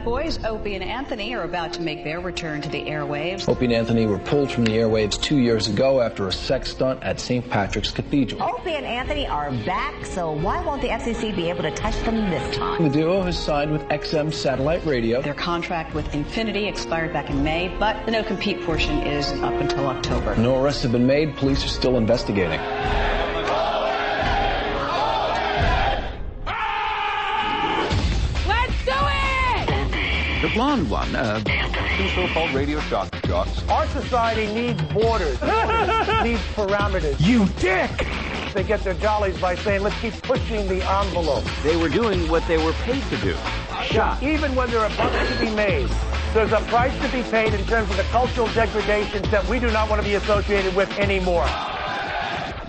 Fat Boys, Opie and Anthony, are about to make their return to the airwaves. Opie and Anthony were pulled from the airwaves 2 years ago after a sex stunt at St. Patrick's Cathedral. Opie and Anthony are back, so why won't the FCC be able to touch them this time? The duo has signed with XM Satellite Radio. Their contract with Infinity expired back in May, but the no-compete portion is up until October. No arrests have been made. Police are still investigating. The blonde one, two so-called radio shock jocks. Our society needs borders, needs parameters. You dick! They get their jollies by saying, let's keep pushing the envelope. They were doing what they were paid to do. Shot. Even when there are bucks to be made, there's a price to be paid in terms of the cultural degradations that we do not want to be associated with anymore.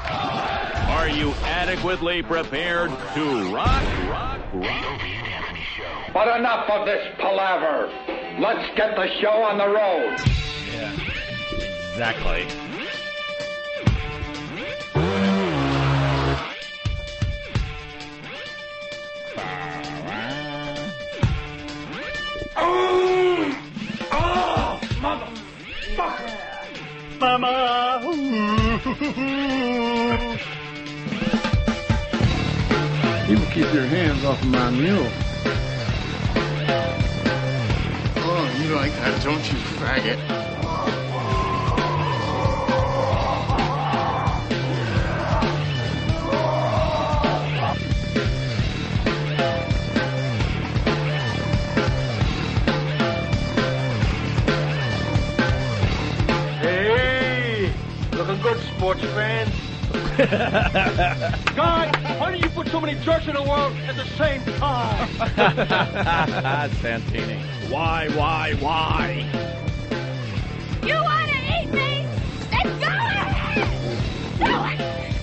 Are you adequately prepared to rock? But enough of this palaver. Let's get the show on the road. Yeah, exactly. Oh, motherfucker. Mama. You can keep your hands off of my mule. Oh, you like that, don't you, faggot? Hey, looking good, sports fans. God, why don't you put so many jerks in the world at the same time? Santini. Why? You want to eat me? Then go ahead! Go ahead!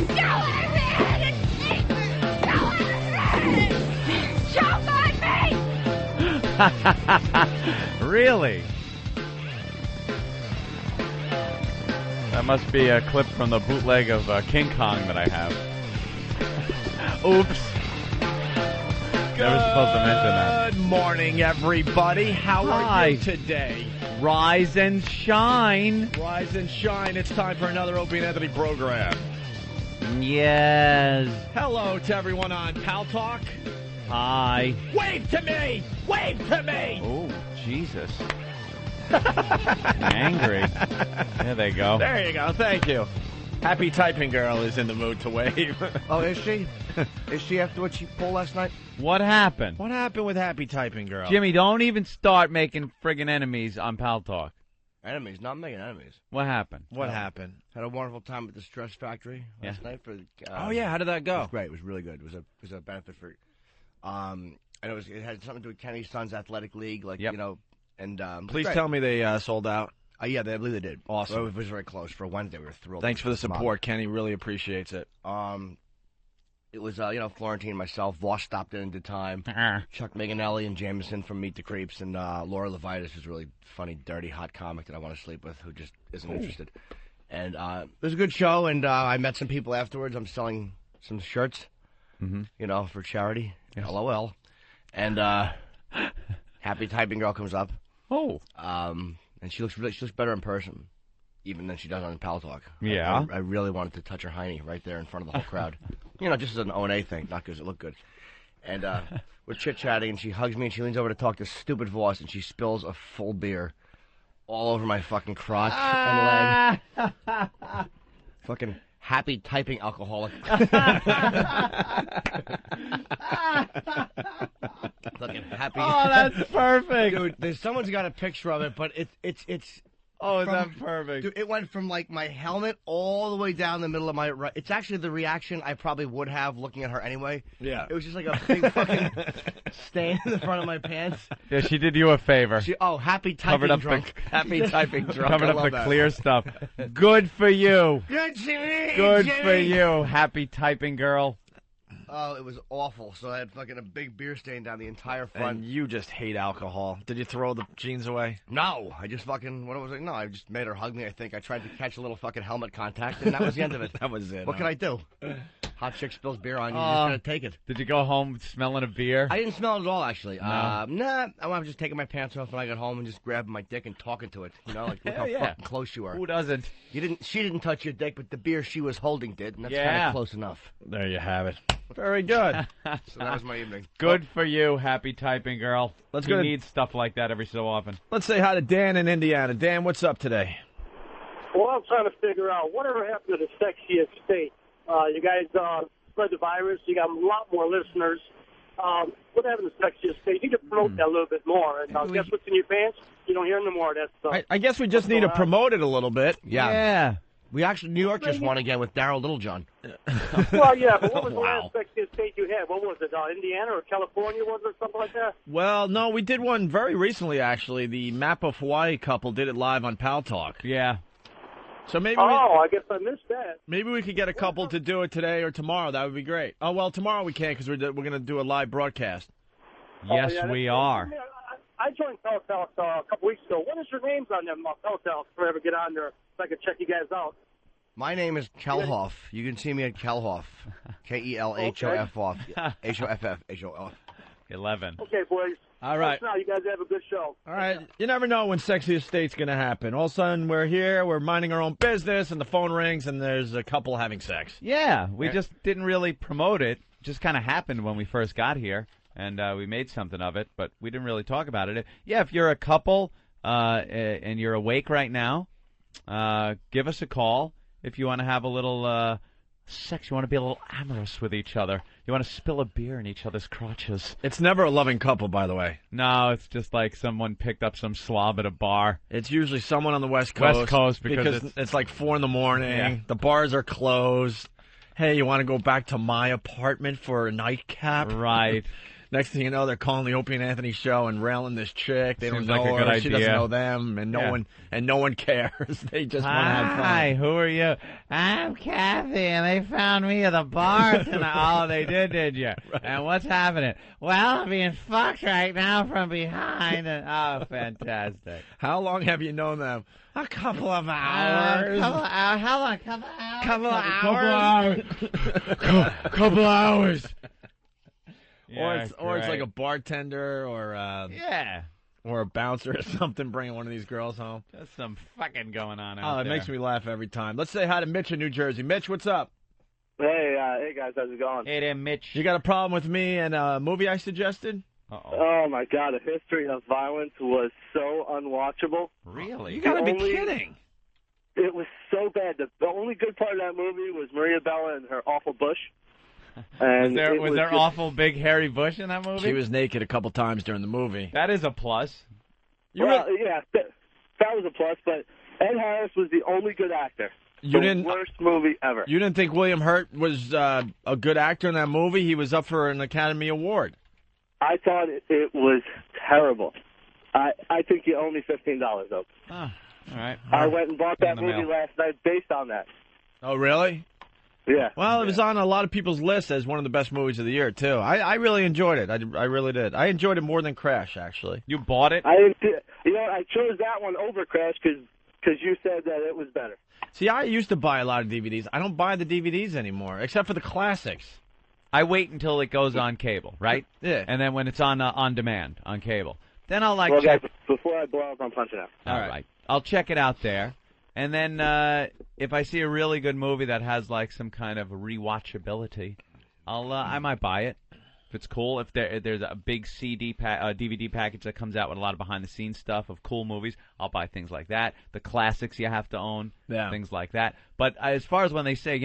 Go ahead and eat me! Go ahead! Choke on me! Really? That must be a clip from the bootleg of King Kong that I have. Oops. Never supposed to mention that. Good morning, everybody. How are you today? Rise and shine. Rise and shine. It's time for another Opie and Anthony program. Yes. Hello to everyone on Paltalk. Hi. Wave to me! Wave to me! Oh, Jesus. Angry. There they go. There you go. Thank you. Happy Typing Girl is in the mood to wave. Oh, is she? Is she after what she pulled last night? What happened? What happened with Happy Typing Girl? Jimmy, don't even start making friggin' enemies on Paltalk. Enemies? Not making enemies. What happened? What happened? Had a wonderful time at the Stress Factory last night. For. Oh yeah, how did that go? It was great. It was really good. It was a benefit for. And it had something to do with Kenny's son's athletic league, like you know. And please tell me they sold out. Yeah, I believe they did. Awesome. Well, it was very close for Wednesday. We were thrilled. Thanks for the support, Kenny. Really appreciates it. It was Florentine, myself, Voss stopped in and did time. Chuck Manganelli and Jameson from Meet the Creeps, and Laura Levitas, who's a really funny, dirty, hot comic that I want to sleep with, who just isn't interested. And it was a good show, and I met some people afterwards. I'm selling some shirts, for charity. Yes. LOL. And Happy Typing Girl comes up. Oh. And she looks better in person, even than she does on Paltalk. Yeah. I really wanted to touch her hiney right there in front of the whole crowd. Just as an O&A thing, not because it looked good. And we're chit-chatting, and she hugs me, and she leans over to talk to stupid Voss, and she spills a full beer all over my fucking crotch and leg. Fucking happy typing alcoholic. Fucking happy. Oh, that's perfect. Dude, someone's got a picture of it, but it's Oh, is that perfect? Dude, it went from, like, my helmet all the way down the middle of my right. It's actually the reaction I probably would have looking at her anyway. Yeah. It was just like a big fucking stain in the front of my pants. Yeah, she did you a favor. Happy typing drunk. Happy typing drunk. Covered up the clear stuff. Good for you. Good for me, Good Jimmy. for you, Happy Typing Girl. Oh, it was awful. So I had fucking a big beer stain down the entire front. And you just hate alcohol. Did you throw the jeans away? No. I just fucking, I just made her hug me, I think. I tried to catch a little fucking helmet contact, and that was the end of it. That was it. What can I do? Hot chick spills beer on you. You just gotta take it. Did you go home smelling a beer? I didn't smell it at all, actually. No. Nah, I was just taking my pants off when I got home and just grabbing my dick and talking to it. You know, like look how fucking close you are. Who doesn't? She didn't touch your dick, but the beer she was holding did, and that's kind of close enough. There you have it. Very good. So that was my evening. Good for you, happy typing girl. Let's you go. Need stuff like that every so often. Let's say hi to Dan in Indiana. Dan, what's up today? Well, I'm trying to figure out whatever happened to the Sexiest State. You guys spread the virus. You got a lot more listeners. What happened to Sexiest State? You need to promote that a little bit more. And guess what's in your pants? You don't hear no more of that stuff. I guess we just need to promote it a little bit. Yeah. We actually, New York just won again with Daryl Littlejohn. Well, yeah, but what was the last Sexiest State you had? What was it, Indiana or California, was it, something like that? Well, no, we did one very recently, actually. The Map of Hawaii couple did it live on Paltalk. Yeah. So maybe I guess I missed that. Maybe we could get a couple to do it today or tomorrow. That would be great. Oh, well, tomorrow we can't because we're going to do a live broadcast. Yes, we are. I joined Paltalk a couple weeks ago. What is your names on them Paltalk if I ever get on there so I can check you guys out? My name is Kelhoff. You can see me at Kelhoff. Kelhoff. Hoff. 11. Okay, boys. All right. Now, you guys have a good show. All right. You never know when Sexiest State's going to happen. All of a sudden, we're here, we're minding our own business, and the phone rings, and there's a couple having sex. Yeah, we just didn't really promote it. It just kind of happened when we first got here, and we made something of it, but we didn't really talk about it. Yeah, if you're a couple and you're awake right now, give us a call. If you want to have a little sex, you want to be a little amorous with each other. You want to spill a beer in each other's crotches. It's never a loving couple, by the way. No, it's just like someone picked up some slob at a bar. It's usually someone on the West Coast. West Coast, because it's like 4 a.m. Yeah. The bars are closed. Hey, you want to go back to my apartment for a nightcap? Right. Next thing you know, they're calling the Opie Anthony show and railing this chick. They Seems don't know like a her. good She idea. doesn't know them, and no one cares. They just want to have fun. Hi, who are you? I'm Kathy, and they found me at the bar tonight. Oh, they did you? Right. And what's happening? Well, I'm being fucked right now from behind. And, oh, fantastic. How long have you known them? A couple of hours. How long? Couple of hours. Couple hours. Yeah, or it's like a bartender or or a bouncer or something bringing one of these girls home. There's some fucking going on out there. It makes me laugh every time. Let's say hi to Mitch in New Jersey. Mitch, what's up? Hey guys, how's it going? Hey there, Mitch. You got a problem with me and a movie I suggested? Oh my God, A History of Violence was so unwatchable. Really? You gotta be kidding. It was so bad. The only good part of that movie was Maria Bella and her awful bush. And was there awful big hairy bush in that movie? She was naked a couple times during the movie. That is a plus. Yeah, that was a plus, but Ed Harris was the only good actor. Worst movie ever. You didn't think William Hurt was a good actor in that movie? He was up for an Academy Award. I thought it was terrible. I think you owe me $15, though. Oh, all right. I went and bought that movie last night based on that. Oh, really? Yeah. Well, it was on a lot of people's lists as one of the best movies of the year, too. I really enjoyed it. I really did. I enjoyed it more than Crash, actually. You bought it? I chose that one over Crash because you said that it was better. See, I used to buy a lot of DVDs. I don't buy the DVDs anymore, except for the classics. I wait until it goes on cable, right? Yeah. And then when it's on demand, on cable. Then I'll check. Guys, before I blow up, I'm punching out. All right. I'll check it out there. And then if I see a really good movie that has like some kind of rewatchability, I might buy it if it's cool. If there's a big DVD package that comes out with a lot of behind-the-scenes stuff of cool movies, I'll buy things like that. The classics you have to own, things like that. But as far as when they say,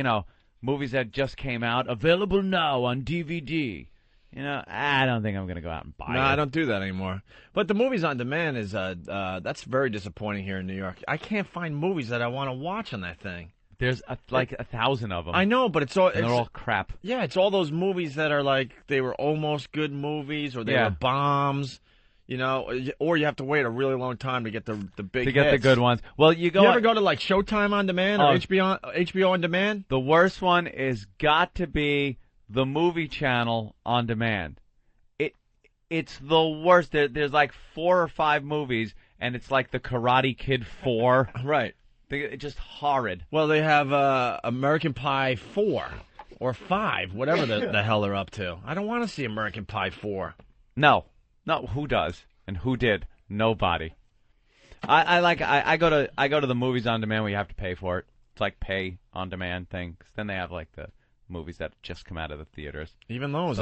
movies that just came out, available now on DVD. I don't think I'm going to go out and buy it. No, I don't do that anymore. But the movies on demand is that's very disappointing here in New York. I can't find movies that I want to watch on that thing. There's like 1,000 of them. I know, but they're all crap. Yeah, it's all those movies that are like they were almost good movies or they were bombs. Or you have to wait a really long time to get the big hits. The good ones. Well, you ever go to like Showtime on demand or HBO on demand? The worst one is got to be the Movie Channel on demand. It's the worst. There's like 4 or 5 movies, and it's like the Karate Kid 4. Right. It's just horrid. Well, they have American Pie 4. Or 5, whatever the hell they're up to. I don't want to see American Pie 4. No, who does and who did? Nobody. I go to the movies on demand where you have to pay for it. It's like pay on demand thing. 'Cause then they have like the movies that just come out of the theaters. Even those,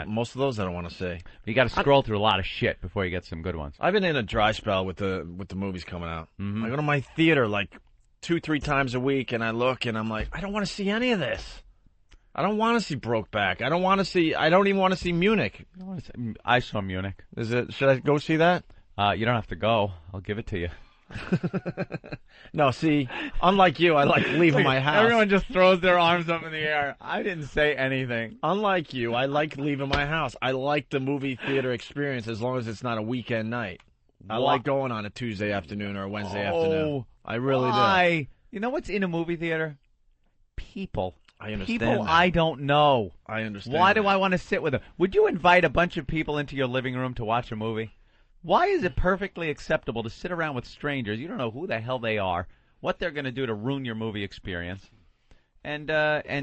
most of those I don't want to see. You got to scroll through a lot of shit before you get some good ones. I've been in a dry spell with the movies coming out. Mm-hmm. I go to my theater like 2-3 times a week, and I look and I'm like, I don't want to see any of this. I don't want to see Brokeback. I don't even want to see Munich. I saw Munich. Should I go see that? You don't have to go. I'll give it to you. No, see, unlike you, I like leaving my house. Everyone just throws their arms up in the air. I didn't say anything. Unlike you, I like leaving my house. I like the movie theater experience as long as it's not a weekend night. I like going on a Tuesday afternoon or a Wednesday afternoon. I really do. You know what's in a movie theater? People. I understand. People that. I don't know. I understand. Why do I want to sit with them? Would you invite a bunch of people into your living room to watch a movie? Why is it perfectly acceptable to sit around with strangers? You don't know who the hell they are, what they're going to do to ruin your movie experience, and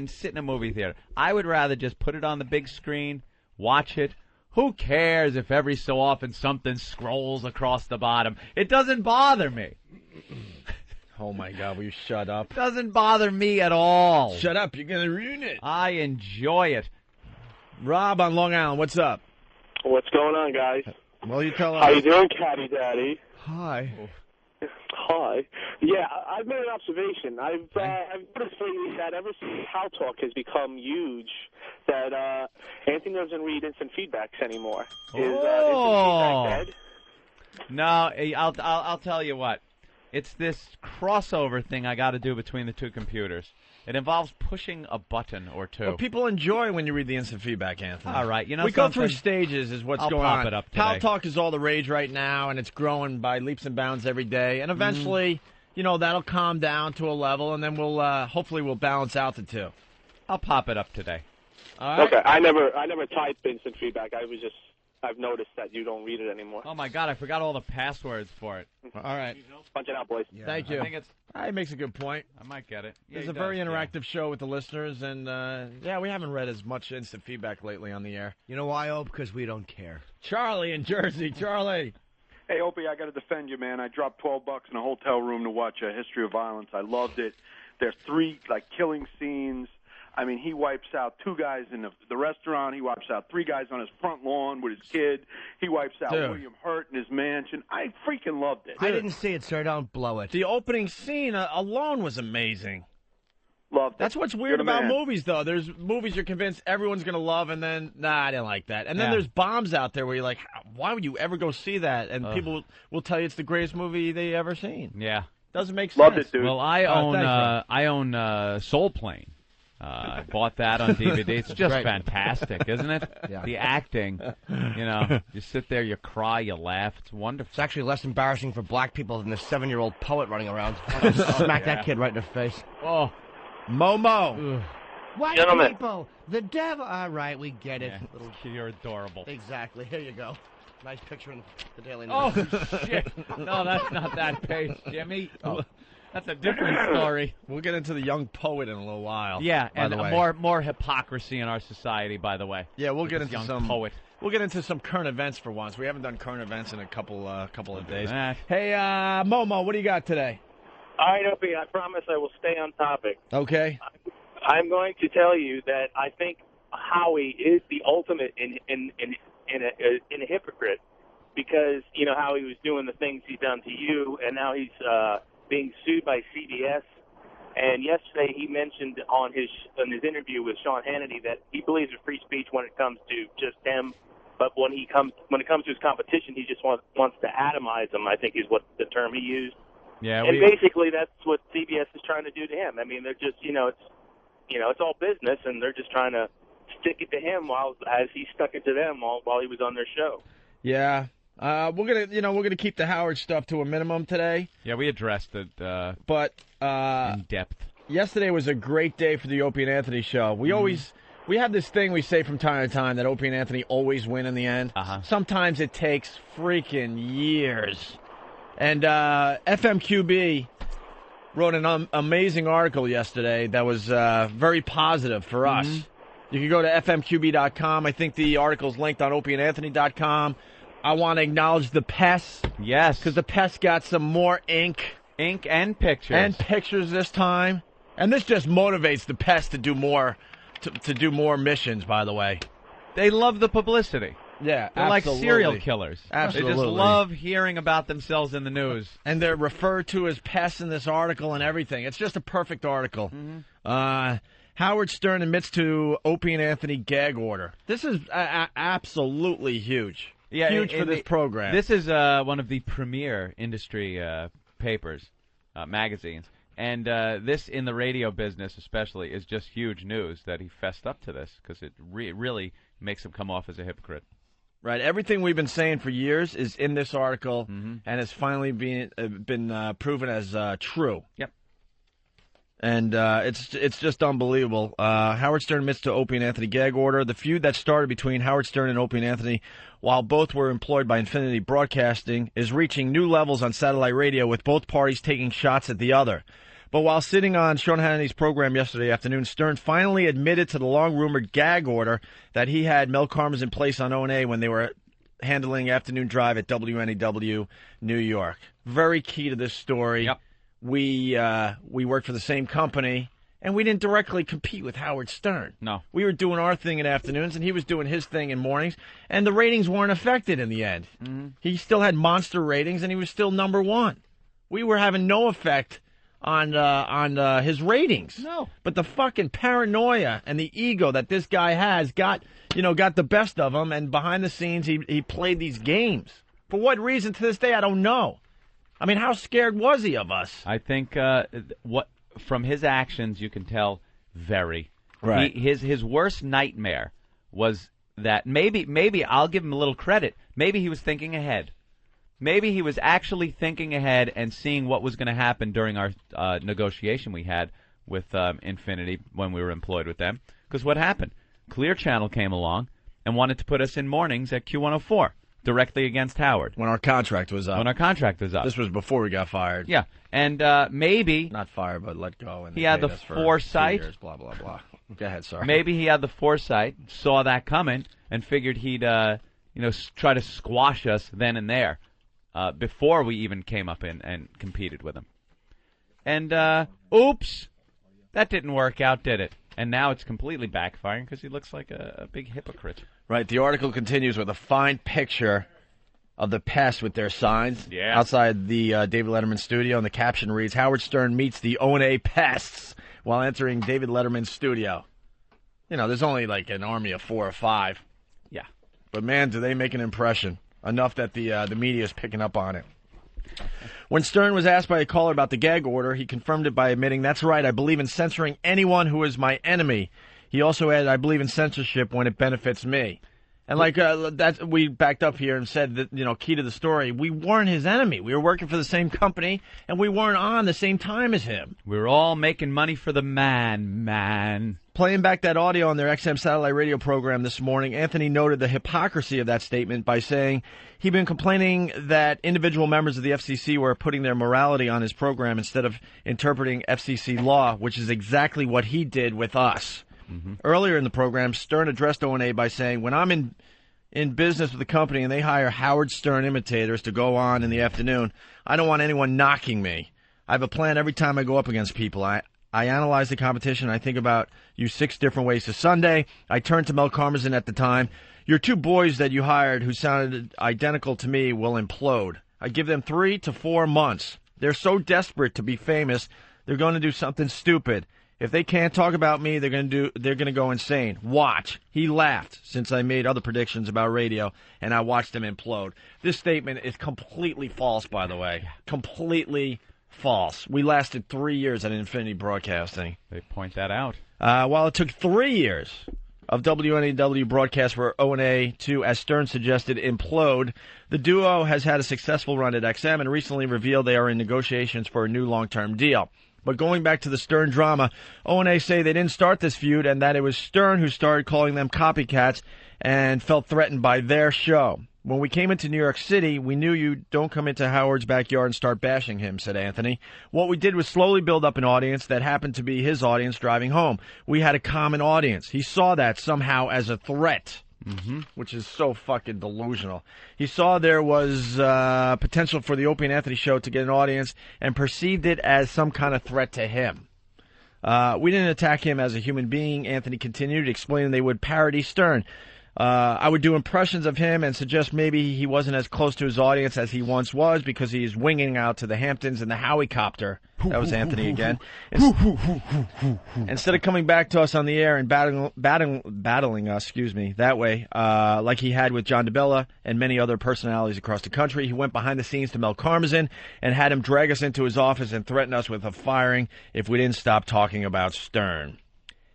sit in a movie theater. I would rather just put it on the big screen, watch it. Who cares if every so often something scrolls across the bottom? It doesn't bother me. Oh, my God, will you shut up? Doesn't bother me at all. Shut up, you're going to ruin it. I enjoy it. Rob on Long Island, what's up? What's going on, guys? Well, you tell us. How you doing, Catty Daddy? Hi. Hi. Yeah, I've made an observation. I've noticed lately that ever since Paltalk has become huge, that Anthony doesn't read instant feedbacks anymore. Is instant feedback dead? No, I'll tell you what. It's this crossover thing I got to do between the two computers. It involves pushing a button or two. Well, people enjoy when you read the instant feedback, Anthony. All right, we go through stages is what's going on. I'll pop it up today. Paltalk is all the rage right now, and it's growing by leaps and bounds every day. And eventually, that'll calm down to a level, and then we'll hopefully we'll balance out the two. I'll pop it up today. All right? Okay, I never typed instant feedback. I've noticed that you don't read it anymore. Oh, my God, I forgot all the passwords for it. All right. Punch it out, boys. Yeah. Thank you. I think it makes a good point. I might get it. It's a very interactive show with the listeners, and, we haven't read as much instant feedback lately on the air. You know why, Ope? Because we don't care. Charlie in Jersey. Charlie. Hey, Opie, I got to defend you, man. I dropped $12 in a hotel room to watch A History of Violence. I loved it. There's 3, killing scenes. I mean, he wipes out 2 guys in the restaurant. He wipes out 3 guys on his front lawn with his kid. He wipes out William Hurt in his mansion. I freaking loved it. I didn't see it, sir. Don't blow it. The opening scene alone was amazing. Loved it. That's what's weird about movies, though. There's movies you're convinced everyone's going to love, and then, I didn't like that. And then there's bombs out there where you're like, why would you ever go see that? And people will tell you it's the greatest movie they ever seen. Yeah. Doesn't make sense. Loved it, dude. Well, I own Soul Plane. I bought that on DVD. It's just fantastic, isn't it? Yeah. The acting, you sit there, you cry, you laugh. It's wonderful. It's actually less embarrassing for black people than this 7-year-old poet running around. Smack that kid right in the face. Oh, Momo. White Gentlemen. people, the devil. All right, we get it. You're adorable. Exactly. Here you go. Nice picture in the Daily News. Oh, shit. No, that's not that page, Jimmy. Oh. That's a different story. We'll get into the young poet in a little while. Yeah, and more hypocrisy in our society, by the way. Yeah, we'll get into young some poet. We'll get into some current events for once. We haven't done current events in a couple of days. That. Hey, Momo, what do you got today? All right, Opie, I promise I will stay on topic. Okay. I'm going to tell you that I think Howie is the ultimate in a hypocrite, because Howie was doing the things he's done to you, and now he's being sued by CBS. And yesterday he mentioned on his interview with Sean Hannity that he believes in free speech when it comes to just him, but when it comes to his competition, he just wants to atomize them, I think is what the term he used. Yeah, and basically that's what CBS is trying to do to him. I mean, they're just it's all business, and they're just trying to stick it to him as he stuck it to them while he was on their show. Yeah. We're gonna keep the Howard stuff to a minimum today. Yeah, we addressed it, but in depth. Yesterday was a great day for the Opie and Anthony show. We have this thing we say from time to time that Opie and Anthony always win in the end. Sometimes it takes freaking years. And FMQB wrote an amazing article yesterday that was very positive for us. You can go to FMQB.com. I think the article's linked on OpieAnthony.com. I want to acknowledge the Pests. Yes. Because the Pests got some more ink. Ink and pictures. And pictures this time. And this just motivates the Pests to do more, to do more missions, by the way. They love the publicity. Yeah, They're like serial killers. Absolutely. They just love hearing about themselves in the news. And they're referred to as pests in this article and everything. It's just a perfect article. Howard Stern admits to Opie and Anthony gag order. This is absolutely huge. Yeah, huge for this program. This is one of the premier industry papers, magazines. And this, in the radio business especially, is just huge news that he fessed up to this, because it really makes him come off as a hypocrite. Right, everything we've been saying for years is in this article, and has finally been proven as true. Yep. And it's just unbelievable. Howard Stern admits to Opie and Anthony gag order. The feud that started between Howard Stern and Opie and Anthony, while both were employed by Infinity Broadcasting, is reaching new levels on satellite radio, with both parties taking shots at the other. But while sitting on Sean Hannity's program yesterday afternoon, Stern finally admitted to the long-rumored gag order that he had Mel Karmazin in place on O&A when they were handling Afternoon Drive at WNEW New York. Very key to this story. Yep. We worked for the same company, and we didn't directly compete with Howard Stern. No. We were doing our thing in afternoons, and he was doing his thing in mornings, and the ratings weren't affected in the end. He still had monster ratings, and he was still number one. We were having no effect on his ratings. No. But the fucking paranoia and the ego that this guy has got the best of him, and behind the scenes he played these games. For what reason, to this day, I don't know. I mean, how scared was he of us? I think from his actions you can tell very. Right. His worst nightmare was that maybe I'll give him a little credit. Maybe he was thinking ahead. Maybe he was actually thinking ahead and seeing what was going to happen during our negotiation we had with Infinity when we were employed with them. Because what happened? Clear Channel came along and wanted to put us in mornings at Q104, directly against Howard. When our contract was up. This was before we got fired. Yeah, and maybe... Not fired, but let go. And he had the foresight. 2 years, blah, blah, blah. Go ahead, sorry. Maybe he had the foresight, saw that coming, and figured he'd try to squash us then and there. Before we even came up and competed with him. And, oops, that didn't work out, did it? And now it's completely backfiring because he looks like a big hypocrite. Right, the article continues with a fine picture of the Pests with their signs outside the David Letterman studio, and the caption reads, Howard Stern meets the O&A Pests while entering David Letterman's studio. You know, there's only like an army of 4 or 5. Yeah. But, man, do they make an impression. Enough that the media is picking up on it. When Stern was asked by a caller about the gag order, he confirmed it by admitting, that's right, I believe in censoring anyone who is my enemy. He also added, I believe in censorship when it benefits me. And we backed up here and said that, key to the story, we weren't his enemy. We were working for the same company, and we weren't on the same time as him. We were all making money for the man. Playing back that audio on their XM satellite radio program this morning, Anthony noted the hypocrisy of that statement by saying he'd been complaining that individual members of the FCC were putting their morality on his program instead of interpreting FCC law, which is exactly what he did with us. Earlier in the program, Stern addressed O&A by saying, when I'm in business with the company and they hire Howard Stern imitators to go on in the afternoon, I don't want anyone knocking me. I have a plan every time I go up against people. I analyze the competition. I think about you 6 different ways to Sunday. I turned to Mel Karmazin at the time. Your 2 boys that you hired who sounded identical to me will implode. I give them 3 to 4 months. They're so desperate to be famous, they're going to do something stupid. If they can't talk about me, they're going to go insane. Watch. He laughed since I made other predictions about radio, and I watched him implode. This statement is completely false, by the way. Completely false. We lasted 3 years at Infinity Broadcasting. They point that out. While it took 3 years of WNEW broadcast for O&A to, as Stern suggested, implode, the duo has had a successful run at XM and recently revealed they are in negotiations for a new long-term deal. But going back to the Stern drama, O&A say they didn't start this feud and that it was Stern who started calling them copycats and felt threatened by their show. When we came into New York City, we knew you don't come into Howard's backyard and start bashing him, said Anthony. What we did was slowly build up an audience that happened to be his audience driving home. We had a common audience. He saw that somehow as a threat, which is so fucking delusional. He saw there was potential for the Opie and Anthony show to get an audience and perceived it as some kind of threat to him. We didn't attack him as a human being, Anthony continued, explaining they would parody Stern. I would do impressions of him and suggest maybe he wasn't as close to his audience as he once was because he's winging out to the Hamptons in the Howicopter. That was Anthony again. Instead of coming back to us on the air and battling us, that way, like he had with John DeBella and many other personalities across the country, he went behind the scenes to Mel Karmazin and had him drag us into his office and threaten us with a firing if we didn't stop talking about Stern.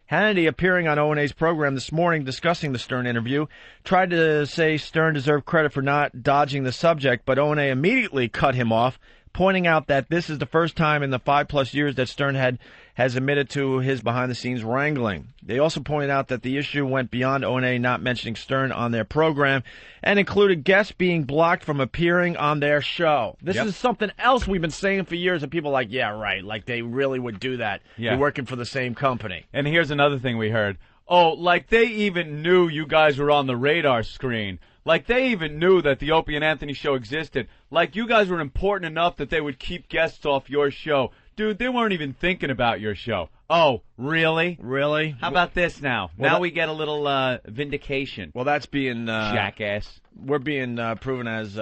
Hannity, appearing on O&A's program this morning discussing the Stern interview, tried to say Stern deserved credit for not dodging the subject, but O&A immediately cut him off, pointing out that this is the first time in the 5+ years that Stern has admitted to his behind-the-scenes wrangling. They also pointed out that the issue went beyond O&A not mentioning Stern on their program and included guests being blocked from appearing on their show. This is something else we've been saying for years, and people are like, yeah, right, like they really would do that. Yeah. You're working for the same company. And here's another thing we heard. Oh, like they even knew you guys were on the radar screen. Like they even knew that the Opie and Anthony show existed. Like you guys were important enough that they would keep guests off your show. Dude, they weren't even thinking about your show. Oh, really? Really? How about this now? Well, now we get a little vindication. Well, that's being... jackass. We're being proven as,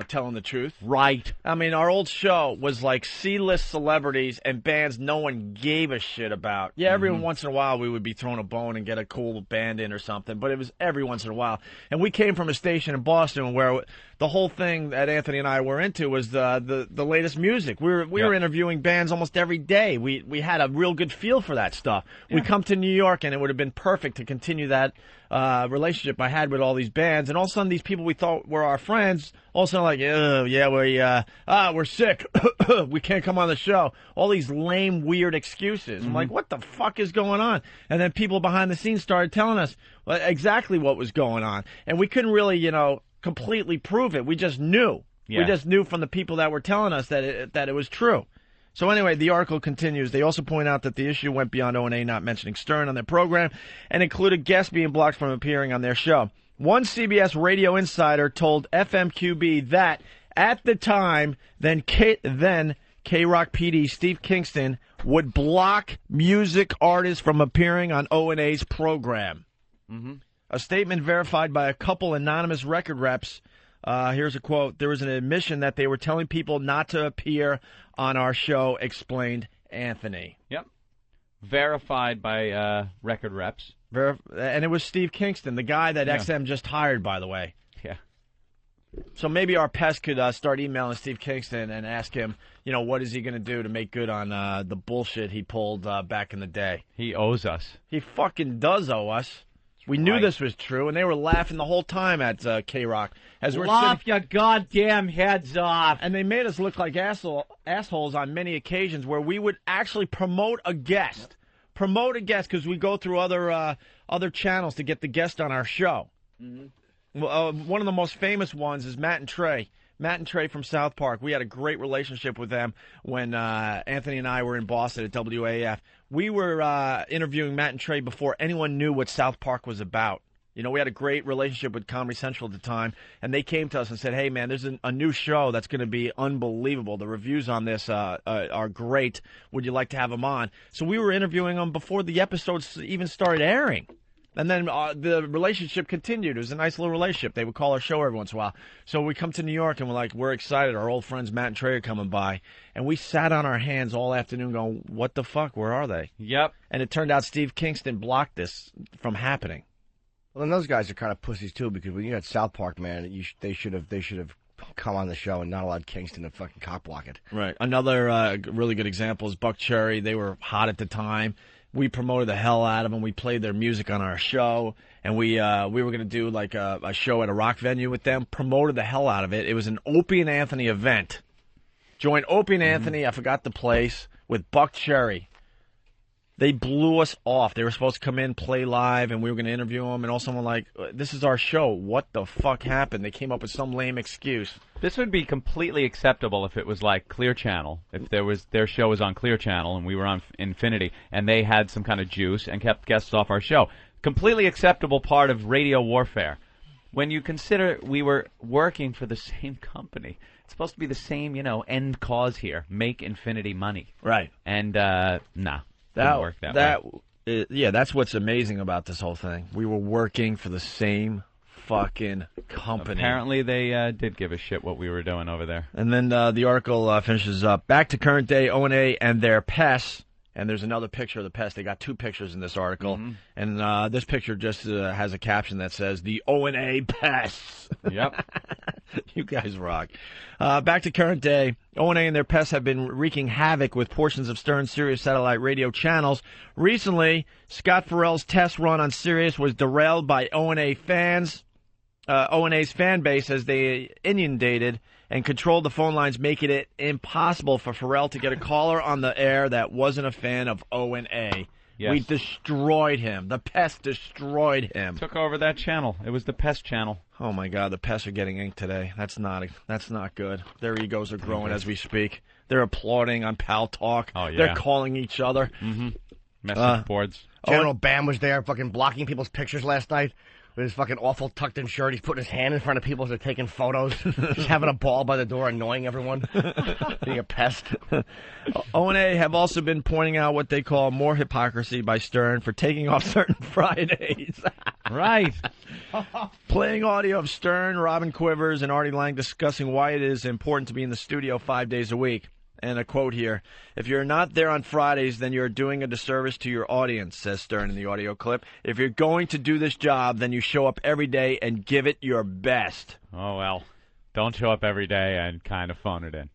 telling the truth. Right. I mean, our old show was like C-list celebrities and bands no one gave a shit about. Yeah, every once in a while we would be throwing a bone and get a cool band in or something, but it was every once in a while. And we came from a station in Boston where the whole thing that Anthony and I were into was the latest music. We were interviewing bands almost every day. We had a real good feel for that stuff. Yeah. We come to New York and it would have been perfect to continue that relationship I had with all these bands, and all of a sudden these people we thought were our friends all of a sudden like, we're sick, we can't come on the show. All these lame, weird excuses. I'm like, what the fuck is going on? And then people behind the scenes started telling us exactly what was going on, and we couldn't really, completely prove it. We just knew. Yeah. We just knew from the people that were telling us that it was true. So anyway, the article continues. They also point out that the issue went beyond O&A not mentioning Stern on their program and included guests being blocked from appearing on their show. One CBS radio insider told FMQB that at the time, then K-Rock PD Steve Kingston would block music artists from appearing on O&A's program. A statement verified by a couple anonymous record reps. Here's a quote. There was an admission that they were telling people not to appear on our show, explained Anthony. Yep. Verified by record reps. And it was Steve Kingston, the guy that XM just hired, by the way. Yeah. So maybe our pest could start emailing Steve Kingston and ask him, what is he going to do to make good on the bullshit he pulled back in the day. He owes us. He fucking does owe us. We knew this was true, and they were laughing the whole time at K-Rock. Laugh your goddamn heads off. And they made us look like assholes on many occasions where we would actually promote a guest. Because we go through other channels to get the guest on our show. One of the most famous ones is Matt and Trey. Matt and Trey from South Park. We had a great relationship with them when Anthony and I were in Boston at WAF. We were interviewing Matt and Trey before anyone knew what South Park was about. We had a great relationship with Comedy Central at the time, and they came to us and said, hey, man, there's a new show that's going to be unbelievable. The reviews on this are great. Would you like to have them on? So we were interviewing them before the episodes even started airing. And then the relationship continued. It was a nice little relationship. They would call our show every once in a while. So we come to New York, and we're excited. Our old friends Matt and Trey are coming by. And we sat on our hands all afternoon going, what the fuck? Where are they? Yep. And it turned out Steve Kingston blocked this from happening. Well, and those guys are kind of pussies, too, because when you had South Park, man, they should have come on the show and not allowed Kingston to fucking cockblock it. Right. Another really good example is Buck Cherry. They were hot at the time. We promoted the hell out of them. We played their music on our show, and we were going to do like a show at a rock venue with them. Promoted the hell out of it. It was an Opie and Anthony event. Joined Opie and Anthony. I forgot the place with Buck Cherry. They blew us off. They were supposed to come in, play live, and we were going to interview them. And all someone like, this is our show. What the fuck happened? They came up with some lame excuse. This would be completely acceptable if it was like Clear Channel. If their show was on Clear Channel and we were on Infinity, and they had some kind of juice and kept guests off our show. Completely acceptable part of radio warfare. When you consider we were working for the same company, it's supposed to be the same, end cause here. Make Infinity money. Right. And, nah. Didn't work that way. Yeah, that's what's amazing about this whole thing. We were working for the same fucking company. Apparently they did give a shit what we were doing over there. And then the article finishes up. Back to current day, O&A and their pests. And there's another picture of the pests. They got two pictures in this article. Mm-hmm. And this picture just has a caption that says, the O&A pests. Yep. You guys rock. Back to current day, O&A and their pests have been wreaking havoc with portions of Stern's Sirius satellite radio channels. Recently, Scott Farrell's test run on Sirius was derailed by O&A fans. O&A's fan base as they inundated and controlled the phone lines, making it impossible for Farrell to get a caller on the air that wasn't a fan of O&A. Yes. We destroyed him. The pest destroyed him. Took over that channel. It was the pest channel. Oh my God, the pests are getting inked today. That's not good. Their egos are growing as we speak. They're applauding on Paltalk. Oh yeah. They're calling each other. Mm-hmm. Message boards. General Bam was there, fucking blocking people's pictures last night. With his fucking awful tucked-in shirt, he's putting his hand in front of people as they're taking photos. Just having a ball by the door, annoying everyone. Being a pest. O&A have also been pointing out what they call more hypocrisy by Stern for taking off certain Fridays. Right. Playing audio of Stern, Robin Quivers, and Artie Lang discussing why it is important to be in the studio 5 days a week. And a quote here, if you're not there on Fridays, then you're doing a disservice to your audience, says Stern in the audio clip. If you're going to do this job, then you show up every day and give it your best. Oh, well, don't show up every day and kind of phone it in.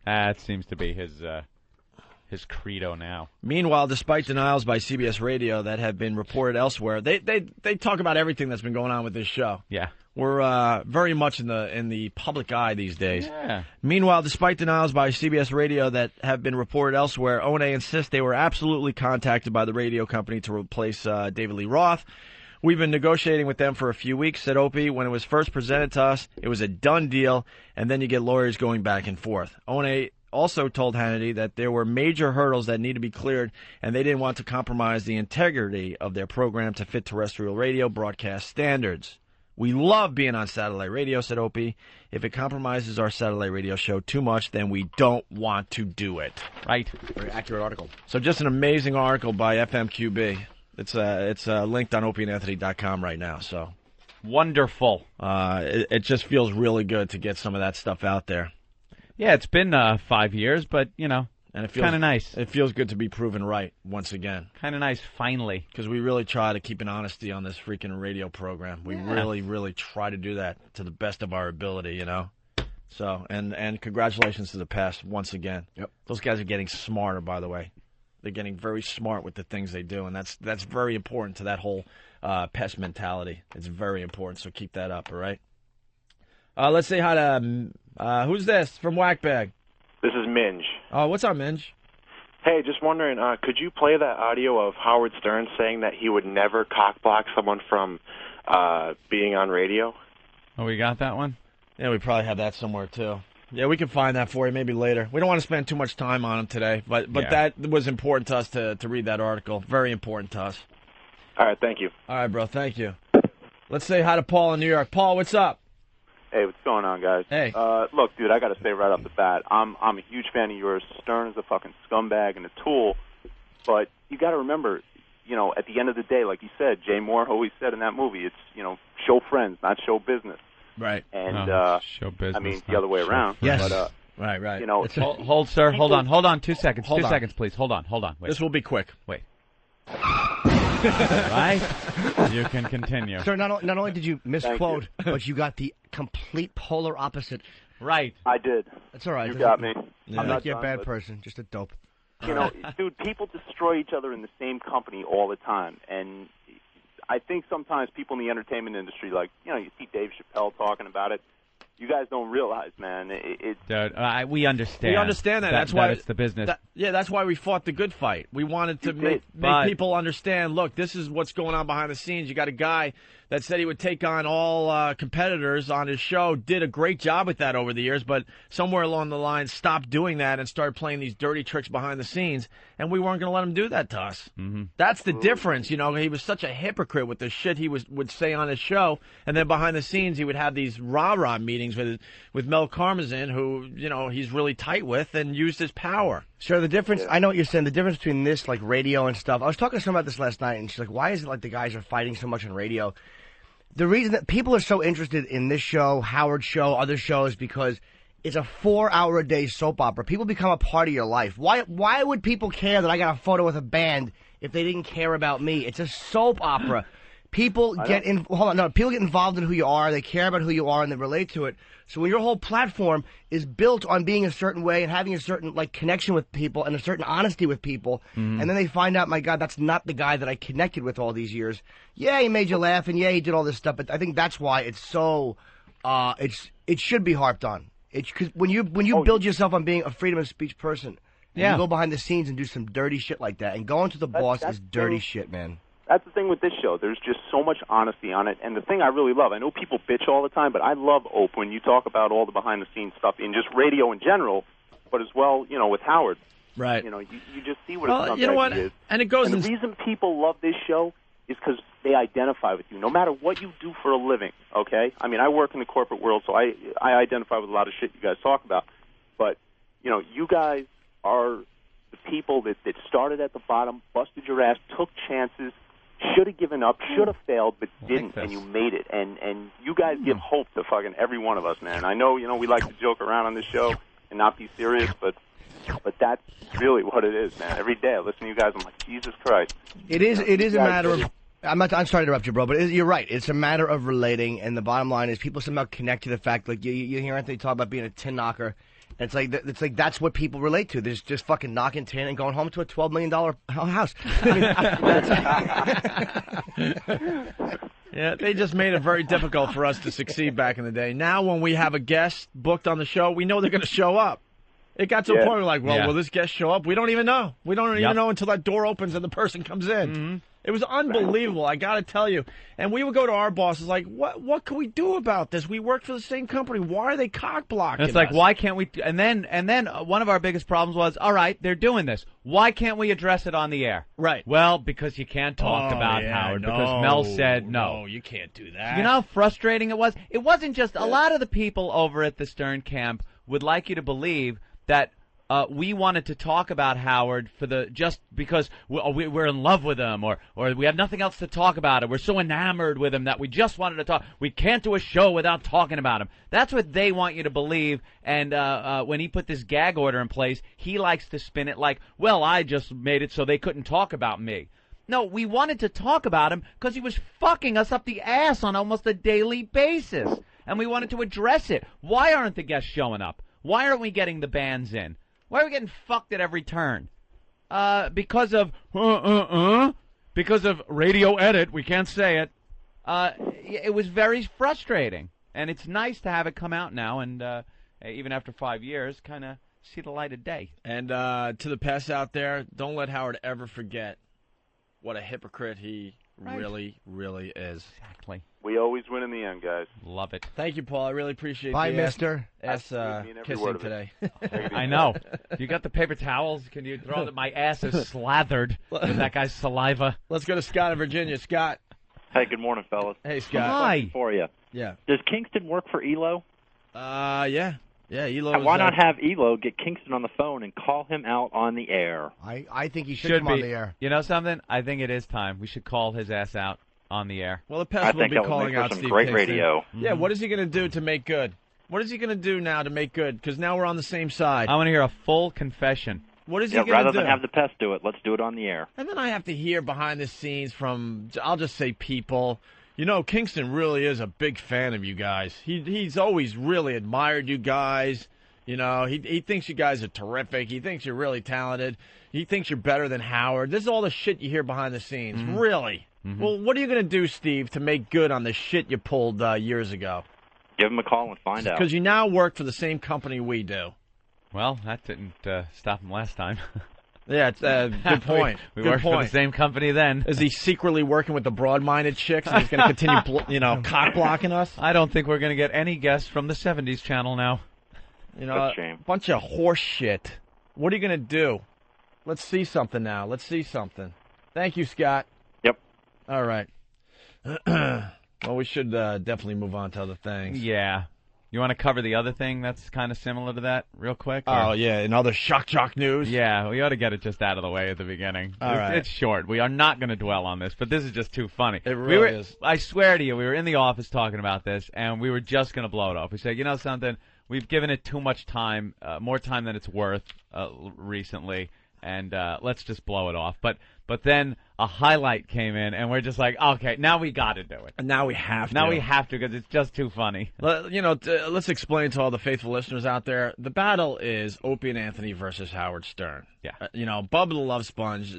That seems to be his credo now. Meanwhile, despite denials by CBS Radio that have been reported elsewhere, they talk about everything that's been going on with this show. Yeah. We're very much in the public eye these days. Yeah. Meanwhile, despite denials by CBS Radio that have been reported elsewhere, O&A insists they were absolutely contacted by the radio company to replace David Lee Roth. We've been negotiating with them for a few weeks, said Opie. When it was first presented to us, it was a done deal, and then you get lawyers going back and forth. O&A also told Hannity that there were major hurdles that need to be cleared, and they didn't want to compromise the integrity of their program to fit terrestrial radio broadcast standards. We love being on satellite radio, said Opie. If it compromises our satellite radio show too much, then we don't want to do it. Right. Very accurate article. So just an amazing article by FMQB. It's linked on opieandanthony.com right now. So wonderful. It just feels really good to get some of that stuff out there. Yeah, it's been 5 years, but, and it feels kind of nice. It feels good to be proven right once again. Kind of nice, finally. Because we really try to keep an honesty on this freaking radio program. We really, really try to do that to the best of our ability, So, and congratulations to the past once again. Yep. Those guys are getting smarter, by the way. They're getting very smart with the things they do, and that's very important to that whole pest mentality. It's very important, so keep that up, all right? Let's say hi to, who's this from Whackbag? This is Minge. Oh, what's up, Minge? Hey, just wondering, could you play that audio of Howard Stern saying that he would never cockblock someone from being on radio? Oh, we got that one? Yeah, we probably have that somewhere, too. Yeah, we can find that for you maybe later. We don't want to spend too much time on him today, but that was important to us to read that article. Very important to us. All right, thank you. All right, bro, thank you. Let's say hi to Paul in New York. Paul, what's up? Hey, what's going on, guys? Hey. Look, dude, I got to say right off the bat, I'm a huge fan of yours. Stern is a fucking scumbag and a tool, but you got to remember, at the end of the day, like you said, Jay Moore always said in that movie, it's, show friends, not show business. Right. And, show business, I mean, the other way around. Yes. But, right. Hold, sir. Hold on. 2 seconds. Hold 2 on. seconds, please. Hold on. Wait. This will be quick. Wait. Right? You can continue. Sir, not only did you misquote, but you got the complete polar opposite. Right. I did. That's all right. You got me. I'm I'm not a done, bad but, person, just a dope. Dude, people destroy each other in the same company all the time. And I think sometimes people in the entertainment industry, like, you see Dave Chappelle talking about it. you guys don't realize, man. Dude, we understand. We understand that. That's why it's the business. That's why we fought the good fight. We wanted to make people understand, look, this is what's going on behind the scenes. You got a guy that said he would take on all competitors on his show, did a great job with that over the years, but somewhere along the line stopped doing that and started playing these dirty tricks behind the scenes, and we weren't going to let him do that to us. Mm-hmm. That's the difference. You know, he was such a hypocrite with the shit he would say on his show, and then behind the scenes he would have these rah-rah meetings with Mel Karmazin, who, you know, he's really tight with, and used his power. Sure, the difference, I know what you're saying, the difference between this, like, radio and stuff. I was talking to someone about this last night, and she's like, why is it like the guys are fighting so much on radio? The reason that people are so interested in this show, Howard's show, other shows, because it's a 4-hour-a-day soap opera. People become a part of your life. Why would people care that I got a photo with a band if they didn't care about me? It's a soap opera. People get people get involved in who you are. They care about who you are, and they relate to it. So when your whole platform is built on being a certain way and having a certain connection with people and a certain honesty with people, and then they find out, my God, that's not the guy that I connected with all these years. Yeah, he made you laugh, and yeah, he did all this stuff, but I think that's why it's so. It should be harped on. It's because when you build yourself on being a freedom of speech person, and you go behind the scenes and do some dirty shit like that, and going to the boss is dirty shit, man. That's the thing with this show. There's just so much honesty on it. And the thing I really love, I know people bitch all the time, but I love Ope when you talk about all the behind-the-scenes stuff in just radio in general, but as well, you know, with Howard. Right. You know, you just see what a scumbag you know what? he is. And it goes. And the reason people love this show is because they identify with you, no matter what you do for a living, okay? I mean, I work in the corporate world, so I identify with a lot of shit you guys talk about. But, you know, you guys are the people that started at the bottom, busted your ass, took chances, should have given up, should have failed, but didn't, and you made it. And you guys give hope to fucking every one of us, man. I know, you know, we like to joke around on this show and not be serious, but that's really what it is, man. Every day I listen to you guys, I'm like, Jesus Christ. It is a matter of. I'm sorry to interrupt you, bro, but you're right. It's a matter of relating, and the bottom line is people somehow connect to the fact, like you hear Anthony talk about being a tin knocker. And it's like that's what people relate to. There's just fucking knocking tin and going home to a $12 million house. Yeah, they just made it very difficult for us to succeed back in the day. Now, when we have a guest booked on the show, we know they're going to show up. It got to a point where we're like, well, will this guest show up? We don't even know. We don't even know until that door opens and the person comes in. Mm-hmm. It was unbelievable, I got to tell you. And we would go to our bosses like, what can we do about this? We work for the same company. Why are they cock-blocking us? It's like, why can't we... And then one of our biggest problems was, all right, they're doing this. Why can't we address it on the air? Right. Well, because you can't talk about Howard, because Mel said no. No, you can't do that. You know how frustrating it was? It wasn't just... A lot of the people over at the Stern camp would like you to believe that... we wanted to talk about Howard just because we're in love with him, or we have nothing else to talk about him. We're so enamored with him that we just wanted to talk. We can't do a show without talking about him. That's what they want you to believe. And when he put this gag order in place, he likes to spin it like, well, I just made it so they couldn't talk about me. No, we wanted to talk about him because he was fucking us up the ass on almost a daily basis, and we wanted to address it. Why aren't the guests showing up? Why aren't we getting the bands in? Why are we getting fucked at every turn? Because of radio edit. We can't say it. It was very frustrating, and it's nice to have it come out now, and even after 5 years, kind of see the light of day. And to the pests out there, don't let Howard ever forget what a hypocrite he really, really is. Exactly. We always win in the end, guys. Love it. Thank you, Paul. I really appreciate Bye, mister. Kissing today. I know. You got the paper towels? Can you throw them? My ass is slathered with that guy's saliva. Let's go to Scott in Virginia. Scott. Hey, good morning, fellas. Hey, Scott. Hi. For you. Yeah. Does Kingston work for ELO? Yeah. Yeah, ELO. Why not have ELO get Kingston on the phone and call him out on the air? I think he should come on the air. You know something? I think it is time. We should call his ass out on the air. Well, the pest will be calling out Steve great Kingston. Radio. Yeah, what is he going to do to make good? What is he going to do now to make good? Because now we're on the same side. I want to hear a full confession. What is he going to do? Rather than have the pest do it, let's do it on the air. And then I have to hear behind the scenes from, I'll just say people, you know, Kingston really is a big fan of you guys. He's always really admired you guys. You know, he thinks you guys are terrific. He thinks you're really talented. He thinks you're better than Howard. This is all the shit you hear behind the scenes. Really? Mm-hmm. Well, what are you going to do, Steve, to make good on the shit you pulled years ago? Give him a call and find out. Because you now work for the same company we do. Well, that didn't stop him last time. Yeah, it's good point. We good worked point. for the same company then. Is he secretly working with the broad-minded chicks and he's going to continue, cock blocking us? I don't think we're going to get any guests from the 70s channel now. A bunch of horse shit. What are you going to do? Let's see something now. Let's see something. Thank you, Scott. Yep. All right. Well, we should definitely move on to other things. Yeah. You want to cover the other thing that's kind of similar to that real quick? Oh, yeah, and other shock news? Yeah, we ought to get it just out of the way at the beginning. It's short. We are not going to dwell on this, but this is just too funny. It really is. I swear to you, we were in the office talking about this, and we were just going to blow it off. We said, you know something? We've given it too much time, more time than it's worth recently, and let's just blow it off. But then a highlight came in, and we're just like, okay, now we got to do it. And now we have to. Now we have to because it's just too funny. Let's explain to all the faithful listeners out there. The battle is Opie and Anthony versus Howard Stern. Yeah. Bubba the Love Sponge,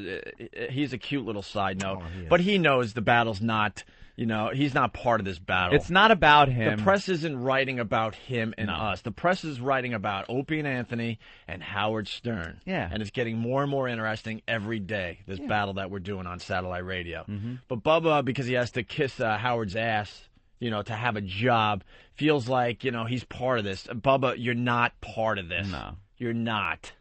he's a cute little side note, but he knows the battle's not... he's not part of this battle. It's not about him. The press isn't writing about him and us. The press is writing about Opie and Anthony and Howard Stern. Yeah. And it's getting more and more interesting every day, this battle that we're doing on satellite radio. Mm-hmm. But Bubba, because he has to kiss Howard's ass, to have a job, feels like, he's part of this. Bubba, you're not part of this. No. You're not.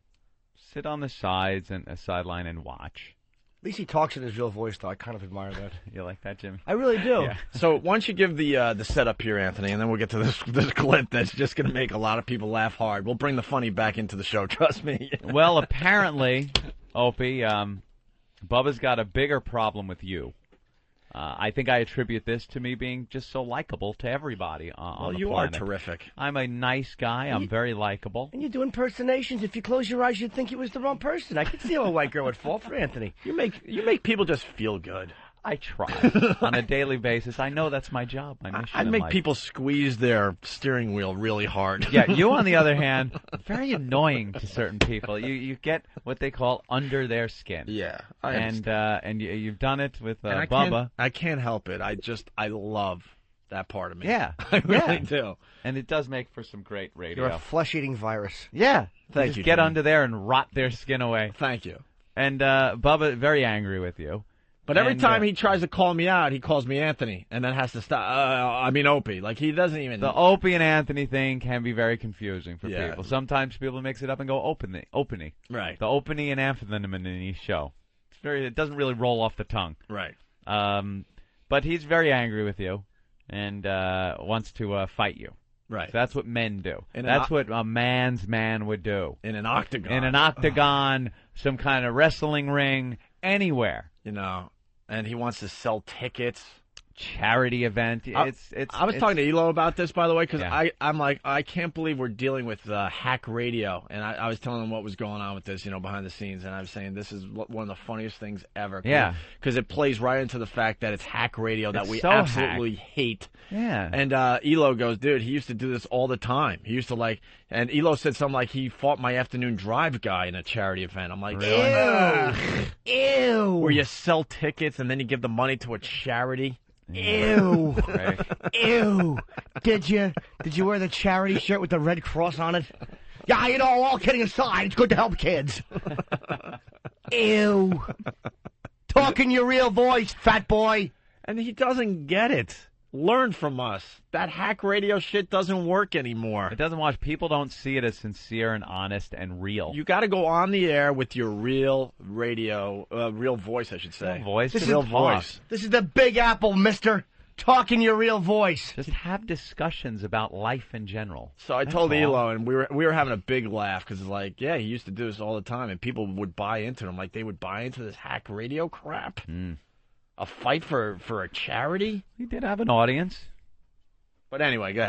Sit on the sides and sideline and watch. At least he talks in his real voice, though. I kind of admire that. You like that, Jimmy? I really do. Yeah. So why don't you give the setup here, Anthony, and then we'll get to this clip that's just going to make a lot of people laugh hard. We'll bring the funny back into the show, trust me. Well, apparently, Opie, Bubba's got a bigger problem with you. I think I attribute this to me being just so likable to everybody on the you planet. are terrific. I'm a nice guy. I'm very likable. And you do impersonations. If you close your eyes, you'd think he was the wrong person. I could see how a white girl would fall for Anthony. You make people just feel good. I try on a daily basis. I know that's my job, my mission. I'd in make life. people squeeze their steering wheel really hard. Yeah, you on the other hand, very annoying to certain people. You get what they call under their skin. Yeah, and you've done it with and Bubba. I can't help it. I love that part of me. Yeah, I really do. And it does make for some great radio. You're a flesh-eating virus. Yeah, thank you. Get Jimmy. under there and rot their skin away. Thank you. And Bubba very angry with you. But every time he tries to call me out, he calls me Anthony, and then has to stop. Opie. Like, he doesn't even... The Opie and Anthony thing can be very confusing for people. Sometimes people mix it up and go Opie. Right. The Opie and Anthony show. It doesn't really roll off the tongue. Right. But he's very angry with you and wants to fight you. Right. So that's what men do. That's what a man's man would do. In an octagon. In an octagon, some kind of wrestling ring, anywhere. And he wants to sell tickets. Charity event. I was talking to Elo about this, by the way, because I'm like, I can't believe we're dealing with hack radio. And I was telling him what was going on with this, behind the scenes. And I was saying this is one of the funniest things ever. Yeah. Because it plays right into the fact that it's hack radio that we so absolutely hate. Yeah. And Elo goes, dude, he used to do this all the time. He used to and Elo said something like he fought my afternoon drive guy in a charity event. I'm like, really? Ew. Where you sell tickets and then you give the money to a charity. Ew. Right. Ew. Did you wear the charity shirt with the Red Cross on it? Yeah, all kidding aside, it's good to help kids. Ew. Talk in your real voice, fat boy. And he doesn't get it. Learn from us. That hack radio shit doesn't work anymore. It doesn't watch. People don't see it as sincere and honest and real. You got to go on the air with your real radio, real voice, I should say. Real voice. Real voice. This is the Big Apple, mister. Talk in your real voice. Just have discussions about life in general. So I told Elo, and we were having a big laugh because it's like, yeah, he used to do this all the time, and people would buy into him. Like, they would buy into this hack radio crap. A fight for a charity? He did have an audience. But anyway, go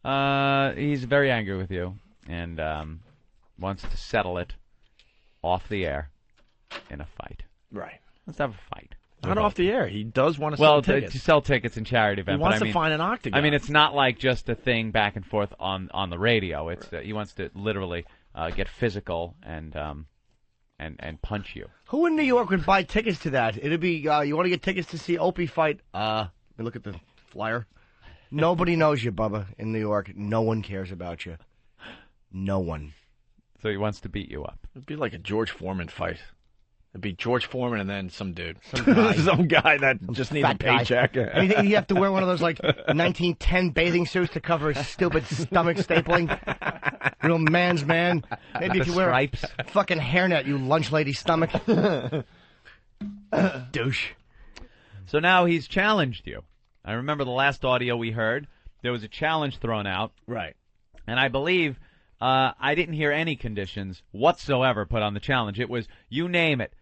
ahead. He's very angry with you and wants to settle it off the air in a fight. Right. Let's have a fight. Not off the air. He does want to sell tickets. To sell tickets in charity event. He wants to find an octagon. I mean, it's not like just a thing back and forth on the radio. It's he wants to literally get physical and punch you. Who in New York would buy tickets to that? It'd be, you want to get tickets to see Opie fight? Look at the flyer. Nobody knows you, Bubba, in New York. No one cares about you. No one. So he wants to beat you up. It'd be like a George Foreman fight. It'd be George Foreman and then some dude. Some guy that just needs a paycheck. Anything you have to wear one of those, like, 1910 bathing suits to cover his stupid stomach stapling. Real man's man. Maybe if you wear a fucking hairnet, you lunch lady stomach. Douche. So now he's challenged you. I remember the last audio we heard. There was a challenge thrown out. Right. And I believe I didn't hear any conditions whatsoever put on the challenge. It was, you name it.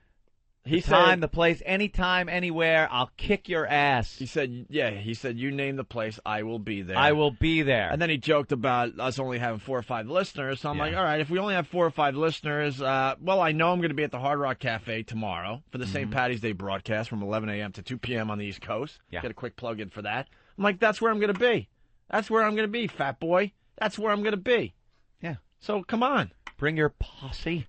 The time, the place, anytime, anywhere, I'll kick your ass. He said, you name the place, I will be there. I will be there. And then he joked about us only having 4 or 5 listeners. So I'm like, all right, if we only have 4 or 5 listeners, well, I know I'm going to be at the Hard Rock Cafe tomorrow for the St. Patty's Day broadcast from 11 a.m. to 2 p.m. on the East Coast. Yeah. Get a quick plug in for that. I'm like, that's where I'm going to be. That's where I'm going to be, fat boy. That's where I'm going to be. Yeah. So come on. Bring your posse.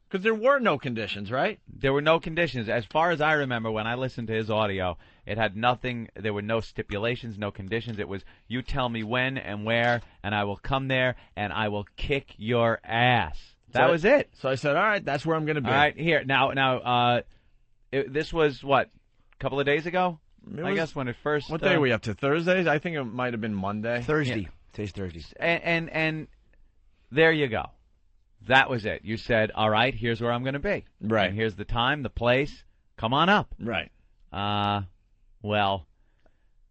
Because there were no conditions, right? There were no conditions. As far as I remember, when I listened to his audio, it had nothing. There were no stipulations, no conditions. It was, you tell me when and where, and I will come there, and I will kick your ass. That was it. So I said, all right, that's where I'm going to be. All right, here. Now, this was, what, a couple of days ago? I guess when it first... What day are we up to? Thursdays? I think it might have been Monday. Thursday. Yeah. Today's Thursday. And there you go. That was it. You said, all right, here's where I'm going to be. Right. And here's the time, the place. Come on up. Right. Well,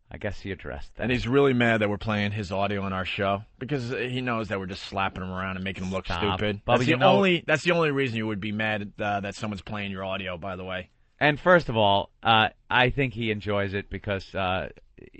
I guess he addressed that. And he's really mad that we're playing his audio on our show because he knows that we're just slapping him around and making him look stupid. Bubba, that's the only reason you would be mad that someone's playing your audio, by the way. And first of all, I think he enjoys it because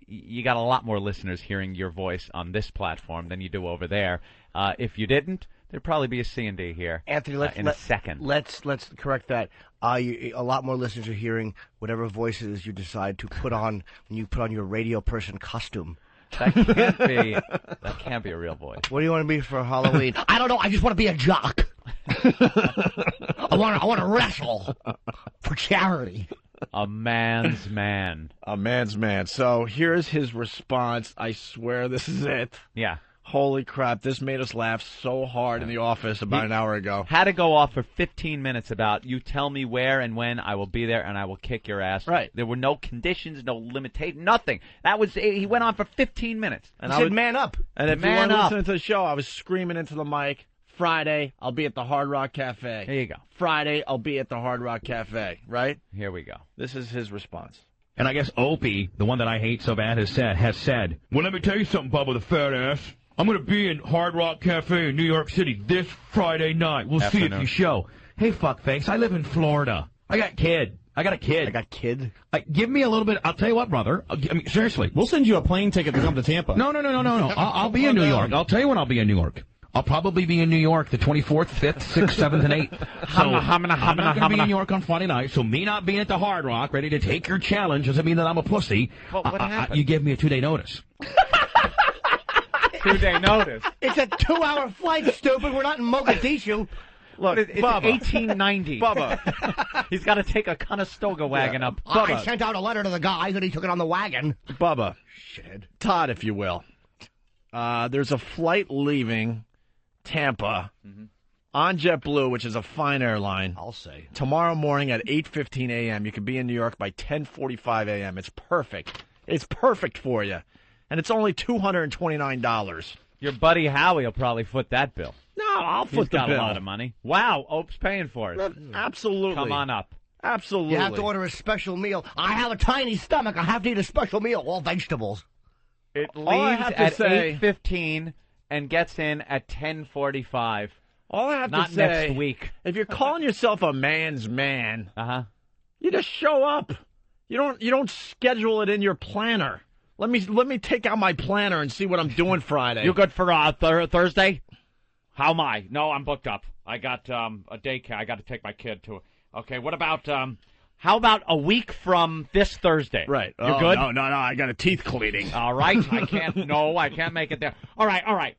you got a lot more listeners hearing your voice on this platform than you do over there. If you didn't, there'd probably be a C&D here, Anthony, in a second. Let's correct that. A lot more listeners are hearing whatever voices you decide to put on when you put on your radio person costume. That can't be a real voice. What do you want to be for Halloween? I don't know. I just want to be a jock. I want to wrestle for charity. A man's man. A man's man. So here's his response. I swear this is it. Yeah. Holy crap, this made us laugh so hard in the office about an hour ago. Had to go off for 15 minutes about, you tell me where and when, I will be there and I will kick your ass. Right. There were no conditions, no limitation, nothing. He went on for 15 minutes. And he said, man up. And if you weren't listening to the show, I was screaming into the mic, Friday, I'll be at the Hard Rock Cafe. There you go. Friday, I'll be at the Hard Rock Cafe, right? Here we go. This is his response. And I guess Opie, the one that I hate so bad, has said, well, let me tell you something, Bubba the fat ass. I'm going to be in Hard Rock Cafe in New York City this Friday night. We'll see if you show. Hey, fuckface, I live in Florida. I got a kid. I got a kid. Give me a little bit. I'll tell you what, brother. I mean, seriously. We'll send you a plane ticket to come to Tampa. No. I'll be in New York. I'll tell you when I'll be in New York. I'll probably be in New York the 24th, 5th, 6th, 7th, and 8th. So I'm not going to be in New York on Friday night, so me not being at the Hard Rock, ready to take your challenge, doesn't mean that I'm a pussy. What happened? You give me a 2-day notice. 2-day notice. It's a 2-hour flight, stupid. We're not in Mogadishu. Look, it's Bubba. 1890. Bubba. He's got to take a Conestoga wagon up. I sent out a letter to the guy, and he took it on the wagon. Bubba. Shithead. Todd, if you will. There's a flight leaving Tampa on JetBlue, which is a fine airline. I'll say. Tomorrow morning at 8:15 a.m. You can be in New York by 10:45 a.m. It's perfect. It's perfect for you. And it's only $229. Your buddy Howie will probably foot that bill. No, I'll foot the bill. He's got a lot of money. Wow, Ope's paying for it. Absolutely. Come on up. Absolutely. You have to order a special meal. I have a tiny stomach. I have to eat a special meal. All vegetables. It All I leaves have to at say- 8:15 and gets in at 10:45. All I have Not to say, next week. if you're calling yourself a man's man, you just show up. You don't schedule it in your planner. Let me take out my planner and see what I'm doing Friday. You good for Thursday? How am I? No, I'm booked up. I got a daycare. I got to take my kid to. Okay, what about how about a week from this Thursday? Right. You good? No. I got a teeth cleaning. All right. I can't make it there. All right. All right.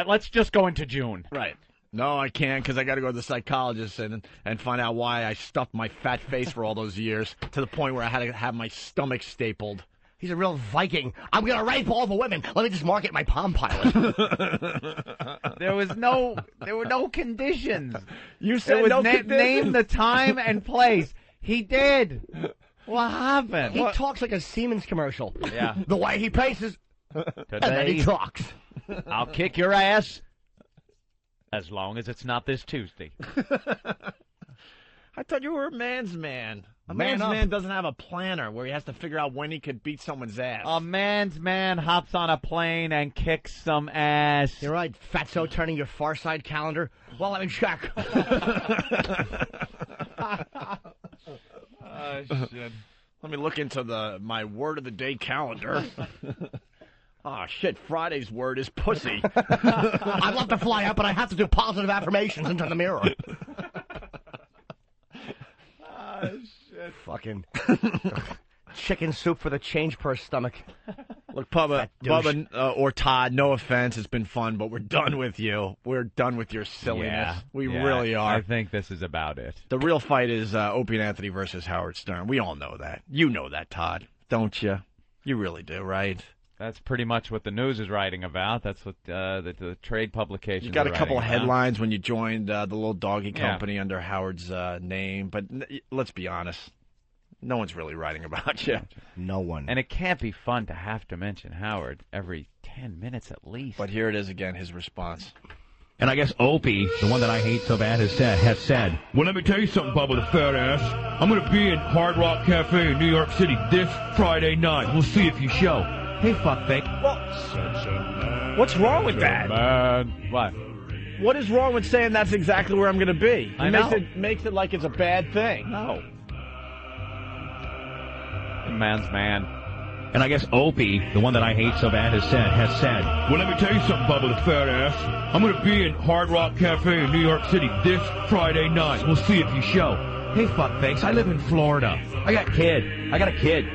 Let's just go into June. Right. No, I can't because I got to go to the psychologist and find out why I stuffed my fat face for all those years to the point where I had to have my stomach stapled. He's a real Viking. I'm going to rape all the women. Let me just market my Palm Pilot. There were no conditions. You said no conditions. Name the time and place. He did. What happened? He talks like a Siemens commercial. Yeah. The way he paces, and then he talks. I'll kick your ass as long as it's not this Tuesday. I thought you were a man's man. A Man man's up. man doesn't have a planner where he has to figure out when he could beat someone's ass. A man's man hops on a plane and kicks some ass. You're right, fatso, turning your Far Side calendar. Well, let me check. Shit. Let me look into my word of the day calendar. Oh, shit, Friday's word is pussy. I'd love to fly up, but I have to do positive affirmations into the mirror. Oh, shit. Fucking chicken soup for the change purse stomach. Look, Bubba or Todd, no offense, it's been fun, but we're done with you. We're done with your silliness. We really are. I think this is about it. The real fight is Opie and Anthony versus Howard Stern. We all know that. You know that, Todd, don't you? You really do, right? That's pretty much what the news is writing about. That's what the trade publications. You got a couple of about. headlines when you joined the little doggy company under Howard's name, but let's be honest, no one's really writing about you. No one. And it can't be fun to have to mention Howard every 10 minutes at least. But here it is again, his response. And I guess Opie, the one that I hate so bad, has said, well, let me tell you something, Bubba the fat ass. I'm going to be in Hard Rock Cafe in New York City this Friday night. We'll see if you show. Hey, fuckfake. What's wrong with that? Man. What? What is wrong with saying that's exactly where I'm going to be? I know. Makes it like it's a bad thing. No. Man's man. And I guess Opie, the one that I hate so bad, has said, well, let me tell you something, Bubba the fat ass. I'm going to be in Hard Rock Cafe in New York City this Friday night. We'll see if you show. Hey, fuckfakes, I live in Florida. I got a kid.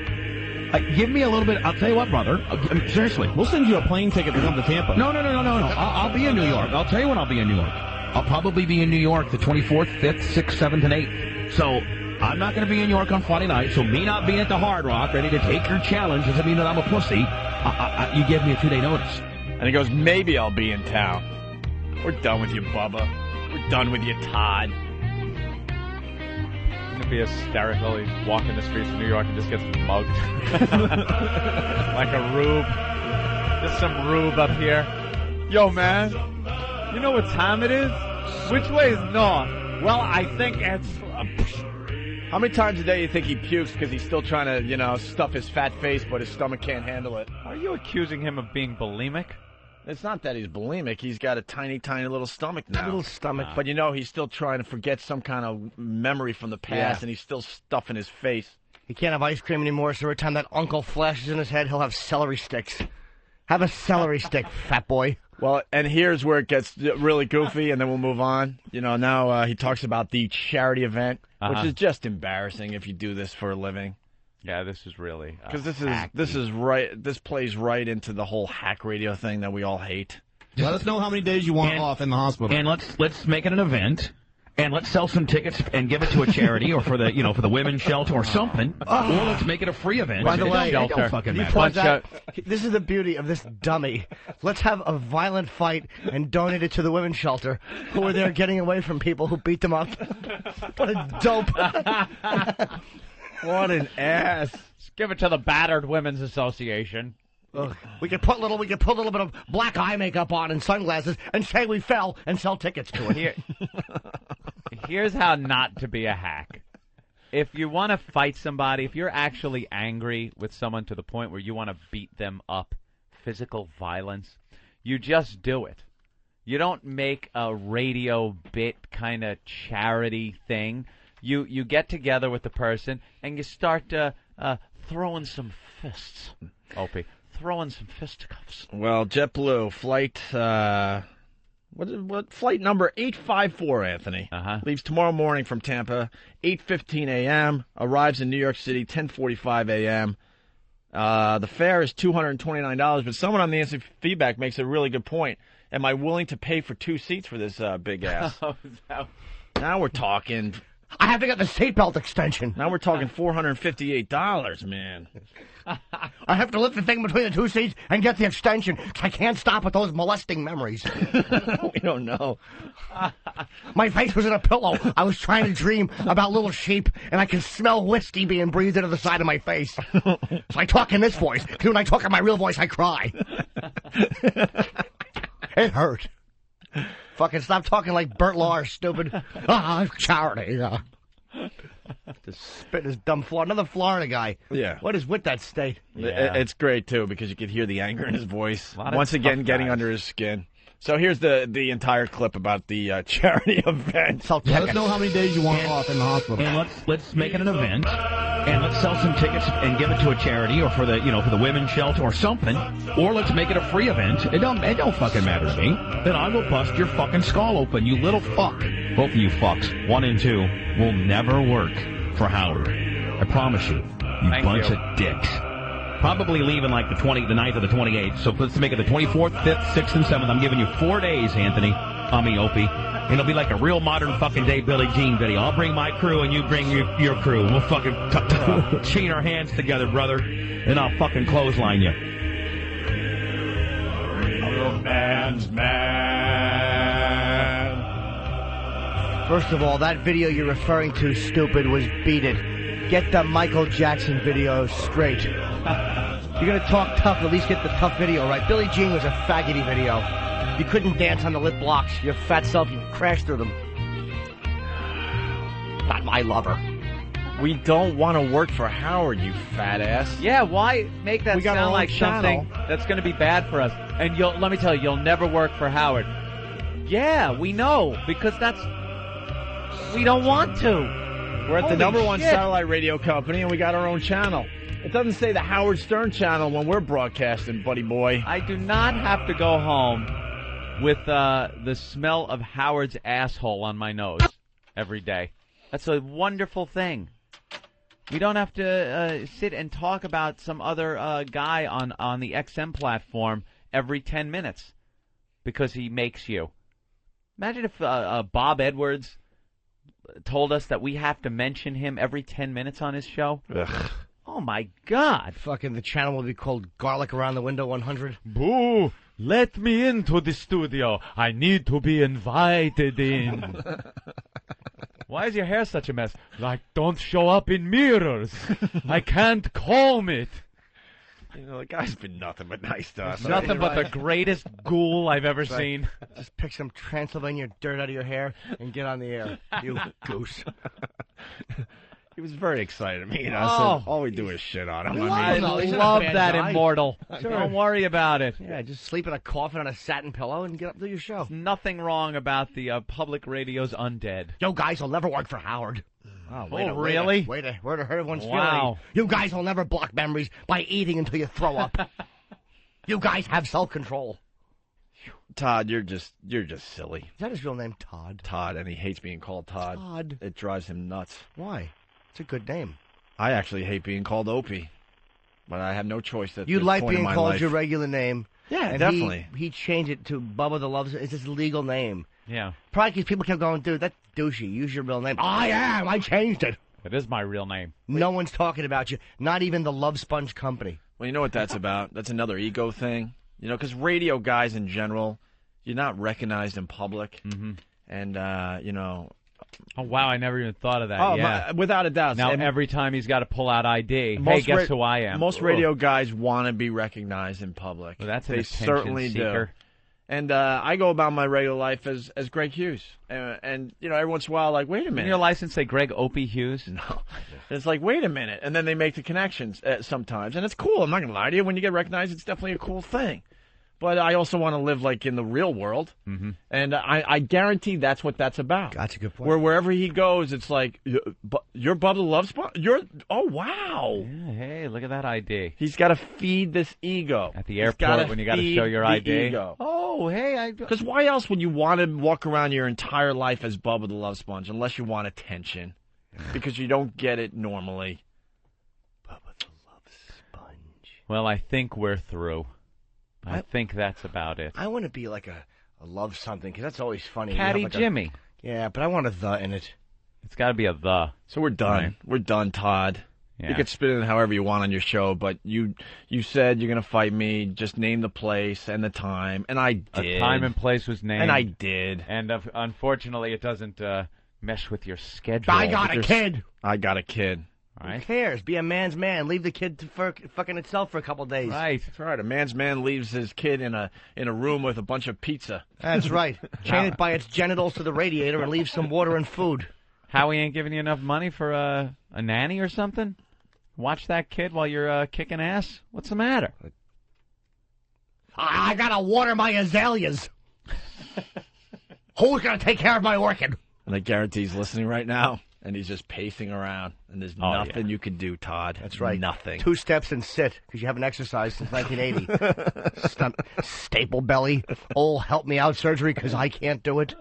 Give me a little bit. I'll tell you what, brother. Seriously. We'll send you a plane ticket to come to Tampa. No. I'll be in New York. I'll tell you when I'll be in New York. I'll probably be in New York the 24th, 5th, 6th, 7th, and 8th. So I'm not going to be in New York on Friday night. So me not being at the Hard Rock, ready to take your challenge, doesn't mean that I'm a pussy. You give me a 2-day notice. And he goes, maybe I'll be in town. We're done with you, Bubba. We're done with you, Todd. It'd be hysterical. He's walking the streets of New York and just gets mugged. Like a rube. Just some rube up here. Yo, man. You know what time it is? Which way is north? Well, I think it's... How many times a day do you think he pukes because he's still trying to, stuff his fat face, but his stomach can't handle it? Are you accusing him of being bulimic? It's not that he's bulimic. He's got a tiny, tiny little stomach now. Little stomach. But, he's still trying to forget some kind of memory from the past, and he's still stuffing his face. He can't have ice cream anymore, so every time that uncle flashes in his head, he'll have celery sticks. Have a celery stick, fat boy. Well, and here's where it gets really goofy, and then we'll move on. Now he talks about the charity event, which is just embarrassing if you do this for a living. Yeah, this is really because this plays right into the whole hack radio thing that we all hate. Let us know how many days you want off in the hospital, and let's make it an event, and let's sell some tickets and give it to a charity or for the for the women's shelter or something, or let's make it a free event. By the way, don't fucking matter. This is the beauty of this dummy. Let's have a violent fight and donate it to the women's shelter, who are there getting away from people who beat them up. What a dope. What an ass! Just give it to the Battered Women's Association. Ugh. We could put a little bit of black eye makeup on and sunglasses and say we fell and sell tickets to it. Here's how not to be a hack. If you want to fight somebody, if you're actually angry with someone to the point where you want to beat them up, physical violence, you just do it. You don't make a radio bit kind of charity thing. You get together with the person and you start throwing some fists. Opie, throwing some fisticuffs. Well, JetBlue flight what flight number 854, Anthony, leaves tomorrow morning from Tampa, 8:15 a.m., arrives in New York City 10:45 a.m. The fare is $229, but someone on the instant feedback makes a really good point. Am I willing to pay for 2 seats for this big ass? Now we're talking. I have to get the seatbelt extension. Now we're talking $458, man. I have to lift the thing between the two seats and get the extension. 'Cause I can't stop with those molesting memories. We don't know. My face was in a pillow. I was trying to dream about little sheep, and I can smell whiskey being breathed into the side of my face. So I talk in this voice, because when I talk in my real voice, I cry. It hurt. Fucking stop talking like Bert Lahr, stupid. Charity. Just spit his dumb Florida. Another Florida guy. Yeah. What is with that state? It's great, too, because you could hear the anger in his voice. Once again, tough getting guys. under his skin. So here's the entire clip about the charity event. Let us know how many days you want off in the hospital. And let's make it an event, and let's sell some tickets and give it to a charity or for the for the women's shelter or something. Or let's make it a free event. It don't fucking matter to me. Then I will bust your fucking skull open, you little fuck. Both of you fucks, 1 and 2, will never work for Howard. I promise you. You bunch of dicks. Probably leaving like the 9th or the 28th. So let's make it the 24th, 5th, 6th, and 7th. I'm giving you 4 days, Anthony. Opie. And it'll be like a real modern fucking Dave Billie Jean video. I'll bring my crew and you bring your crew. We'll fucking chain our hands together, brother. And I'll fucking clothesline you. A man's man. First of all, that video you're referring to, stupid, was Beat It. Get the Michael Jackson video straight. You're going to talk tough, at least get the tough video right. Billie Jean was a faggoty video. You couldn't dance on the lip blocks. Your fat self, you crashed through them. Not my lover. We don't want to work for Howard, you fat ass. Yeah, why make that We got our sound own like channel. something that's going to be bad for us? And let me tell you, you'll never work for Howard. Yeah, we know, because we don't want to. We're at the Holy #1 shit. satellite radio company, and we got our own channel. It doesn't say the Howard Stern channel when we're broadcasting, buddy boy. I do not have to go home with the smell of Howard's asshole on my nose every day. That's a wonderful thing. We don't have to sit and talk about some other guy on the XM platform every 10 minutes because he makes you. Imagine if Bob Edwards told us that we have to mention him every 10 minutes on his show. Ugh. Oh, my God. Fucking the channel will be called Garlic Around the Window 100. Boo! Let me into the studio. I need to be invited in. Why is your hair such a mess? Like, don't show up in mirrors. I can't comb it. You know, the guy's been nothing but nice to us. Nothing but the greatest ghoul I've ever seen. Just pick some Transylvania dirt out of your hair and get on the air, you goose. He was very excited to meet us. Oh. And all we do is shit on him. I He's not a love bad that guy. immortal. Sure. Don't worry about it. Yeah, just sleep in a coffin on a satin pillow and get up to your show. Nothing wrong about the public radio's undead. You guys will never work for Howard. Oh, really? Way to hurt everyone's Wow. feelings. You guys will never block memories by eating until you throw up. You guys have self-control. Todd, you're just silly. Is that his real name, Todd? Todd, and he hates being called Todd. Todd. It drives him nuts. Why? It's a good name. I actually hate being called Opie, but I have no choice at You this like point in being my called life. your regular name. Yeah, and definitely. He changed it to Bubba the Love Sponge. It's his legal name. Yeah. Probably because people kept going, dude, that's douchey. Use your real name. I am. I changed it. It is my real name. No one's talking about you. Not even the Love Sponge Company. Well, you know what that's about? That's another ego thing. You know, because radio guys in general, you're not recognized in public. Mm-hmm. And, you know... Oh, wow, I never even thought of that. Oh, yeah. without a doubt. Now, And every time he's got to pull out ID, hey, guess who I am? Most radio guys want to be recognized in public. Well, that's an they attention certainly seeker. do. And I go about my regular life as Greg Hughes. And, you know, every once in a while, like, wait a minute. Didn't your license say Greg Opie Hughes? No. And it's like, wait a minute. And then they make the connections sometimes. And it's cool. I'm not going to lie to you. When you get recognized, it's definitely a cool thing. But I also want to live, like, in the real world. Mm-hmm. And I guarantee that's what that's about. That's a good point. Where wherever he goes, it's like, you're Bubba the Love Sponge? Oh, wow. Yeah, hey, look at that ID. He's got to feed this ego. At the airport when you got to show your ID. Ego. Oh, hey. Because why else would you want to walk around your entire life as Bubba the Love Sponge unless you want attention? Because you don't get it normally. Bubba the Love Sponge. Well, I think we're through. I think that's about it. I want to be like a love something, because that's always funny. Caddy like Jimmy. Yeah, but I want a the in it. It's got to be a the. So we're done. Right. We're done, Todd. Yeah. You can spin it however you want on your show, but you said you're going to fight me. Just name the place and the time, and I did. A time and place was named. And I did. And unfortunately, it doesn't mesh with your schedule. I got a kid. I got a kid. All right. Who cares? Be a man's man. Leave the kid to fucking itself for a couple days. Right. That's right. A man's man leaves his kid in a room with a bunch of pizza. That's right. Chain it by its genitals to the radiator and leave some water and food. Howie ain't giving you enough money for a nanny or something? Watch that kid while you're kicking ass? What's the matter? I gotta water my azaleas. Who's gonna take care of my orchid? And I guarantee he's listening right now, and he's just pacing around, and there's nothing you can do, Todd. That's right. Nothing. 2 steps and sit, because you haven't exercised since 1980. Staple belly. Oh, help me out surgery, because I can't do it.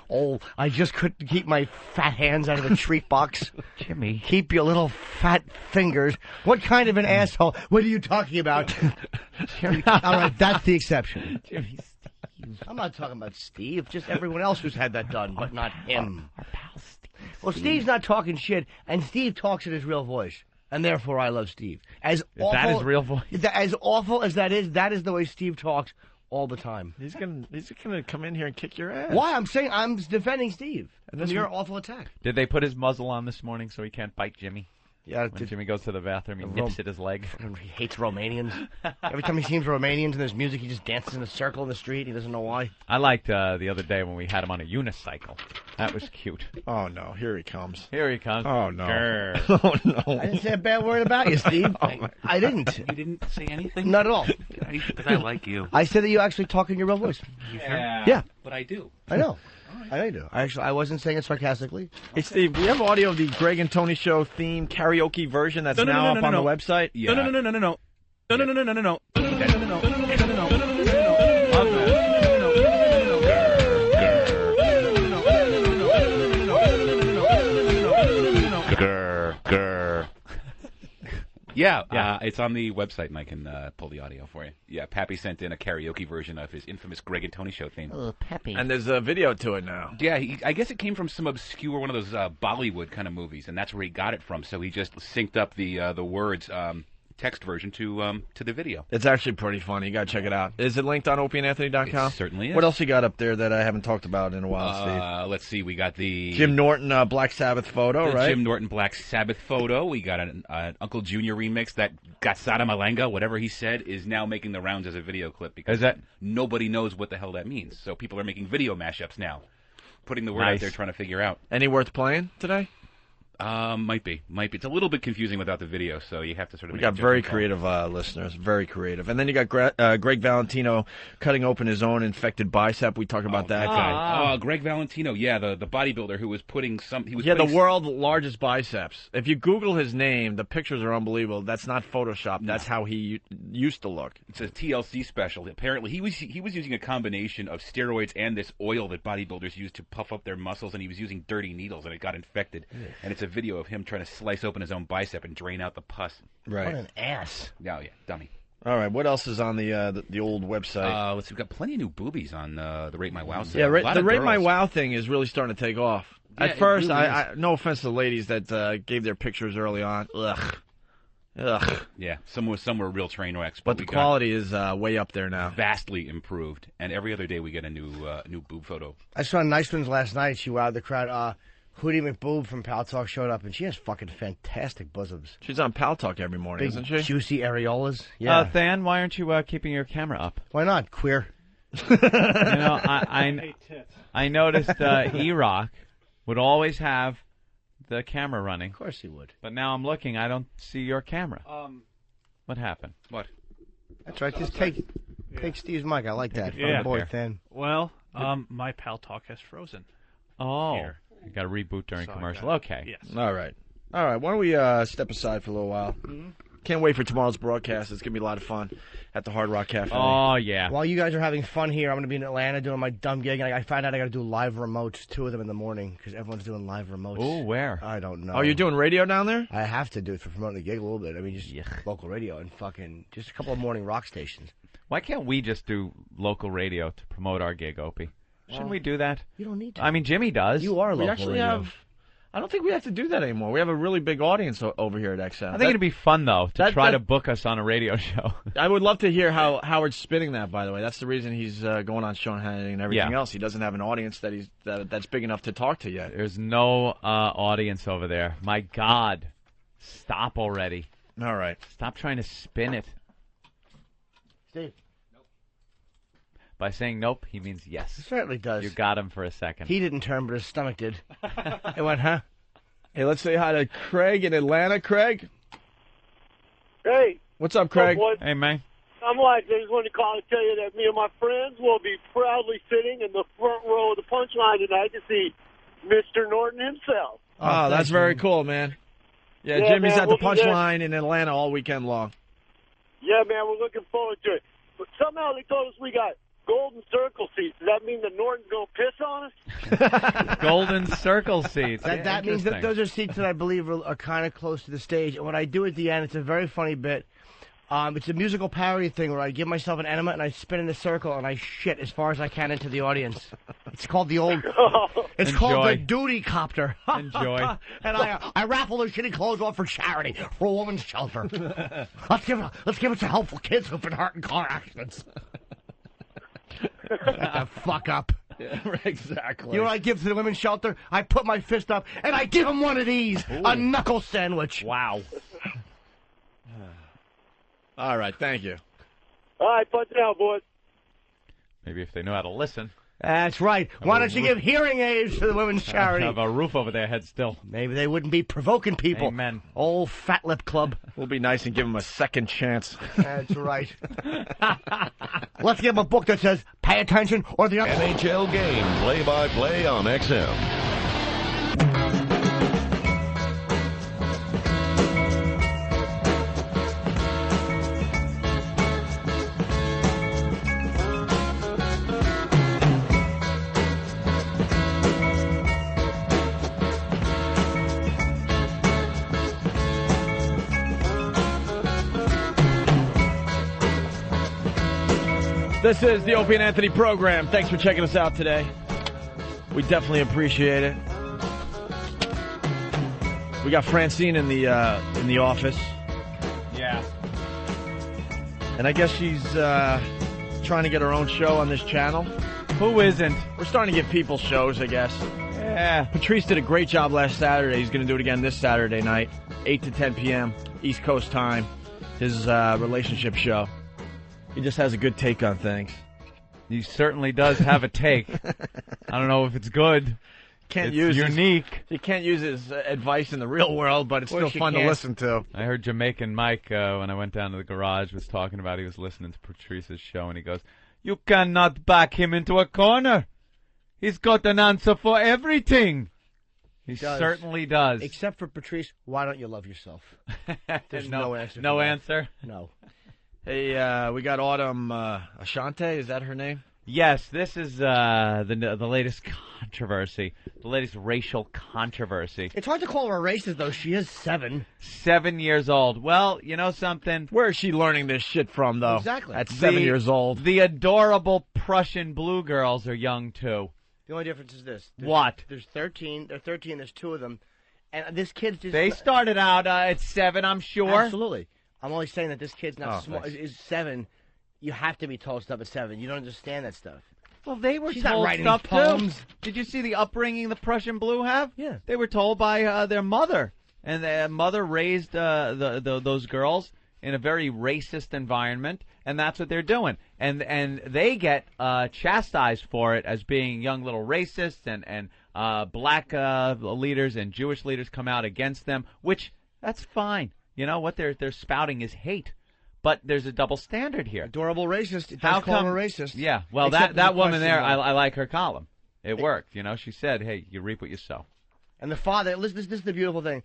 Oh, I just couldn't keep my fat hands out of the treat box. Jimmy. Keep your little fat fingers. What kind of an asshole? What are you talking about? All right, that's the exception. Jimmy, I'm not talking about Steve, just everyone else who's had that done, but not him. Our pal Steve. Well, Steve's not talking shit, and Steve talks in his real voice. And therefore, I love Steve. As awful, that his real voice? As awful as that is the way Steve talks all the time. He's gonna come in here and kick your ass. Why? I'm defending Steve And from your awful attack. Did they put his muzzle on this morning so he can't bite Jimmy? Yeah. When Jimmy goes to the bathroom, he nips at his leg. He hates Romanians. Every time he sees Romanians and there's music, he just dances in a circle in the street. He doesn't know why. I liked the other day when we had him on a unicycle. That was cute. Oh, no. Here he comes. Here he comes. Oh, no. Grr. Oh, no. I didn't say a bad word about you, Steve. I didn't. You didn't say anything? Not at all. Because I like you. I said that you actually talk in your real voice. Yeah. But I do. I know. I know you do. I wasn't saying it sarcastically. Hey, Steve, do you have audio of the Greg and Tony Show theme karaoke version that's now up on the website? Yeah. No. Yeah, it's on the website, and I can pull the audio for you. Yeah, Pappy sent in a karaoke version of his infamous Greg and Tony Show theme. Oh, Pappy. And there's a video to it now. Yeah, I guess it came from some obscure one of those Bollywood kind of movies, and that's where he got it from. So he just synced up the words text version to the video. It's actually pretty funny. You got to check it out. Is it linked on opieandanthony.com? It certainly is. What else you got up there that I haven't talked about in a while, Steve? Let's see. We got the Jim Norton Black Sabbath photo, right? Jim Norton Black Sabbath photo. We got an Uncle Junior remix that Gatsada Malanga, whatever he said, is now making the rounds as a video clip because nobody knows what the hell that means. So people are making video mashups now, putting the word out there, trying to figure out. Any worth playing today? Might be. It's a little bit confusing without the video, so you have to sort of. We got very creative listeners, very creative, and then you got Greg Valentino cutting open his own infected bicep. We talked about that guy. Greg Valentino, yeah, the bodybuilder who was putting some. The world's largest biceps. If you Google his name, the pictures are unbelievable. That's not Photoshop. That's how he used to look. It's a TLC special. Apparently, he was using a combination of steroids and this oil that bodybuilders use to puff up their muscles, and he was using dirty needles, and it got infected. And it's a video of him trying to slice open his own bicep and drain out the pus. Right. What an ass. Oh, yeah, dummy. All right, what else is on the old website? Let's see, we've got plenty of new boobies on the Rate My Wow site. Yeah, the Rate My Wow thing is really starting to take off. Yeah, At first, really I no offense to the ladies that gave their pictures early on. Ugh. Yeah, some were real train wrecks. But the quality is way up there now. Vastly improved. And every other day we get a new boob photo. I saw Nice Ones last night. She wowed the crowd. Hootie McBoob from Paltalk showed up, and she has fucking fantastic bosoms. She's on Paltalk every morning, Big, isn't she? Juicy areolas. Yeah. Than, why aren't you keeping your camera up? Why not? Queer. I noticed E-Rock would always have the camera running. Of course he would. But now I'm looking, I don't see your camera. What happened? What? That's right. Just take Steve's mic. I like that. Yeah. Boy, Than. Well, my Paltalk has frozen. Oh. Here. You got to reboot during commercial. Okay. Yes. All right. Why don't we step aside for a little while? Mm-hmm. Can't wait for tomorrow's broadcast. It's going to be a lot of fun at the Hard Rock Cafe. Oh, yeah. While you guys are having fun here, I'm going to be in Atlanta doing my dumb gig, and I found out I got to do live remotes, 2 of them in the morning, because everyone's doing live remotes. Oh, where? I don't know. Oh, you're doing radio down there? I have to do it for promoting the gig a little bit. I mean, just local radio and fucking just a couple of morning rock stations. Why can't we just do local radio to promote our gig, Opie? Shouldn't we do that? You don't need to. I mean, Jimmy does. You are We local actually radio. have. I don't think we have to do that anymore. We have a really big audience over here at XM. I think it'd be fun, though, to try to book us on a radio show. I would love to hear how Howard's spinning that, by the way. That's the reason he's going on Sean Hannity and everything else. He doesn't have an audience that's big enough to talk to yet. There's no audience over there. My God. Stop already. All right. Stop trying to spin it. Steve. By saying nope, he means yes. He certainly does. You got him for a second. He didn't turn, but his stomach did. It went, huh? Hey, let's say hi to Craig in Atlanta. Craig? Hey. What's up, Craig? Hey, man. I'm like, I just wanted to call and tell you that me and my friends will be proudly sitting in the front row of the Punchline tonight to see Mr. Norton himself. Oh, that's very cool, man. Yeah, Jimmy's man, at we'll the be there. Punchline in Atlanta all weekend long. Yeah, man, we're looking forward to it. But somehow they told us we got golden circle seats. Does that mean that Norton's going to piss on us? Golden circle seats. That means that those are seats that I believe are kind of close to the stage. And what I do at the end, it's a very funny bit. It's a musical parody thing where I give myself an enema and I spin in a circle and I shit as far as I can into the audience. It's called the old... It's called the duty copter. Enjoy. And I raffle their shitty clothes off for charity, for a woman's shelter. Let's give it to helpful kids who've been hurt in car accidents. Shut the fuck up. Yeah, exactly. You know what I give to the women's shelter? I put my fist up and I give them one of these, a knuckle sandwich. Wow. All right, thank you. All right, punch it out, boys. Maybe if they know how to listen. That's right. Why don't you give hearing aids to the women's charity? Have a roof over their head still. Maybe they wouldn't be provoking people. Amen. Old Fat Lip Club. We'll be nice and give them a second chance. That's right. Let's give them a book that says, pay attention or the other... NHL game play-by-play on XM. This is the Opie and Anthony program. Thanks for checking us out today. We definitely appreciate it. We got Francine in the office. Yeah. And I guess she's trying to get her own show on this channel. Who isn't? We're starting to get people shows, I guess. Yeah. Patrice did a great job last Saturday. He's going to do it again this Saturday night, 8 to 10 p.m. East Coast time. His relationship show. He just has a good take on things. He certainly does have a take. I don't know if it's good. Can't it's use unique. You can't use his advice in the real world, but it's still fun to listen to. I heard Jamaican Mike when I went down to the garage was talking about he was listening to Patrice's show, and he goes, "You cannot back him into a corner. He's got an answer for everything." He certainly does. Except for Patrice, why don't you love yourself? There's no answer. No answer? No. Hey, we got Autumn Ashante. Is that her name? Yes, this is the latest controversy, the latest racial controversy. It's hard to call her a racist, though. She is 7. 7 years old. Well, you know something? Where is she learning this shit from, though? Exactly. At 7 years old. The adorable Prussian blue girls are young, too. The only difference is this. What? There's 13. They're 13. There's 2 of them. And this kid's just... They started out at 7, I'm sure. Absolutely. I'm only saying that this kid's not small. Is 7. You have to be told stuff at 7. You don't understand that stuff. Well, they were She's told not writing stuff poems. too. Did you see the upbringing the Prussian blue have? Yeah. They were told by their mother, and their mother raised those girls in a very racist environment, and that's what they're doing. And they get chastised for it as being young little racists, and black leaders and Jewish leaders come out against them, which that's fine. You know what they're spouting is hate. But there's a double standard here. Adorable racist. How come a racist? Yeah. Well, Except that woman there, I like her column. It worked. You know, she said, "Hey, you reap what you sow." And the father. Listen, this is the beautiful thing.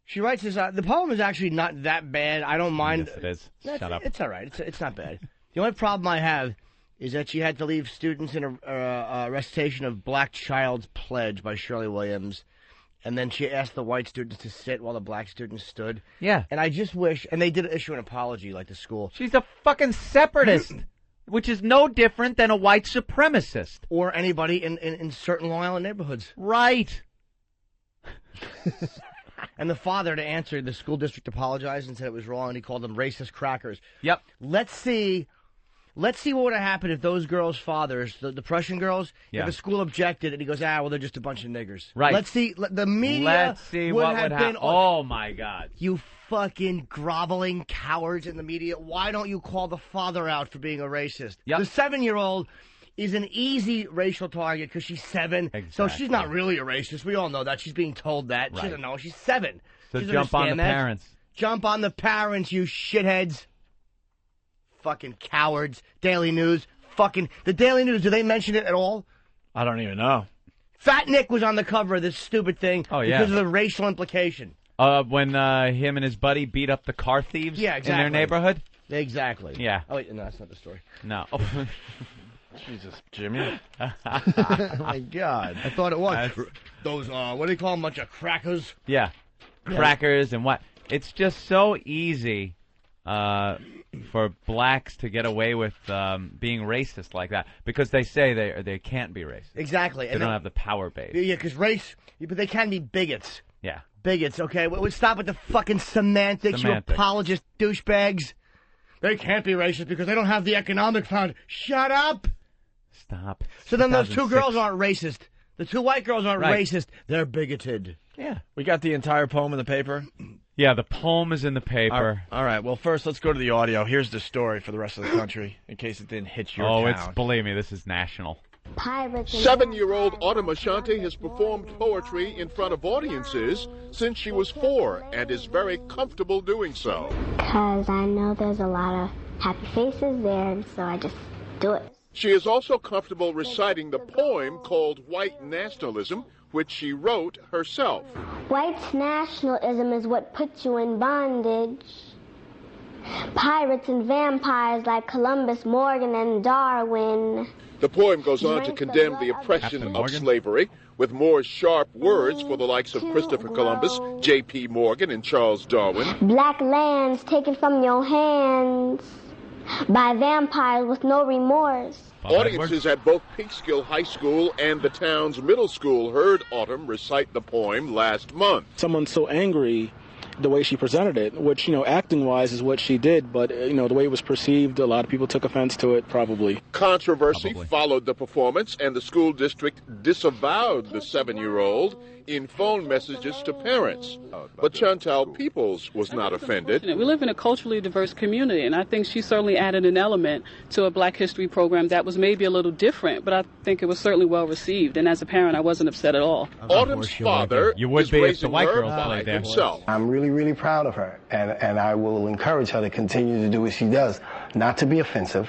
She writes this. The poem is actually not that bad. I don't mind. Yes, it is. Shut up. It's all right. It's not bad. The only problem I have is that she had to leave students in a recitation of Black Child's Pledge by Shirley Williams. And then she asked the white students to sit while the black students stood. Yeah. And I just wish, and they did issue an apology, like the school. She's a fucking separatist. which is no different than a white supremacist. Or anybody in certain Long Island neighborhoods. Right. And the father, to answer, the school district apologized and said it was wrong, and he called them racist crackers. Yep. Let's see what would have happened if those girls' fathers, the Prussian girls, Yeah. if the school objected, and he goes, well, they're just a bunch of niggers. Right. Let's see. The media Let's see would what have would been. happen. Oh, my God. You fucking groveling cowards in the media. Why don't you call the father out for being a racist? Yep. The 7-year-old is an easy racial target because she's 7. Exactly. So she's not really a racist. We all know that. She's being told that. Right. She doesn't know. She's 7. So She doesn't jump on the understand that. parents. Jump on the parents, you shitheads. Fucking cowards. Daily News. Fucking... The Daily News, do they mention it at all? I don't even know. Fat Nick was on the cover of this stupid thing because of the racial implication. When him and his buddy beat up the car thieves Yeah, exactly. in their neighborhood? Exactly. Yeah. Oh, wait, no, that's not the story. No. Jesus, Jimmy. Oh, my God. I thought it was. Those, what do you call them, bunch of crackers? Yeah. Crackers and what? It's just so easy for blacks to get away with being racist like that because they say they can't be racist. Exactly. They don't have the power base. Yeah, because race, but they can be bigots. Yeah. Bigots, okay? We'll stop with the fucking semantics, you apologist douchebags. They can't be racist because they don't have the economic found. Shut up! Stop. So then those 2 girls aren't racist. The 2 white girls aren't racist. They're bigoted. Yeah. We got the entire poem in the paper? Yeah, the poem is in the paper. All right. Well, first, let's go to the audio. Here's the story for the rest of the country, in case it didn't hit your town. Believe me, this is national. 7-year-old Autumn Ashante has performed poetry in front of audiences since she was 4 and is very comfortable doing so. Because I know there's a lot of happy faces there, and so I just do it. She is also comfortable reciting the poem called White Nationalism, which she wrote herself. White nationalism is what puts you in bondage. Pirates and vampires like Columbus, Morgan, and Darwin. The poem goes on to condemn the oppression of slavery, with more sharp words for the likes of Christopher Columbus, J.P. Morgan, and Charles Darwin. Black lands taken from your hands by vampires with no remorse. Audiences at both Peekskill High School and the town's middle school heard Autumn recite the poem last month. Someone's so angry the way she presented it, which, acting-wise is what she did, but, the way it was perceived, a lot of people took offense to it, probably. Controversy followed the performance, and the school district disavowed the 7-year-old in phone messages to parents. But Chantal Peoples was not offended. We live in a culturally diverse community, and I think she certainly added an element to a Black History program that was maybe a little different, but I think it was certainly well received, and as a parent, I wasn't upset at all. Autumn's father is raising her by himself. I'm really, really proud of her, and I will encourage her to continue to do what she does, not to be offensive,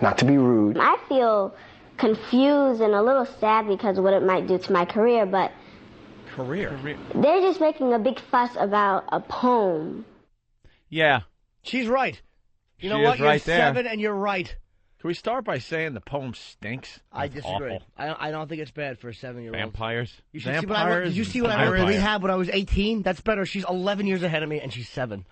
not to be rude. I feel confused and a little sad because of what it might do to my career, but they're just making a big fuss about a poem. Yeah. She's right. You know She what? is You're right there. 7 and you're right. Can we start by saying the poem stinks? I disagree. Awful. I don't think it's bad for a 7-year-old. Vampires. You should see what I went, did you see what I went to rehab when I was 18? That's better. She's 11 years ahead of me, and she's 7.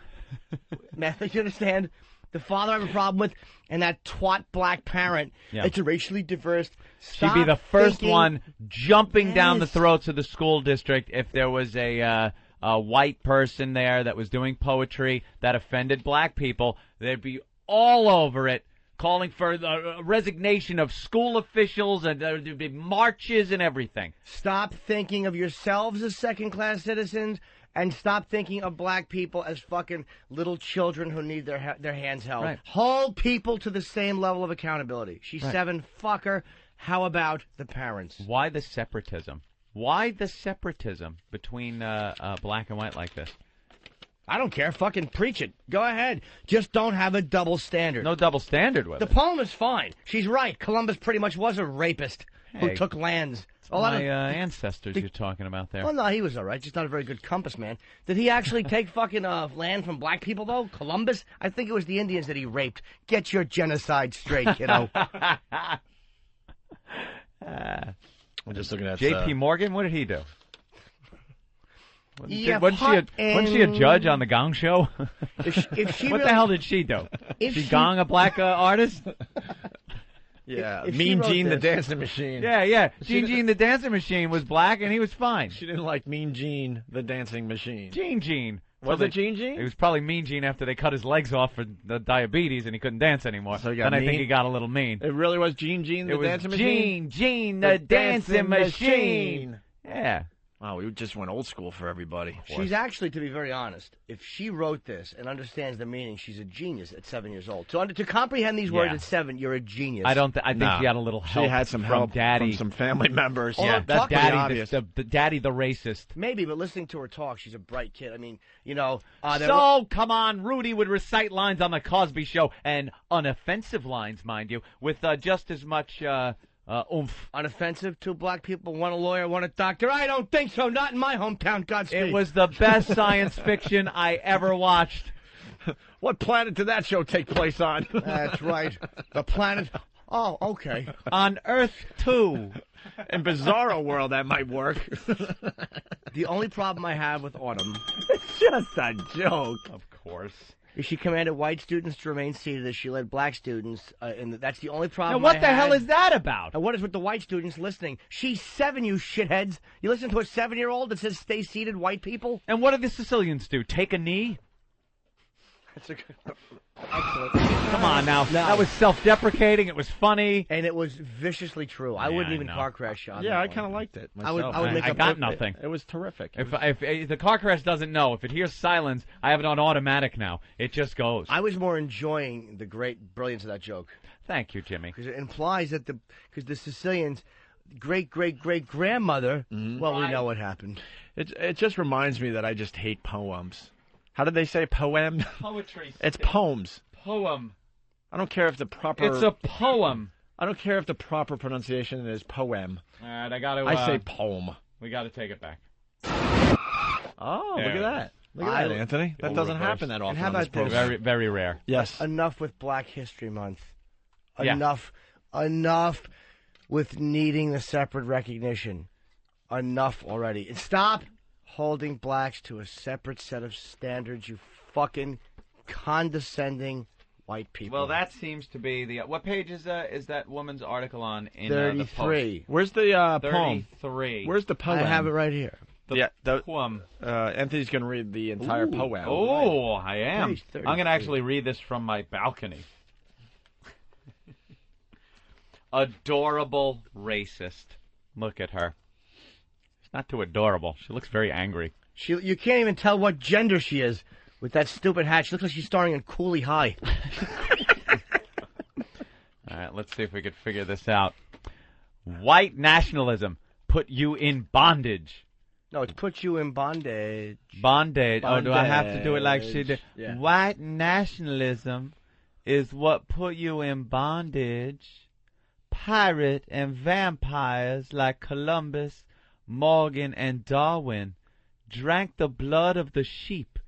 Man, you understand? The father I have a problem with, and that twat black parent. Yeah. It's a racially diverse. She'd be the first thinking- one jumping down the Yes. throats of the school district if there was a white person there that was doing poetry that offended black people. They'd be all over it, calling for the resignation of school officials, and there'd be marches and everything. Stop thinking of yourselves as second-class citizens, and stop thinking of black people as fucking little children who need their hands held. Right. Hold people to the same level of accountability. She's Right. 7, fuck her. How about the parents? Why the separatism? Why the separatism between black and white like this? I don't care. Fucking preach it. Go ahead. Just don't have a double standard. No double standard with The it. poem is fine. She's right. Columbus pretty much was a rapist who Hey. took lands. My ancestors you're talking about there. Well, no, he was all right. Just not a very good compass man. Did he actually take fucking land from black people, though? Columbus? I think it was the Indians that he raped. Get your genocide straight, kiddo. I'm just looking at J.P. Morgan, what did he do? Yeah, wasn't she a judge on the Gong Show? If she what really, the hell did she do? If she she- gong a black artist? Yeah, If she Mean wrote Gene the this- Dancing Machine. Yeah. She Gene the Dancing Machine was black, and he was fine. She didn't like Mean Gene the Dancing Machine. Gene. Was it Gene Gene? It was probably Mean Gene after they cut his legs off for the diabetes, and he couldn't dance anymore. So he got then I think mean? he got a little mean. It really was Gene Gene the It was Dancing Machine? Gene the Dancing Machine. Yeah. Wow, we just went old school for everybody. She's actually, to be very honest, if she wrote this and understands the meaning, she's a genius at 7 years old. To comprehend these words Yeah. at 7, you're a genius. I think she had a little help. She had some from help Daddy. from some family members. Yeah, talk that pretty Daddy, obvious. the Daddy, the racist. Maybe, but listening to her talk, she's a bright kid. I mean, Come on, Rudy would recite lines on the Cosby Show, and unoffensive lines, mind you, with just as much oomph. Unoffensive? Two black people, one a lawyer, one a doctor. I don't think so. Not in my hometown, Godspeed. It was the best science fiction I ever watched. What planet did that show take place on? That's right. The planet. Oh, okay. On Earth 2. In Bizarro World, that might work. The only problem I have with Autumn. It's just a joke. Of course. Is she commanded white students to remain seated as she led black students, and that's the only problem. Now, what I the had. hell is that about? And what is with the white students listening? She's 7, you shitheads. You listen to a 7-year-old that says "stay seated, white people." And what do the Sicilians do? Take a knee? That's a excellent. Come on now. That was self-deprecating. It was funny, and it was viciously true. I wouldn't even car crash on. Yeah, I kind of liked it. I would make I up got nothing. It was terrific. If the car crash doesn't know, if it hears silence, I have it on automatic now. It just goes. I was more enjoying the great brilliance of that joke. Thank you, Jimmy. Because it implies that the Sicilians' great-great-great-grandmother, well, we know what happened. It just reminds me that I just hate poems. How did they say poem? Poetry. It's poems. Poem. I don't care if the proper... It's a poem. I don't care if the proper pronunciation is poem. All right, I got to... I say poem. We got to take it back. Oh, look at that. Look at that, Anthony. That doesn't happen that often. And how about this? Very, very rare. Yes. Enough with Black History Month. Yeah. Enough with needing the separate recognition. Enough already. And stop holding blacks to a separate set of standards, you fucking condescending white people. Well, that seems to be the... What page is that woman's article on in 33. Where's the poem? 33. Where's the poem? I have it right here. The poem. Anthony's going to read the entire poem. Oh, I am. Page 33. I'm going to actually read this from my balcony. Adorable racist. Look at her. She's not too adorable. She looks very angry. You can't even tell what gender she is with that stupid hat. She looks like she's starring in Cooley High. All right, let's see if we could figure this out. White nationalism put you in bondage. No, it's put you in bondage. Bondage. Oh, do I have to do it like she did? Yeah. White nationalism is what put you in bondage. Pirate and vampires like Columbus, Morgan, and Darwin drank the blood of the sheep,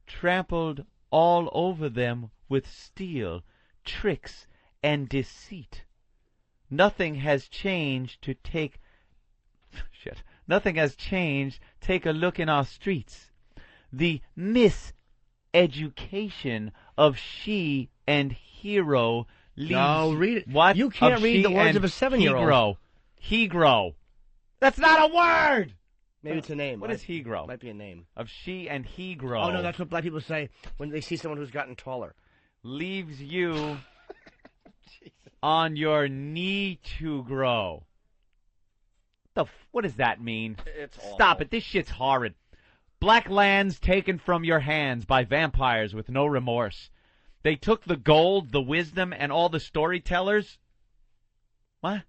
trampled all over them with steel, tricks, and deceit. Nothing has changed to take... Nothing has changed. Take a look in our streets. The miseducation of she and hero leaves... No, read it. What? You can't read the words of a 7-year-old. Hegro. That's not a word! Maybe it's a name. What is hegro? Might be a name. Of she and hegro. Oh, no, that's what black people say when they see someone who's gotten taller. Leaves you on your knee to grow. What does that mean? It's awful. Stop it. This shit's horrid. Black lands taken from your hands by vampires with no remorse. They took the gold, the wisdom, and all the storytellers. What?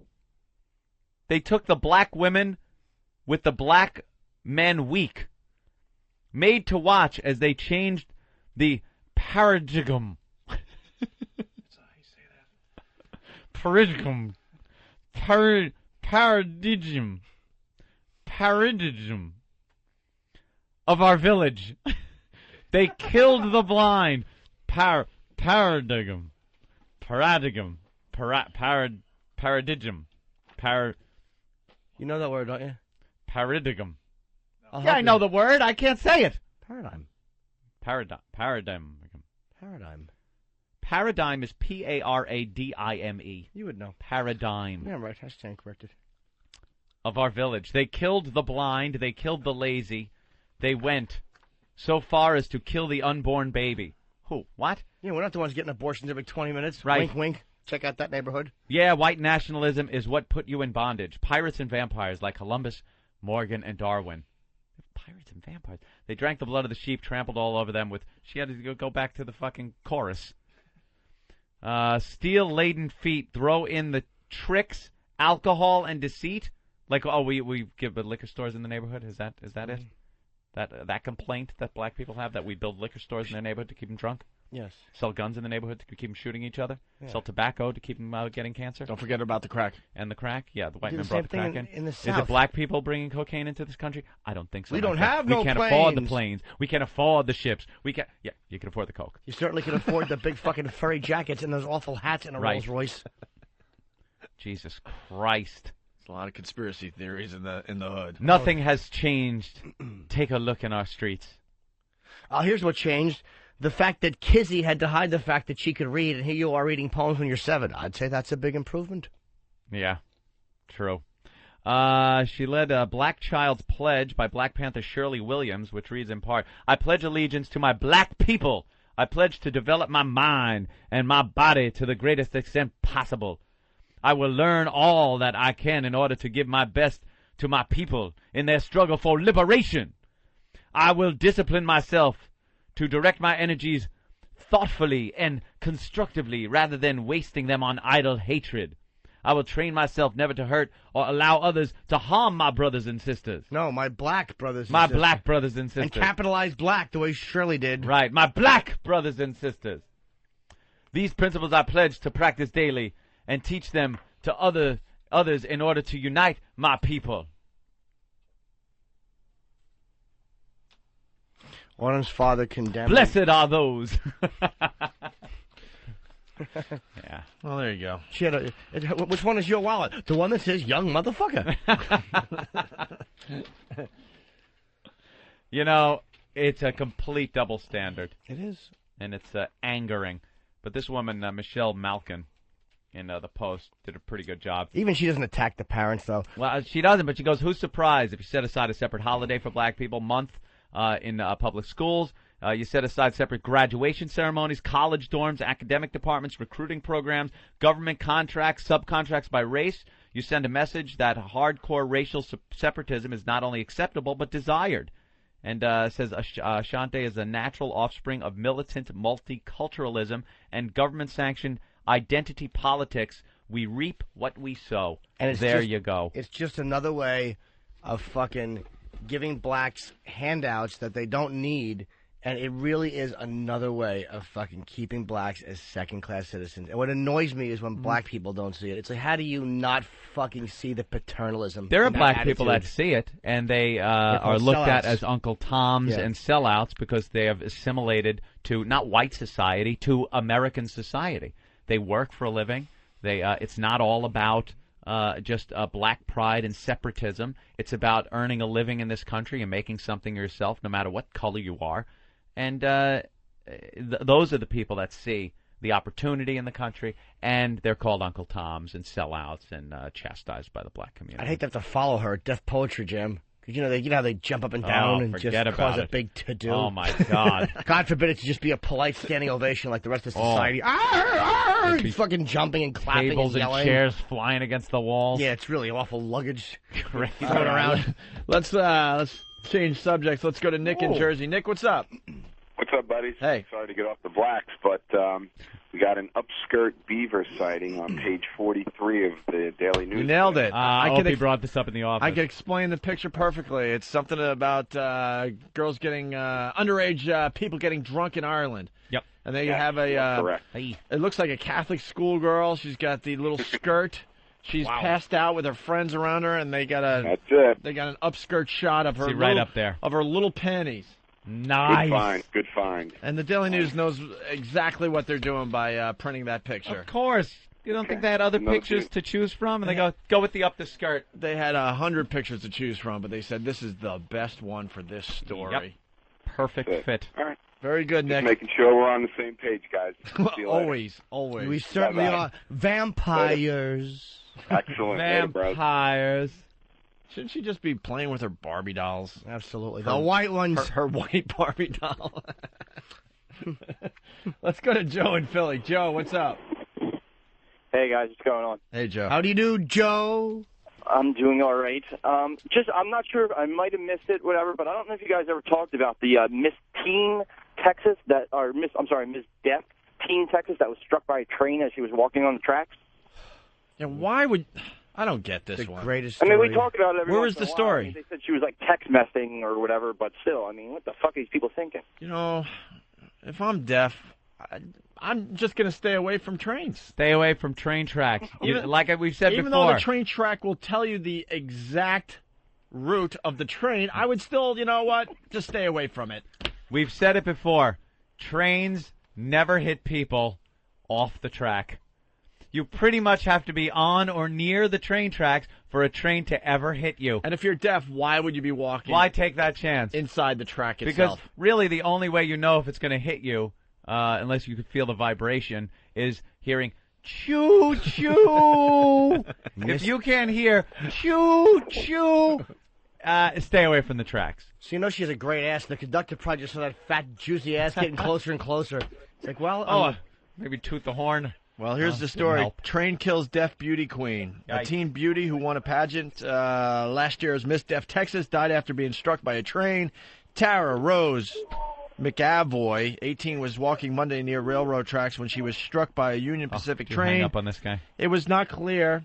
They took the black women with the black men weak, made to watch as they changed the paradigm. Paradigm. Paradigm of our village. They killed the blind. Paradigm. You know that word, don't you? Paradigm. I know the word. I can't say it. Paradigm. Paradigm. Paradigm Paradigm is Paradime. You would know. Paradigm. Yeah, right. I stand corrected. Of our village. They killed the blind. They killed the lazy. They went so far as to kill the unborn baby. Who? What? Yeah, we're not the ones getting abortions every 20 minutes. Right. Wink, wink. Check out that neighborhood. Yeah, white nationalism is what put you in bondage. Pirates and vampires like Columbus, Morgan, and Darwin. Pirates and vampires. They drank the blood of the sheep, trampled all over them with... She had to go back to the fucking chorus. Steel-laden feet throw in the tricks, alcohol, and deceit. Like, we give liquor stores in the neighborhood? Is that it? That complaint that black people have, that we build liquor stores in their neighborhood to keep them drunk? Yes. Sell guns in the neighborhood to keep them shooting each other? Yeah. Sell tobacco to keep them getting cancer? Don't forget about the crack. And the crack? Yeah, the white men the brought the same crack thing in the Is South. it black people bringing cocaine into this country? I don't think so. We don't have no We can't planes. afford the planes. We can't afford the ships. Yeah, you can afford the coke. You certainly can afford the big fucking furry jackets and those awful hats and a Right. Rolls Royce. Jesus Christ. There's a lot of conspiracy theories in the hood. Nothing has changed. Take a look in our streets. Here's what changed. The fact that Kizzy had to hide the fact that she could read, and here you are reading poems when you're 7. I'd say that's a big improvement. Yeah, true. She led a Black Child's Pledge by Black Panther Shirley Williams, which reads in part, I pledge allegiance to my black people. I pledge to develop my mind and my body to the greatest extent possible. I will learn all that I can in order to give my best to my people in their struggle for liberation. I will discipline myself to direct my energies thoughtfully and constructively rather than wasting them on idle hatred. I will train myself never to hurt or allow others to harm my brothers and sisters. No, my black brothers and My sisters. black brothers and sisters. And capitalize black the way Shirley did. Right, my black brothers and sisters. These principles I pledge to practice daily and teach them to others in order to unite my people. Autumn's father condemned. Blessed are those. Yeah. Well, there you go. She had which one is your wallet? The one that says young motherfucker. You know, it's a complete double standard. It is. And it's angering. But this woman, Michelle Malkin, in the Post, did a pretty good job. Even she doesn't attack the parents, though. Well, she doesn't, but she goes, who's surprised if you set aside a separate holiday for black people month in public schools? You set aside separate graduation ceremonies, college dorms, academic departments, recruiting programs, government contracts, subcontracts by race. You send a message that hardcore racial separatism is not only acceptable but desired. And says Ashante is a natural offspring of militant multiculturalism and government-sanctioned identity politics. We reap what we sow. And there you go. It's just another way of fucking giving blacks handouts that they don't need. And it really is another way of fucking keeping blacks as second-class citizens. And what annoys me is when black people don't see it. It's like, how do you not fucking see the paternalism? There are black people that see it, and they are looked at as Uncle Toms and sellouts because they have assimilated to not white society, to American society. They work for a living. It's not all about just black pride and separatism. It's about earning a living in this country and making something yourself, no matter what color you are. And those are the people that see the opportunity in the country, and they're called Uncle Toms and sellouts and chastised by the black community. I'd hate to have to follow her at Def Poetry Jam. Because, you know how they jump up and down and just cause a big to-do. Oh, my God. God forbid it to just be a polite standing ovation like the rest of society. Fucking jumping and clapping Tables and yelling. and chairs flying against the walls. Yeah, it's really awful luggage thrown around. Let's change subjects. Let's go to Nick in Jersey. Nick, what's up? What's up, buddies? Hey. Sorry to get off the blacks, but we got an upskirt beaver sighting on page 43 of the Daily News. You nailed it. Opie brought this up in the office. I can explain the picture perfectly. It's something about girls getting underage people getting drunk in Ireland. Yep. And they have a correct. It looks like a Catholic schoolgirl. She's got the little skirt. She's passed out with her friends around her, and they got That's it. They got an upskirt shot of her right up there of her little panties. Nice. Good find. And the Daily News knows exactly what they're doing by printing that picture. Of course. You don't think they had other pictures to choose from? And they go with the up the skirt. They had 100 pictures to choose from, but they said this is the best one for this story. Yep. Perfect fit. All right. Very good, Nick. Just making sure we're on the same page, guys. Always. We certainly are. Vampires. Excellent. Vampires. Shouldn't she just be playing with her Barbie dolls? Absolutely. The white ones. Her white Barbie doll. Let's go to Joe in Philly. Joe, what's up? Hey, guys. What's going on? Hey, Joe. How do you do, Joe? I'm doing all right. I'm not sure. I might have missed it, whatever, but I don't know if you guys ever talked about the Miss Teen Texas Miss Deaf Teen Texas that was struck by a train as she was walking on the tracks. Yeah, why would... I don't get this one. Greatest story. I mean, we talk about it every Where once was in the a while. story? I mean, they said she was like text messaging or whatever, but still, I mean, what the fuck are these people thinking? You know, if I'm deaf, I'm just going to stay away from trains. Stay away from train tracks. Like we've said even before. Even though the train track will tell you the exact route of the train, I would still, you know what, just stay away from it. We've said it before. Trains never hit people off the track. You pretty much have to be on or near the train tracks for a train to ever hit you. And if you're deaf, why would you be walking? Why take that chance? Inside the track itself. Because really the only way you know if it's going to hit you, unless you can feel the vibration, is hearing choo-choo. If you can't hear choo-choo, stay away from the tracks. So you know she has a great ass. The conductor probably just saw that fat, juicy ass getting closer and closer. It's like, well... maybe toot the horn. Well, here's the story. Train kills deaf beauty queen. Yikes. A teen beauty who won a pageant last year as Miss Deaf Texas died after being struck by a train. Tara Rose McAvoy, 18, was walking Monday near railroad tracks when she was struck by a Union Pacific train. Hang up on this guy. It was not clear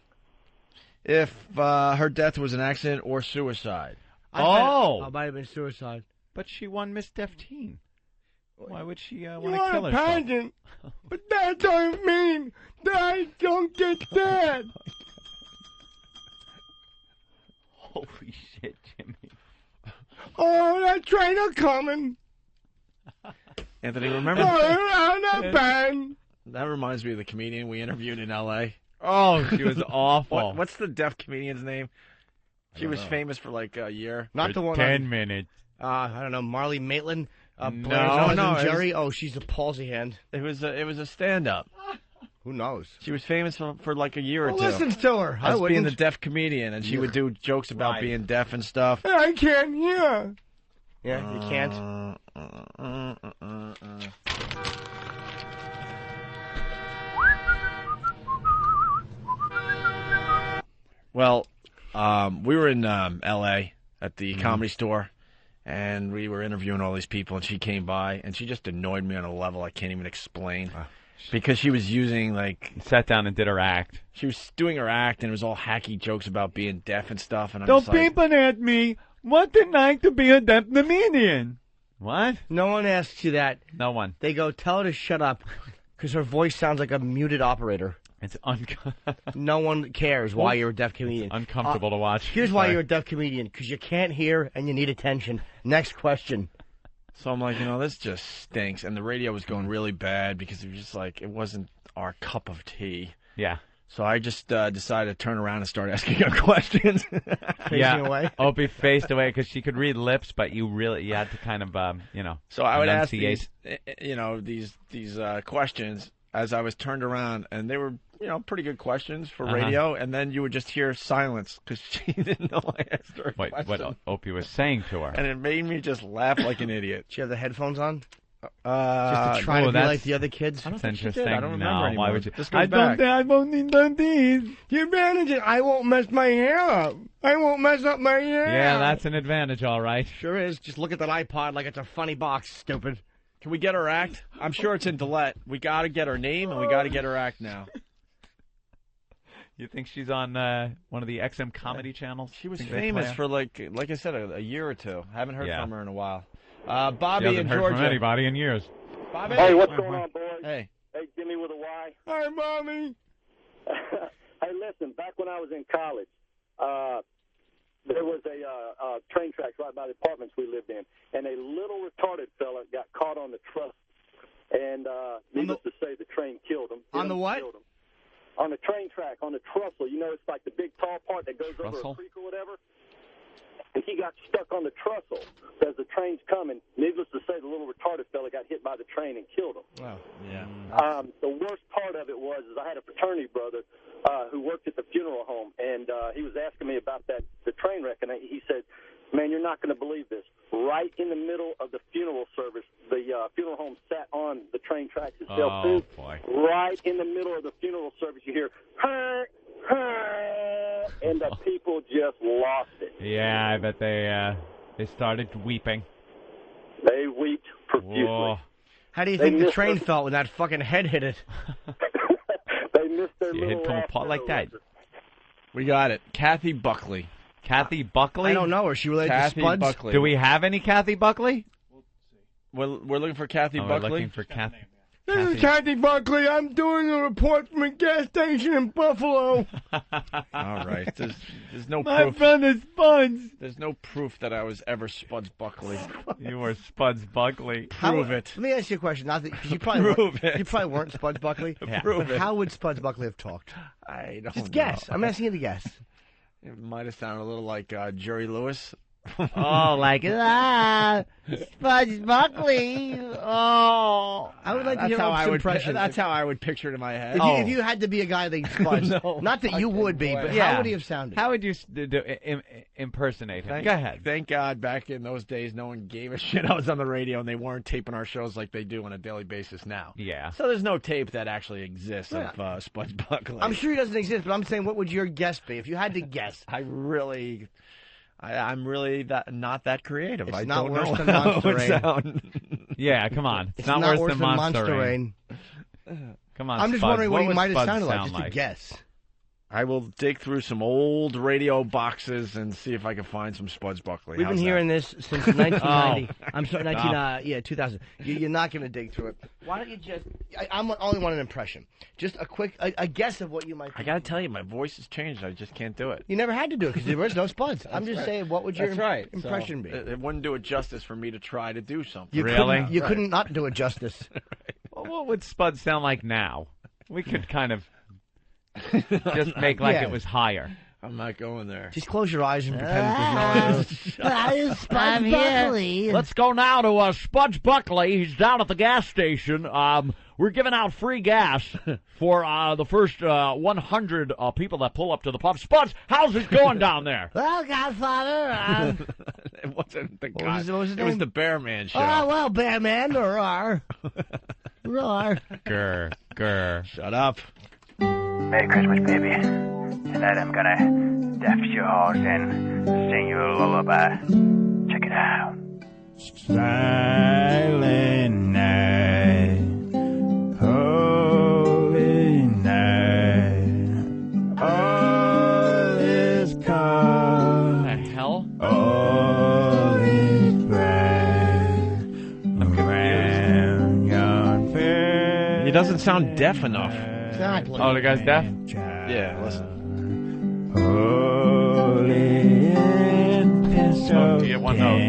if her death was an accident or suicide. It might have been suicide. But she won Miss Deaf Teen. Why would she want You to want kill a herself? pageant, but that doesn't mean that I don't get dead. Holy shit, Jimmy. Oh, that train are coming. Anthony, remember? That reminds me of the comedian we interviewed in L.A. Oh, she was awful. What's the deaf comedian's name? She was famous for like a year. Not the one 10 minutes. I don't know, Marley Maitland. No, Jerry. She's a palsy hand. It was a stand-up. Who knows? She was famous for like a year or two. Listens to her. As being the deaf comedian, and she would do jokes about being deaf and stuff. I can't hear. Yeah, you can't. Well, we were in L.A. at the Comedy Store, and we were interviewing all these people, and she came by, and she just annoyed me on a level I can't even explain. Because she was using, like... Sat down and did her act. She was doing her act, and it was all hacky jokes about being deaf and stuff, and I'm Don't just like... peep at me. What's it like to be a deaf comedian? What? No one asks you that. No one. They go, tell her to shut up, because her voice sounds like a muted operator. It's No one cares why you're a deaf comedian. It's uncomfortable to watch. Here's why you're a deaf comedian, because you can't hear and you need attention. Next question. So I'm like, this just stinks. And the radio was going really bad because it was just like, it wasn't our cup of tea. Yeah. So I just decided to turn around and start asking her questions. Facing away? Opie faced away because she could read lips, but you had to kind of, So I would ask enunciate. these questions as I was turned around, and they were, pretty good questions for Uh-huh. radio, and then you would just hear silence because she didn't know I asked her a question. What Opie was saying to her. And it made me just laugh like an idiot. She have the headphones on? Just to try to be like the other kids? I don't think she interesting. did. I don't remember No, anymore. why would you? This goes back. I won't need these. The advantage is I won't mess my hair up. I won't mess up my hair. Yeah, that's an advantage, all right. Sure is. Just look at that iPod like it's a funny box, stupid. Can we get her act? I'm sure it's in Delete. We got to get her name, and we got to get her act now. You think she's on one of the XM comedy channels? She was famous for, like I said, a year or two. Haven't heard from her in a while. Bobby she hasn't in heard Georgia. from anybody in years. Bobby. Hey, what's going on, boys? Hey. Hey, Jimmy with a Y. Hi, Mommy. Hey, listen, back when I was in college, there was a train tracks right by the apartments we lived in, and a little retarded fella got caught on the truck, and needless to say, the train killed him. On the what? Killed him. On the track on the trussel. You know, it's like the big tall part that goes over a creek or whatever. And he got stuck on the trussel as the train's coming. Needless to say, the little retarded fella got hit by the train and killed him. Wow. Yeah. The worst part of it was I had a fraternity brother who worked at the funeral home, and he was asking me about the train wreck, and he said, man, you're not going to believe this. Right in the middle of the funeral service, the funeral home sat on the train tracks itself, too. Boy. Right in the middle of the funeral service, you hear, and the people just lost it. Yeah, I bet they started weeping. They wept profusely. Whoa. How do you think the train felt when that fucking head hit it? They missed their You little hit from a pot like that. We got it. Kathy Buckley. Kathy Buckley? I don't know her. She related Kathy to Spuds? Buckley. Do we have any Kathy Buckley? We're looking for Kathy Buckley. We're looking for Kathy. This is Kathy Buckley. I'm doing a report from a gas station in Buffalo. All right. There's no My proof. friend is Spuds. There's no proof that I was ever Spuds Buckley. You were Spuds Buckley. Prove it. Let me ask you a question. Not that, you probably weren't Spuds Buckley. Yeah. But how would Spuds Buckley have talked? I don't Just guess. know. I'm asking you to guess. It might have sounded a little like Jerry Lewis. Oh, like, Spuds Buckley. Oh. I would like to hear Opie's impression. That's how I would picture it in my head. If you had to be a guy named Spuds. No, not that you would be, but Yeah. how would he have sounded? How would you impersonate him? Go ahead. Thank God back in those days no one gave a shit I was on the radio and they weren't taping our shows like they do on a daily basis now. Yeah. So there's no tape that actually exists of Spuds Buckley. I'm sure he doesn't exist, but I'm saying what would your guess be if you had to guess? I'm really not that creative. It's I not don't worse know than how Monster it would Rain. sound. Yeah, come on. It's not worse worse than Monster Rain. Come on, I'm just Spuds. wondering what he would might have Spuds sounded like, sound just to guess. I will dig through some old radio boxes and see if I can find some Spuds Buckley. We've been How's hearing this since 1990. I'm sorry, No. 2000. You're not going to dig through it. Why don't you just? I only want an impression. Just a quick, a guess of what you might. I got to tell you, my voice has changed. I just can't do it. You never had to do it because there was no Spuds. I'm just right. saying, what would your That's right. impression So, be? It wouldn't do it justice for me to try to do something. You Really? couldn't not do it justice. Well, what would Spuds sound like now? We could kind of just make like it was higher. I'm not going there. Just close your eyes and pretend there's Spuds Buckley. Let's go now to Spuds Buckley. He's down at the gas station. We're giving out free gas for the first 100 people that pull up to the pump. Spuds, how's it going down there? Well, Godfather. It wasn't the What guy. was his It name? was the Bear Man show. Oh, well, Bearman, roar. Roar. Grr, grr. Shut up. Merry Christmas, baby. Tonight I'm gonna deaf your horse and sing you a lullaby. Check it out. Silent night, holy night, all is calm. What the hell? All is bright around yon fair. He doesn't sound deaf enough. Exactly. Oh, the guy's deaf? Yeah, listen. Holy and pencil You get one note.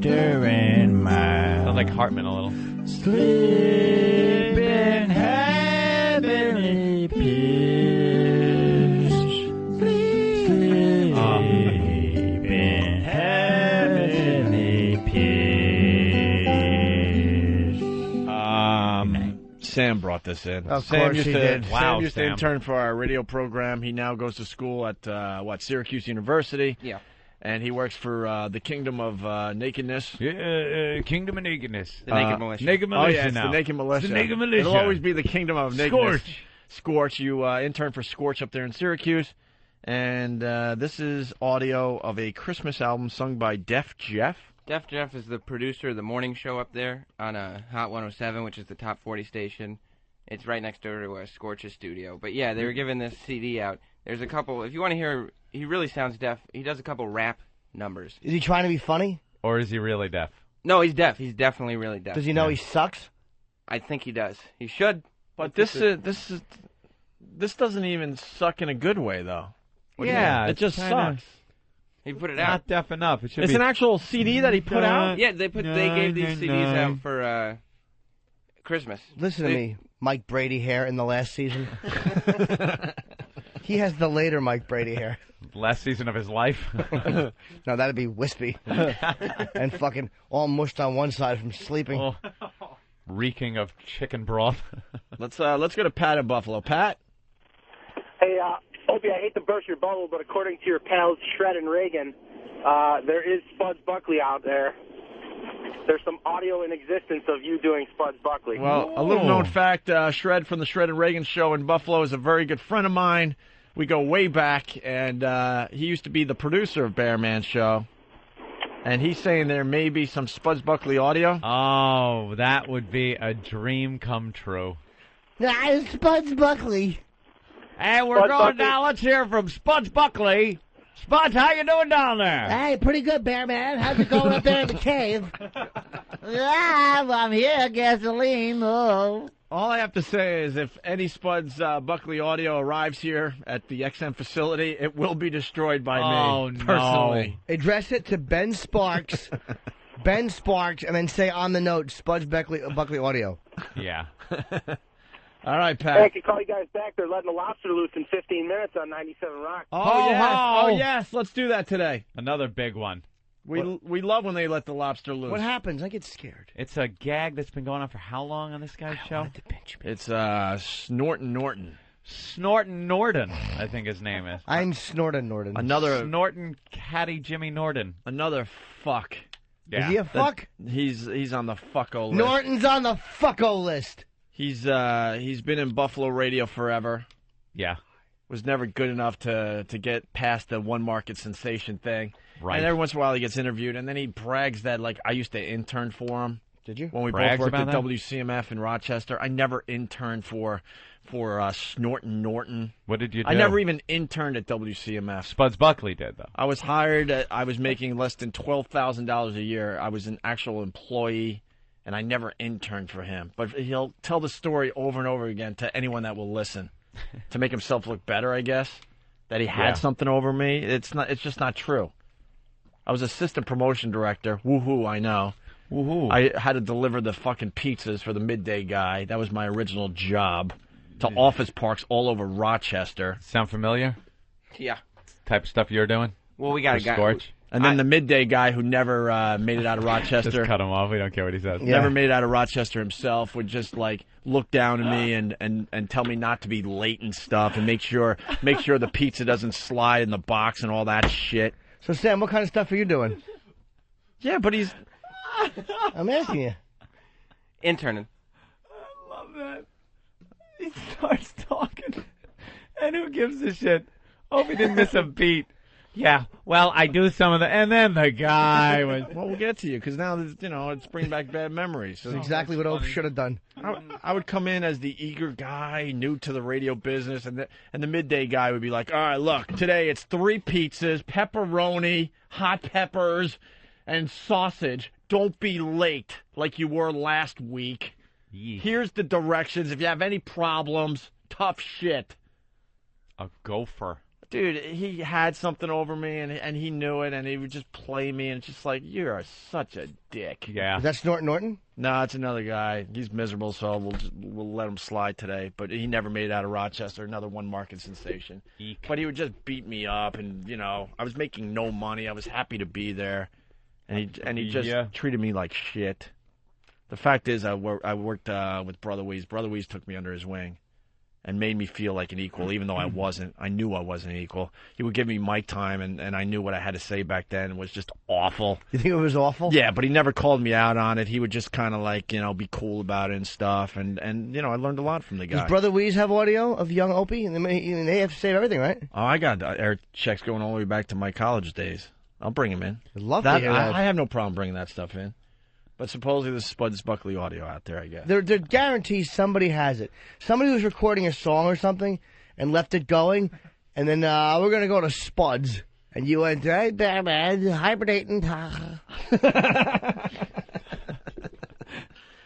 tender and mild. Sounds like Hartman a little. Sleep in heavenly peace. Sleep in heavenly peace. Sam brought this in. Of Sam course used he to, did. Sam Wow, used to Sam. intern for our radio program. He now goes to school at Syracuse University. Yeah. And he works for the Kingdom of Nakedness. Kingdom of Nakedness. The Naked Militia. Naked Oh Militia yeah, it's now. the Naked Militia. It's the Naked Militia. It'll always be the Kingdom of Nakedness. Scorch. Scorch. You intern for Scorch up there in Syracuse. And this is audio of a Christmas album sung by Deaf Jeff. Deaf Jeff is the producer of the morning show up there on Hot 107, which is the top 40 station. It's right next door to Scorch's studio. But yeah, they were giving this CD out. There's a couple, if you want to hear, he really sounds deaf. He does a couple rap numbers. Is he trying to be funny? Or is he really deaf? No, he's deaf. He's definitely really deaf. Does he know he sucks? I think he does. He should. But this doesn't even suck in a good way, though. What do you Yeah, mean? It just kinda- sucks. He put it Not out. deaf enough. It should It's be an actual CD that he put out? Yeah, they gave these CDs out for Christmas. Listen to me, Mike Brady hair in the last season. He has the later Mike Brady hair. Last season of his life. No, that'd be wispy. And fucking all mushed on one side from sleeping. Oh. Reeking of chicken broth. Let's go to Pat in Buffalo. Pat? Hey, Opie, I hate to burst your bubble, but according to your pals Shred and Reagan, there is Spuds Buckley out there. There's some audio in existence of you doing Spuds Buckley. Well, a little known fact, Shred from the Shred and Reagan show in Buffalo is a very good friend of mine. We go way back, and he used to be the producer of Bear Man's show. And he's saying there may be some Spuds Buckley audio. Oh, that would be a dream come true. It's Spuds Buckley. Hey, we're going down. Let's hear from Spuds Buckley. Spuds, how you doing down there? Hey, pretty good, Bear Man. How's it going up there in the cave? I'm here, gasoline. Oh. All I have to say is if any Spuds Buckley audio arrives here at the XM facility, it will be destroyed by me, personally. Address it to Ben Sparks, Ben Sparks, and then say on the note, Spuds Buckley audio. Yeah. All right, Pat. Hey, I can call you guys back. They're letting the lobster loose in 15 minutes on 97 Rock. Oh, yes. Let's do that today. Another big one. We love when they let the lobster loose. What happens? I get scared. It's a gag that's been going on for how long on this guy's show? It's Norton. Norton, I think his name is. I'm Snorton Norton. Another Snorton Caddy Jimmy Norton. Another fuck. Yeah. Is he a fuck? He's on the fucko list. Norton's on the fucko list. He's been in Buffalo radio forever. Yeah. Was never good enough to get past the one market sensation thing. Right. And every once in a while he gets interviewed, and then he brags that, like, I used to intern for him. Did you? When we both worked at WCMF in Rochester. I never interned for Snorton Norton. What did you do? I never even interned at WCMF. Spuds Buckley did, though. I was hired. I was making less than $12,000 a year. I was an actual employee, and I never interned for him. But he'll tell the story over and over again to anyone that will listen to make himself look better, I guess, that he had something over me. It's just not true. I was assistant promotion director. Woohoo, I know. Woohoo. I had to deliver the fucking pizzas for the midday guy. That was my original job. To office parks all over Rochester. Sound familiar? Yeah. Type of stuff you're doing? Well, we got a guy. Scorch? And then the midday guy who never made it out of Rochester. Just cut him off. We don't care what he says. Never made it out of Rochester himself. Would just like look down at me and tell me not to be late and stuff, and make sure the pizza doesn't slide in the box and all that shit. So Sam, what kind of stuff are you doing? Yeah, but he's. I'm asking you. Interning. I love that. He starts talking, and who gives a shit? Hope he didn't miss a beat. Yeah, well, I do some of the, and then the guy was. Well, we'll get to you because now it's bringing back bad memories. That's exactly what Ope should have done. I would come in as the eager guy, new to the radio business, and the midday guy would be like, "All right, look, today it's 3 pizzas, pepperoni, hot peppers, and sausage. Don't be late like you were last week. Here's the directions. If you have any problems, tough shit." A gopher. Dude, he had something over me, and he knew it, and he would just play me, and it's just like, you're such a dick. Yeah. Is that Snorton Norton? No, it's another guy. He's miserable, so we'll let him slide today. But he never made it out of Rochester, another one market sensation. Eek. But he would just beat me up, and, I was making no money. I was happy to be there, and he just treated me like shit. The fact is, I worked with Brother Weeze. Brother Weeze took me under his wing and made me feel like an equal, even though I wasn't. I knew I wasn't an equal. He would give me mic time, and I knew what I had to say back then. It was just awful. You think it was awful? Yeah, but he never called me out on it. He would just kind of like, be cool about it and stuff. And I learned a lot from the guy. Does Brother Weeze have audio of young Opie? And they have to save everything, right? Oh, I got air checks going all the way back to my college days. I'll bring him in. I'd love to hear that. I have no problem bringing that stuff in. But supposedly there's Spuds Buckley audio out there, I guess. There guarantees somebody has it. Somebody was recording a song or something and left it going, and then we're going to go to Spuds. And you went, hey, man, hibernating.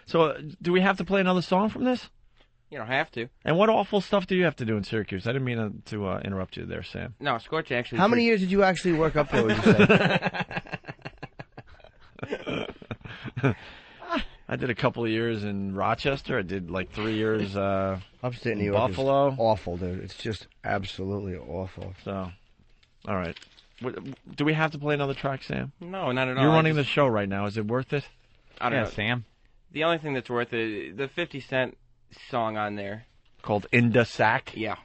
So, do we have to play another song from this? You don't have to. And what awful stuff do you have to do in Syracuse? I didn't mean to interrupt you there, Sam. No, Scorch actually... How many years did you actually work up there, would you say? I did a couple of years in Rochester. I did like 3 years upstate New York. Buffalo. Is awful, dude. It's just absolutely awful. So, all right. Do we have to play another track, Sam? No, not at all. You're running the show right now. Is it worth it? I don't know. Sam. The only thing that's worth it, the 50 Cent song on there. Called In Da Sack? Yeah.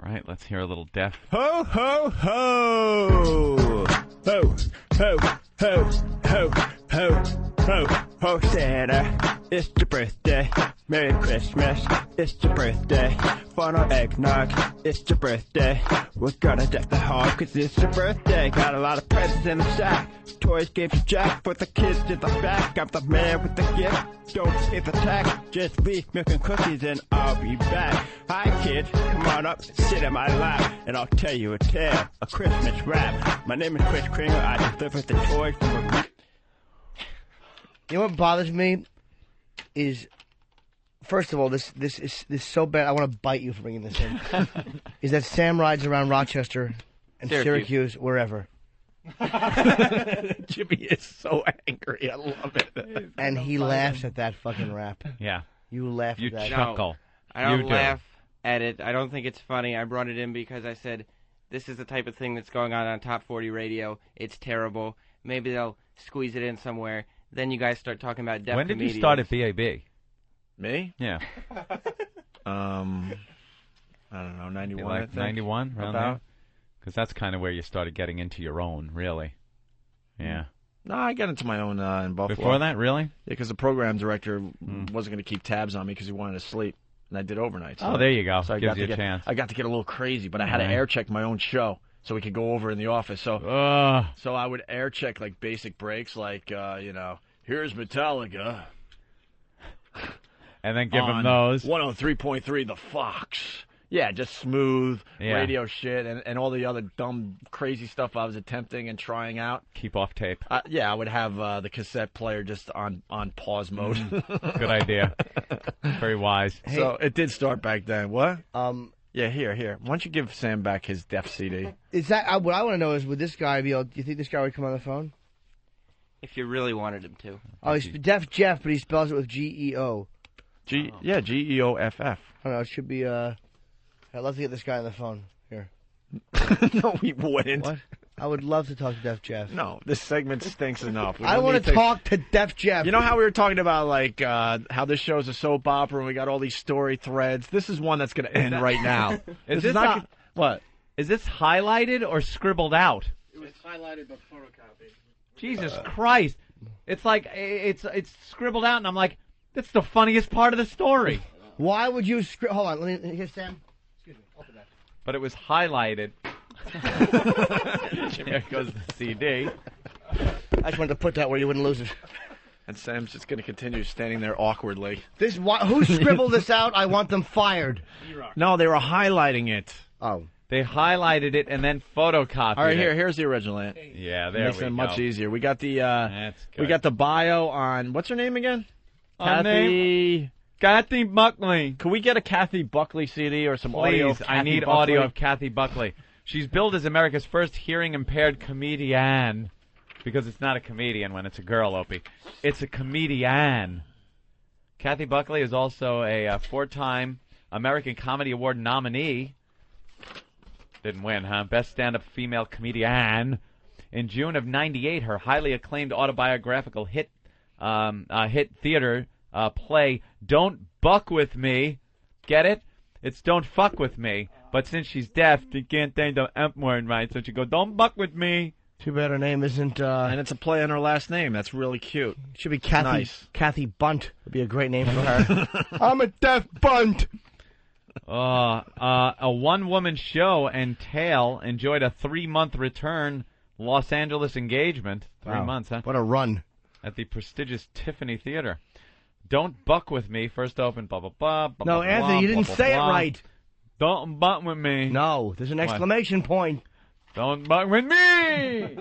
All right, let's hear a little deaf. Ho, ho, ho! Ho, ho, ho, ho, ho, ho, ho, Santa. It's your birthday. Merry Christmas. It's your birthday. Funnel eggnog. It's your birthday. We're gonna deck the hall 'cause it's your birthday. Got a lot of presents in the sack. Toys gave to Jack for the kids in the back. I'm the man with the gift. Don't pay the tax. Just leave milk and cookies and I'll be back. Hi kids, come on up, sit in my lap, and I'll tell you a tale, a Christmas rap. My name is Chris Kramer. I deliver the toys from a... You know what bothers me is, first of all, this is so bad. I want to bite you for bringing this in. Is that Sam rides around Rochester and Syracuse wherever. Jimmy is so angry. I love it. And he laughs at that fucking rap. Yeah. You laugh You at that. chuckle. I don't laugh at it. I don't think it's funny. I brought it in because I said, this is the type of thing that's going on Top 40 Radio. It's terrible. Maybe they'll squeeze it in somewhere. Then you guys start talking about deaf When did comedians. you start at BAB? Me? Yeah. I don't know, 91, like I think. 91, around About. there? Because that's kind of where you started getting into your own, really. Yeah. No, I got into my own in Buffalo. Before that, really? Yeah, because the program director wasn't going to keep tabs on me because he wanted to sleep, and I did overnight. Oh, there you go. So I Gives got you to a chance. I got to get a little crazy, but I had to Right. air check my own show so we could go over in the office. So, so I would air check like basic breaks, like here's Metallica. And then give on them those. 103.3 The Fox. Yeah, just smooth Yeah. radio shit and all the other dumb, crazy stuff I was attempting and trying out. Keep off tape. Yeah, I would have the cassette player just on pause mode. Good idea. Very wise. So it did start back then. What? Yeah, here. Why don't you give Sam back his Def CD? Is that what I want to know? Is would this guy be able? Do you think this guy would come on the phone? If you really wanted him to. Oh, he's Def Jeff, but he spells it with G-E-O. Yeah, Geoff. I don't know. It should be. I'd love to get this guy on the phone. Here. No, we wouldn't. What? I would love to talk to Def Jeff. No, this segment stinks enough. I want to talk to Def Jeff. You know how we were talking about like how this show's a soap opera and we got all these story threads? This is one that's going to end right now. Is this not what? Is this highlighted or scribbled out? It was highlighted but photocopied. Jesus Christ. It's like, it's scribbled out, and I'm like, that's the funniest part of the story. Why would you hold on, let me, here, Sam. Excuse me, open that. But it was highlighted. There goes the CD. I just wanted to put that where you wouldn't lose it. And Sam's just going to continue standing there awkwardly. Who scribbled this out? I want them fired. No, they were highlighting it. Oh. They highlighted it and then photocopied All right, it. here's the original. Yeah, there Makes we it go. much easier. We got the That's good. we got the bio on what's her name again? Kathy Buckley. Can we get a Kathy Buckley CD or some audio? Of Please, Kathy I need Buckley? audio of Kathy Buckley. She's billed as America's first hearing-impaired comedian, because it's not a comedian when it's a girl, Opie. It's a comedian. Kathy Buckley is also a four-time American Comedy Award nominee. Didn't win, huh? Best stand-up female comedian. In June of '98, her highly acclaimed autobiographical hit theater play, Don't Buck With Me. Get it? It's Don't Fuck With Me. But since she's deaf, she can't say the M word right, so she goes, Don't Buck With Me. Too bad her name isn't... And it's a play on her last name. That's really cute. Should be Kathy. Nice. Kathy Bunt would be a great name for her. I'm a deaf bunt. A one-woman show and tale enjoyed a 3-month return Los Angeles engagement. 3 Wow. months, huh? What a run. At the prestigious Tiffany Theater. Don't Buck With Me first opened, blah, blah, blah. blah No, blah, Anthony, blah, you didn't blah, say blah, it right. Don't buck with me. No, there's an What? exclamation point. Don't buck with me.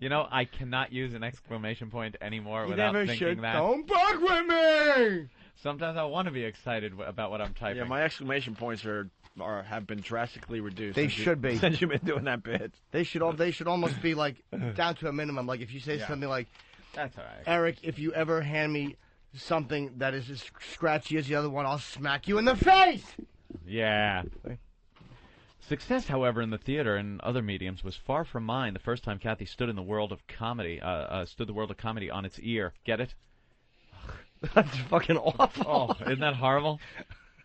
You know, I cannot use an exclamation point anymore You without never thinking should. that. Don't fuck with me! Sometimes I want to be excited about what I'm typing. Yeah, my exclamation points have been drastically reduced. They should be. Since you've been doing that bit. They should almost be like down to a minimum. Like if you say something like, "That's all right, Eric, if you ever hand me something that is as scratchy as the other one, I'll smack you in the face." Yeah. Success, however, in the theater and other mediums was far from mine the first time Kathy stood in the world of comedy, stood the world of comedy on its ear. Get it? That's fucking awful. Oh, isn't that horrible?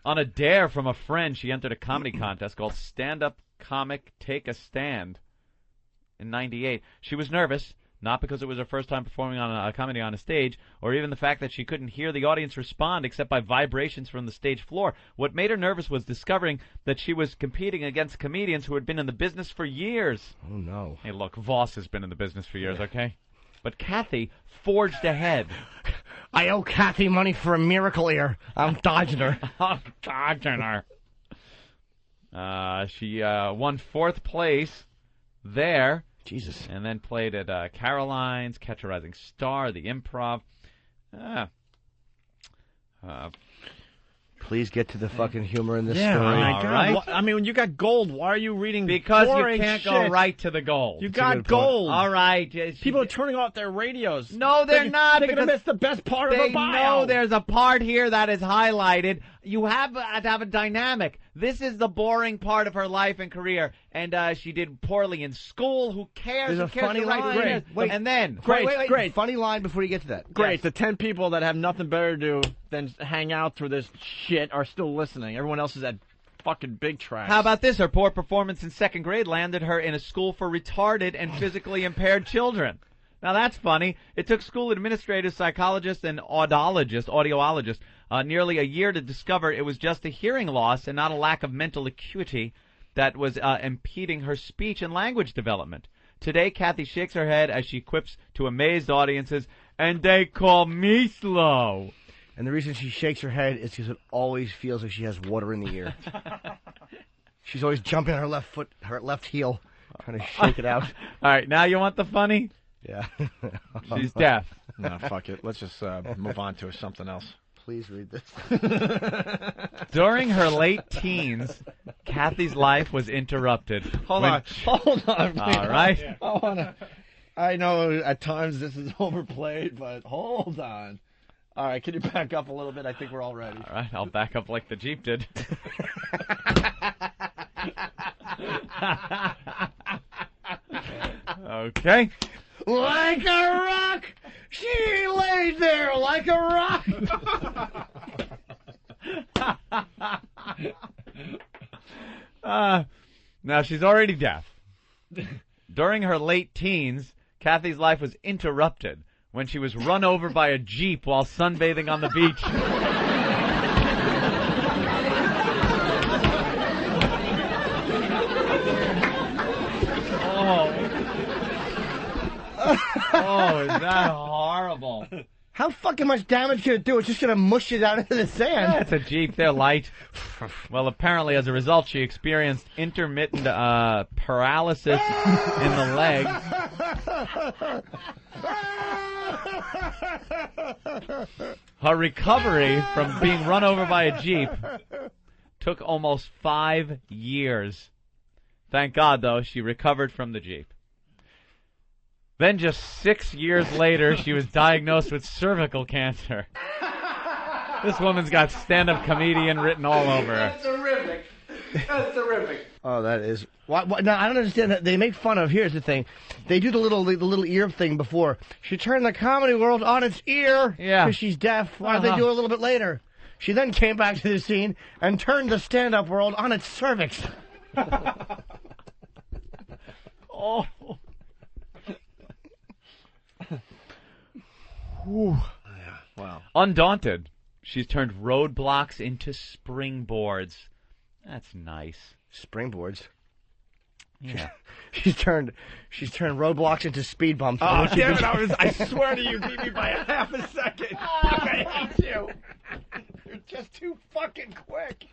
On a dare from a friend, she entered a comedy contest called Stand Up Comic Take a Stand in '98. She was nervous, not because it was her first time performing on a comedy on a stage, or even the fact that she couldn't hear the audience respond except by vibrations from the stage floor. What made her nervous was discovering that she was competing against comedians who had been in the business for years. Oh, no. Hey, look, Voss has been in the business for years, okay? But Kathy forged ahead. I owe Kathy money for a miracle ear. I'm dodging her. I'm dodging her. She won 4th place there. Jesus. And then played at Caroline's, Catch a Rising Star, the Improv. Please get to the fucking humor in this Yeah, story. my God. right. I mean, when you got gold, why are you reading Because you boring can't shit? go right to the gold. You That's a got good point. gold. All right. People are turning off their radios. No, they're not. They're going to because miss the best part of they a bio. know there's a part here that is highlighted. You have to have a dynamic. This is the boring part of her life and career. And she did poorly in school. Who cares? There's Who a cares funny to write line. singers? Wait, and then Great. Funny line before you get to that. Great. Yes. The 10 people that have nothing better to do than hang out through this shit are still listening. Everyone else is at fucking big tracks. How about this? Her poor performance in 2nd grade landed her in a school for retarded and physically impaired children. Now that's funny. It took school administrators, psychologists, and audiologists nearly a year to discover it was just a hearing loss and not a lack of mental acuity that was impeding her speech and language development. Today, Kathy shakes her head as she quips to amazed audiences, "And they call me slow." And the reason she shakes her head is because it always feels like she has water in the ear. She's always jumping on her left heel, trying to shake it out. All right, now you want the funny? Yeah. She's deaf. No, fuck it. Let's just move on to something else. Please read this. During her late teens, Kathy's life was interrupted. Hold on. All right. I know at times this is overplayed, but hold on. All right, can you back up a little bit? I think we're all ready. All right, I'll back up like the Jeep did. Okay. Like a rock, she laid there like a rock. Now, she's already deaf. During her late teens, Kathy's life was interrupted when she was run over by a Jeep while sunbathing on the beach. Oh, is that horrible? How fucking much damage can it do? It's just going to mush you down into the sand. That's a Jeep. They're light. Well, apparently, as a result, she experienced intermittent paralysis in the leg. Her recovery from being run over by a Jeep took almost 5 years. Thank God, though, she recovered from the Jeep. Then just 6 years later, she was diagnosed with cervical cancer. This woman's got stand-up comedian written all over her. That's terrific. That's terrific. Oh, that is. Now, I don't understand that. They make fun of. Here's the thing. They do the little ear thing before. She turned the comedy world on its ear. Yeah. Because she's deaf. Why don't they do it a little bit later? She then came back to the scene and turned the stand-up world on its cervix. Oh. Whew. Yeah, wow. Undaunted, she's turned roadblocks into springboards. That's nice. Springboards? Yeah. She's turned roadblocks into speed bumps. Oh, damn it, I swear to you, beat me by a half a second. I hate you. You're just too fucking quick.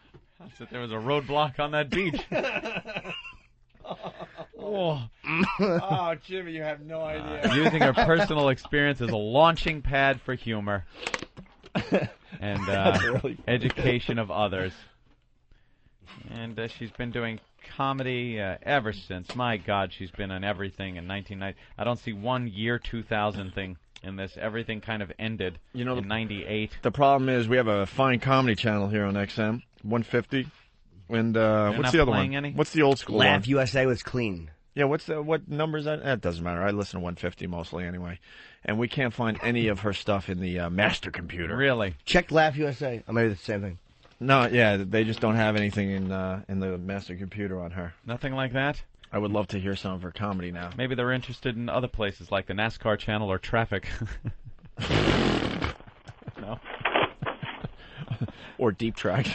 So there was a roadblock on that beach. Oh, Jimmy, you have no idea. Using her personal experience as a launching pad for humor and really education of others. And she's been doing comedy ever since. My God, she's been on everything in 1990. I don't see one year 2000 thing in this. Everything kind of ended in 98. The problem is we have a fine comedy channel here on XM, 150. And what's the other one? Any? What's the old school Laugh one? USA was clean. Yeah, what number is that? That doesn't matter. I listen to 150 mostly anyway. And we can't find any of her stuff in the master computer. Really? Check Laugh USA. Or maybe it's the same thing. No, yeah, they just don't have anything in the master computer on her. Nothing like that? I would love to hear some of her comedy now. Maybe they're interested in other places like the NASCAR channel or traffic. No. Or Deep Track.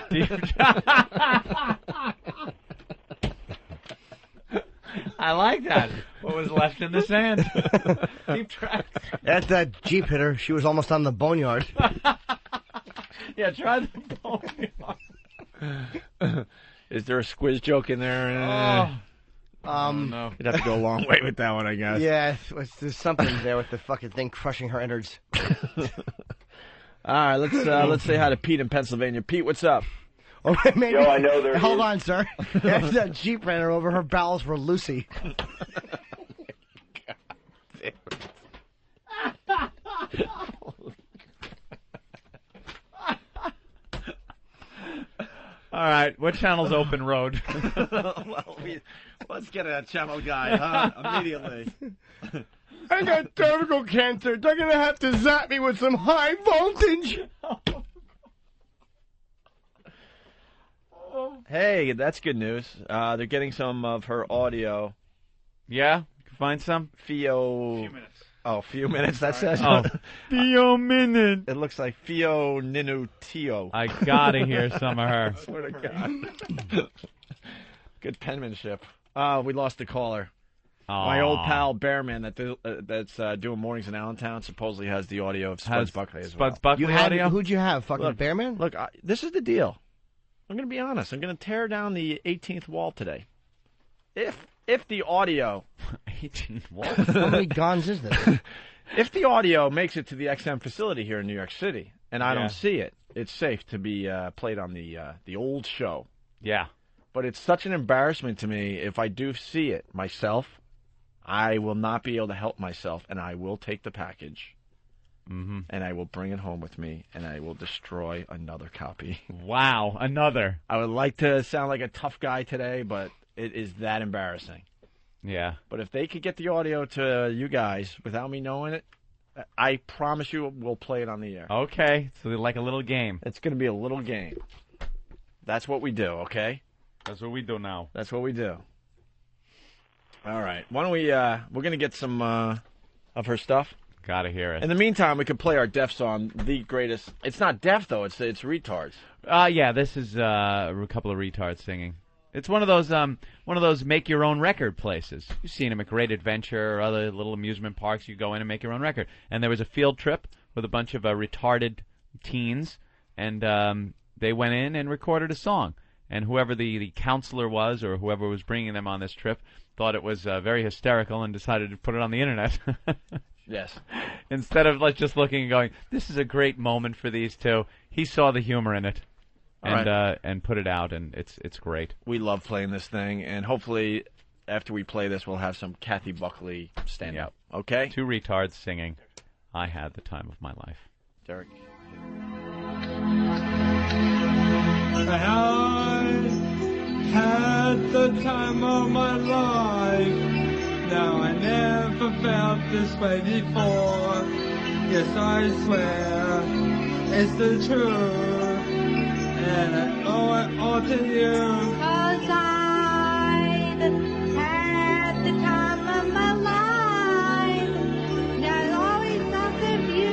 I like that. What was left in the sand? Deep Track. At that Jeep hitter, she was almost on the boneyard. Yeah, try the boneyard. Is there a squiz joke in there? No. You'd have to go a long way with that one, I guess. Yeah, there's something there with the fucking thing crushing her innards. All right, let's say hi to Pete in Pennsylvania. Pete, what's up? Or maybe, Yo, I know there hold is. on, sir. After that Jeep ran her over, her bowels were loosey. All right, what channel's Open Road? Well, let's get a channel guy, immediately. I got cervical cancer. They're going to have to zap me with some high voltage. Hey, that's good news. They're getting some of her audio. Yeah? You can find some? Few minutes. Oh, few minutes, that says? Oh. Few minutes. It looks like Fio Ninu Tio. I gotta hear some of her. I swear to God. Good penmanship. We lost a caller. My old pal Bearman that's doing mornings in Allentown supposedly has the audio of Spuds Buckley as well. Spuds Buckley audio? Who'd you have? Fucking Bearman? Look, this is the deal. I'm going to be honest. I'm going to tear down the 18th wall today. If the audio... 18th wall? How many guns is this? If the audio makes it to the XM facility here in New York City, and I don't see it, it's safe to be played on the old show. Yeah. But it's such an embarrassment to me if I do see it myself. I will not be able to help myself, and I will take the package, and I will bring it home with me, and I will destroy another copy. Wow, another. I would like to sound like a tough guy today, but it is that embarrassing. Yeah. But if they could get the audio to you guys without me knowing it, I promise you we'll play it on the air. Okay, so like a little game. It's going to be a little game. That's what we do, okay? That's what we do now. That's what we do. All right. Why don't we're going to get some of her stuff. Gotta hear it. In the meantime, we could play our deaf song, The Greatest. It's not deaf, though. It's retards. Yeah, this is a couple of retards singing. It's one of those make your own record places. You've seen them at Great Adventure or other little amusement parks. You go in and make your own record. And there was a field trip with a bunch of retarded teens, and they went in and recorded a song. And whoever the counselor was or whoever was bringing them on this trip thought it was very hysterical and decided to put it on the internet. Yes. Instead of just looking and going, this is a great moment for these two, he saw the humor in it. And put it out, and it's great. We love playing this thing, and hopefully after we play this, we'll have some Kathy Buckley stand-up. Okay? Two retards singing, I Had the Time of My Life. Derek. I had the time of my life. Now I never felt this way before. Yes, I swear it's the truth. And I owe it all to you. 'Cause I've had the time of my life. And I always thought of you.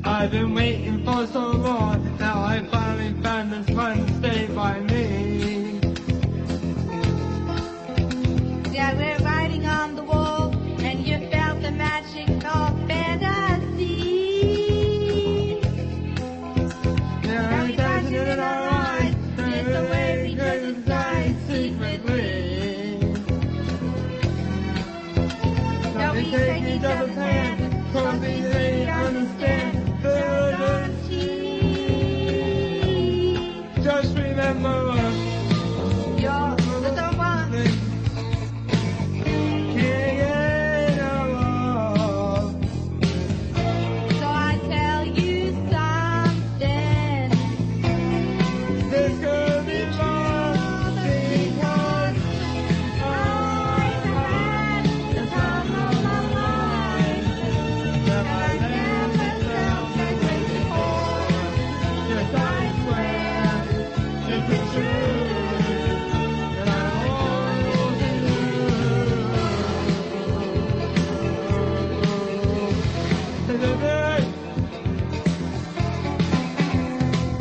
I've been waiting for so long. Now I finally found this one to stay by me. Yeah, we're riding on the wall. And you felt the magic of fantasy. doesn't pan, some things they understand. Just remember, you're the one. Can't get along. So I tell you something. This could be love because I've had the time of my life. And I never felt this way before. yes, I swear it's the truth, and I hold to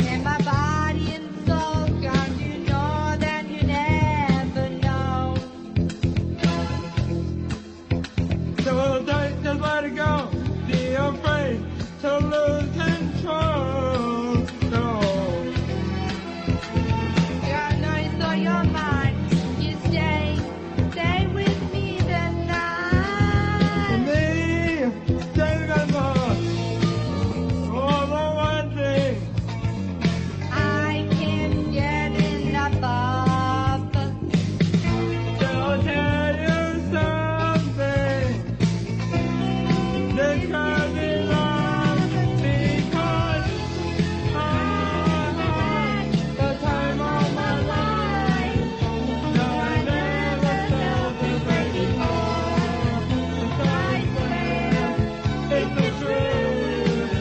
In my body and soul, God, you know that you never know. So don't just let it go. Be afraid to lose control. No. God knows all your mind. You stay with me tonight. Me, stay remember. Oh, the one thing. I can't get enough of. So I'll tell you something. This could be love because I had the time of my life. No, I never felt this way before. I swear it's the truth.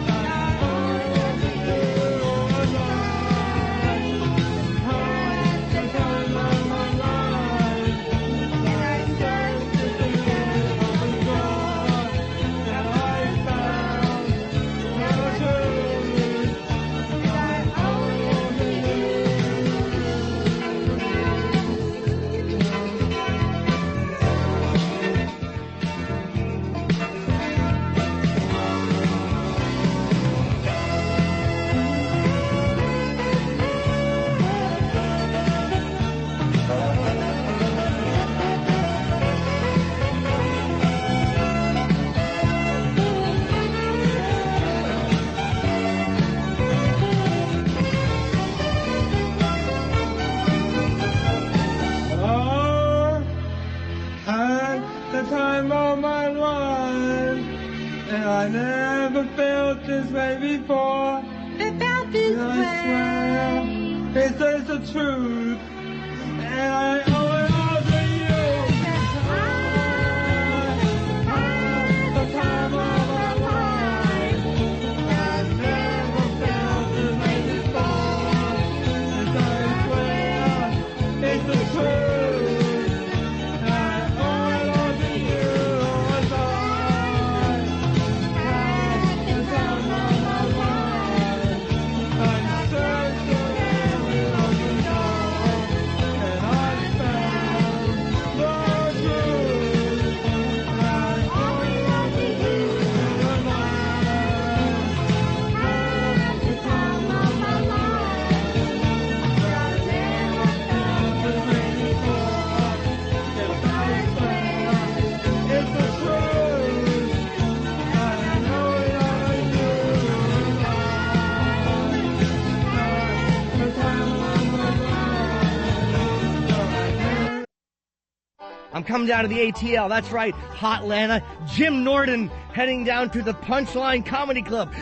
I hold to you alive. Had the time of my life. And I searched to see it all before. And I found the truth. I hold to you. Oh, had the time of my life, and I never felt this way before. It felt this And I swear it says the truth, and I owe it all to you. I had the time of my life, and I never felt this way before. And I swear it's the truth, and I owe it all to you. As I had the time of my life, I searched for every open door, and I found the truth, and I owe it all to you. As I had the time of my life, but I never felt this way before. Yes, I swear it's the truth, and I know it all to you. The time of my life. I'm coming down to the ATL. That's right, Hotlanta. Jim Norton heading down to the Punchline Comedy Club.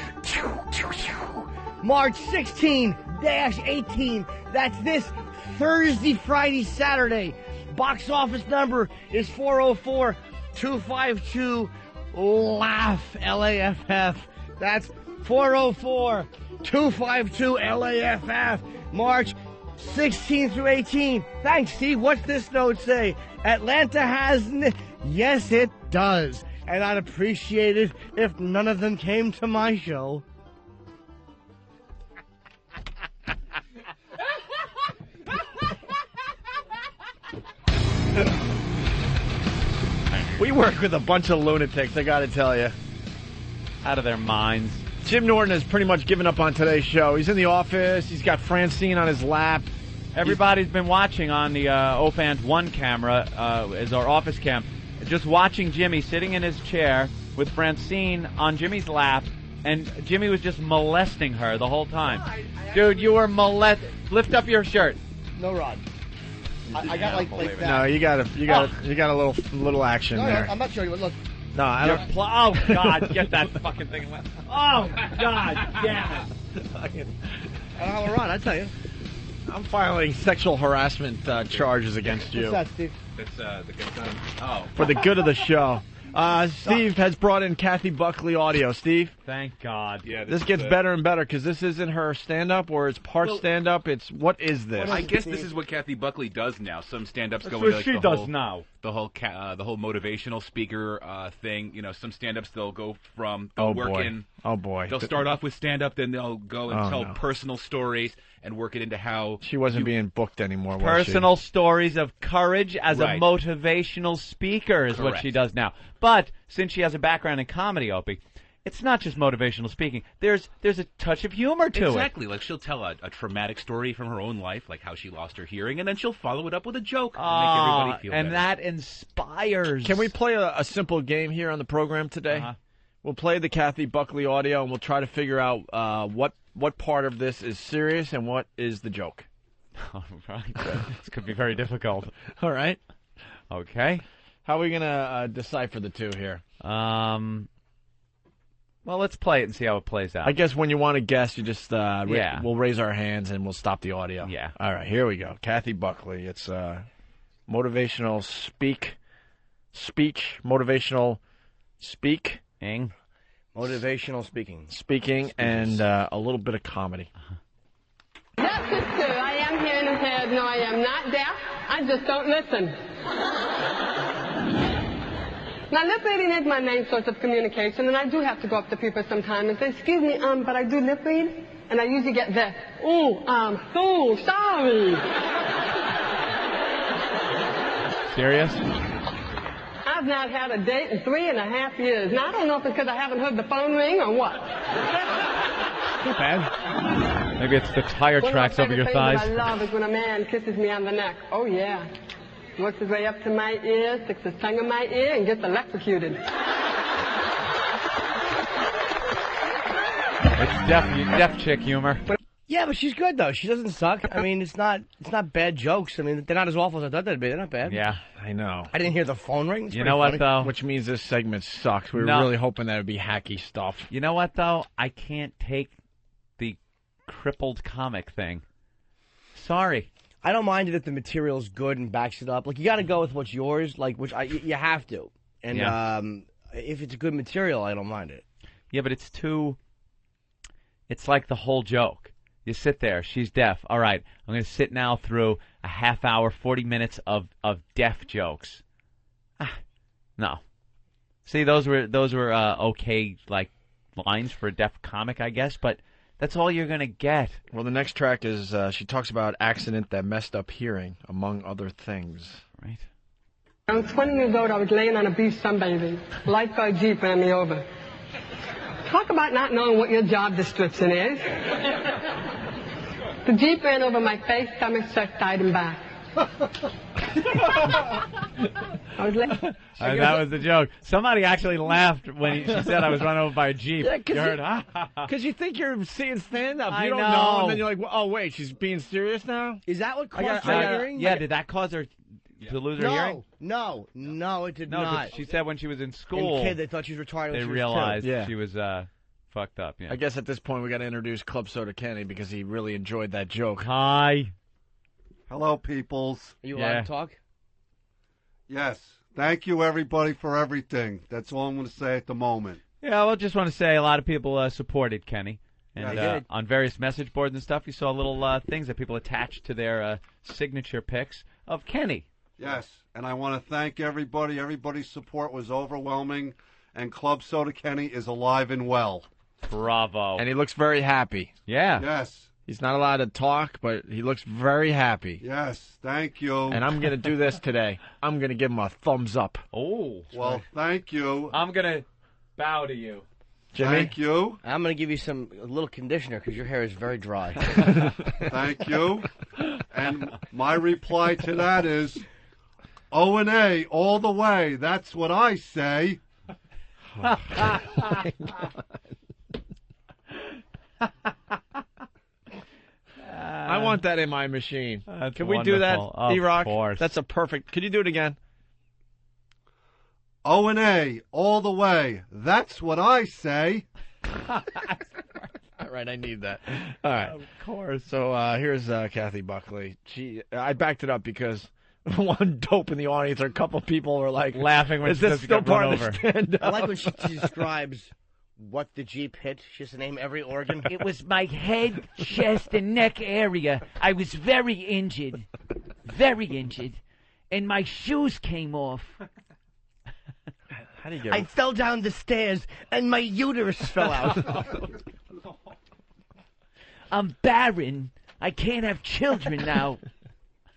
March 16-18. That's this Thursday, Friday, Saturday. Box office number is 404-252-LAUGH, L-A-F-F. That's 404-252-LAFF. March 16 through 18. Thanks, Steve. What's this note say? Atlanta has... Yes, it does. And I'd appreciate it if none of them came to my show. We work with a bunch of lunatics, I gotta tell you. Out of their minds. Jim Norton has pretty much given up on today's show. He's in the office. He's got Francine on his lap. Everybody's been watching on the Opant 1 camera as our office cam. just watching Jimmy sitting in his chair with Francine on Jimmy's lap, and Jimmy was just molesting her the whole time. Dude, you were Lift up your shirt. No, Rod. I got like that. No, you got a little action there. I'm not sure. Look. No, I don't. Oh God, get that fucking thing away. Oh God, damn it. I don't have a run, I tell you. I'm filing sexual harassment charges against you. What's that, Steve? It's the good time. Oh. For the good of the show. Steve has brought in Kathy Buckley audio. Steve? Thank God. Yeah, this gets better and better because this isn't her stand-up or it's part stand-up. What is this? I guess this is what Kathy Buckley does now. Some stand-ups go what into like, she the does whole, now. The whole motivational speaker thing. You know, some stand-ups they'll go from Oh boy. They'll start off with stand-up, then they'll go and tell no. personal stories and work it into how she wasn't being booked anymore. Personal stories of courage as a motivational speaker is what she does now. But since she has a background in comedy, Opie, it's not just motivational speaking. There's a touch of humor to it. Exactly. Like she'll tell a traumatic story from her own life, like how she lost her hearing, and then she'll follow it up with a joke to make everybody feel better. That inspires. Can we play a simple game here on the program today? We'll play the Kathy Buckley audio, and we'll try to figure out what part of this is serious and what is the joke. All right. This could be very difficult. All right. Okay. How are we going to decipher the two here? Well, let's play it and see how it plays out. I guess when you want to guess, you just we'll raise our hands and we'll stop the audio. Yeah. All right, here we go. Kathy Buckley. It's motivational motivational speaking. Motivational speaking. Speaking and a little bit of comedy. That's it, sir. I am hearing impaired. No, I am not deaf. I just don't listen. Now, lip reading is my main source of communication, and I do have to go up to people sometimes and say, excuse me, but I do lip read, and I usually get this, I'm so sorry. Serious? I've not had a date in 3.5 years. Now, I don't know if it's because I haven't heard the phone ring or what. Not bad. Maybe it's the tire tracks over your thighs. What I love is when a man kisses me on the neck. Oh, yeah. Works his way up to my ear, sticks his tongue in my ear, and gets electrocuted. It's deaf chick humor. Yeah, but she's good though. She doesn't suck. I mean, it's not bad jokes. I mean, they're not as awful as I thought they'd be. They're not bad. Yeah, I know. I didn't hear the phone ring. You know what though? Which means this segment sucks. We were really hoping that would be hacky stuff. You know what though? I can't take the crippled comic thing. Sorry. I don't mind it if the material's good and backs it up. Like, you got to go with what's yours, like, you have to. And if it's good material, I don't mind it. Yeah, but it's like the whole joke. You sit there, she's deaf. All right, I'm going to sit now through a half hour, 40 minutes of deaf jokes. No. See, those were okay, like, lines for a deaf comic, I guess, but that's all you're going to get. Well, the next track is she talks about accident that messed up hearing, among other things. Right. I was 20 years old. I was laying on a beach sunbathing. Lifeguard Jeep ran me over. Talk about not knowing what your job description is. The Jeep ran over my face, stomach, chest, side, and back. That was the joke. Somebody actually laughed when she said I was run over by a Jeep. Yeah, you heard, because you think you're seeing stand-up. You don't know. know, and then you're like, oh, wait, she's being serious now? Is that what caused her hearing? Yeah, did that cause her to lose her hearing? No, it did not. She said when she was in school, kid, they thought she was retarded. They realized she was fucked up. Yeah. I guess at this point we got to introduce Club Soda Kenny because he really enjoyed that joke. Hi. Hello, peoples. Are you allowed to talk? Yes. Thank you, everybody, for everything. That's all I'm going to say at the moment. Yeah, well, just want to say a lot of people supported Kenny. And Yeah, I did. on various message boards and stuff, you saw little things that people attached to their signature pics of Kenny. Yes, and I want to thank everybody. Everybody's support was overwhelming, and Club Soda Kenny is alive and well. Bravo. And he looks very happy. Yeah. Yes. He's not allowed to talk, but he looks very happy. Yes, thank you. And I'm going to do this today. I'm going to give him a thumbs up. Oh. Well, thank you. I'm going to bow to you. Jimmy? Thank you. I'm going to give you a little conditioner because your hair is very dry. Thank you. And my reply to that is, O&A all the way. That's what I say. I want that in my machine. That's Can we do that, wonderful. E-Rock? Of course. That's a perfect. Could you do it again? O&A all the way. That's what I say. All right, I need that. All right. Of course. So here's Kathy Buckley. I backed it up because one dope in the audience or a couple people were like laughing when is she this just still got part run of the over? stand-up? I like when she describes what the Jeep hit. She has to name every organ. It was my head, chest, and neck area. I was very injured. Very injured. And my shoes came off. How did you I fell down the stairs and my uterus fell out. I'm barren. I can't have children now.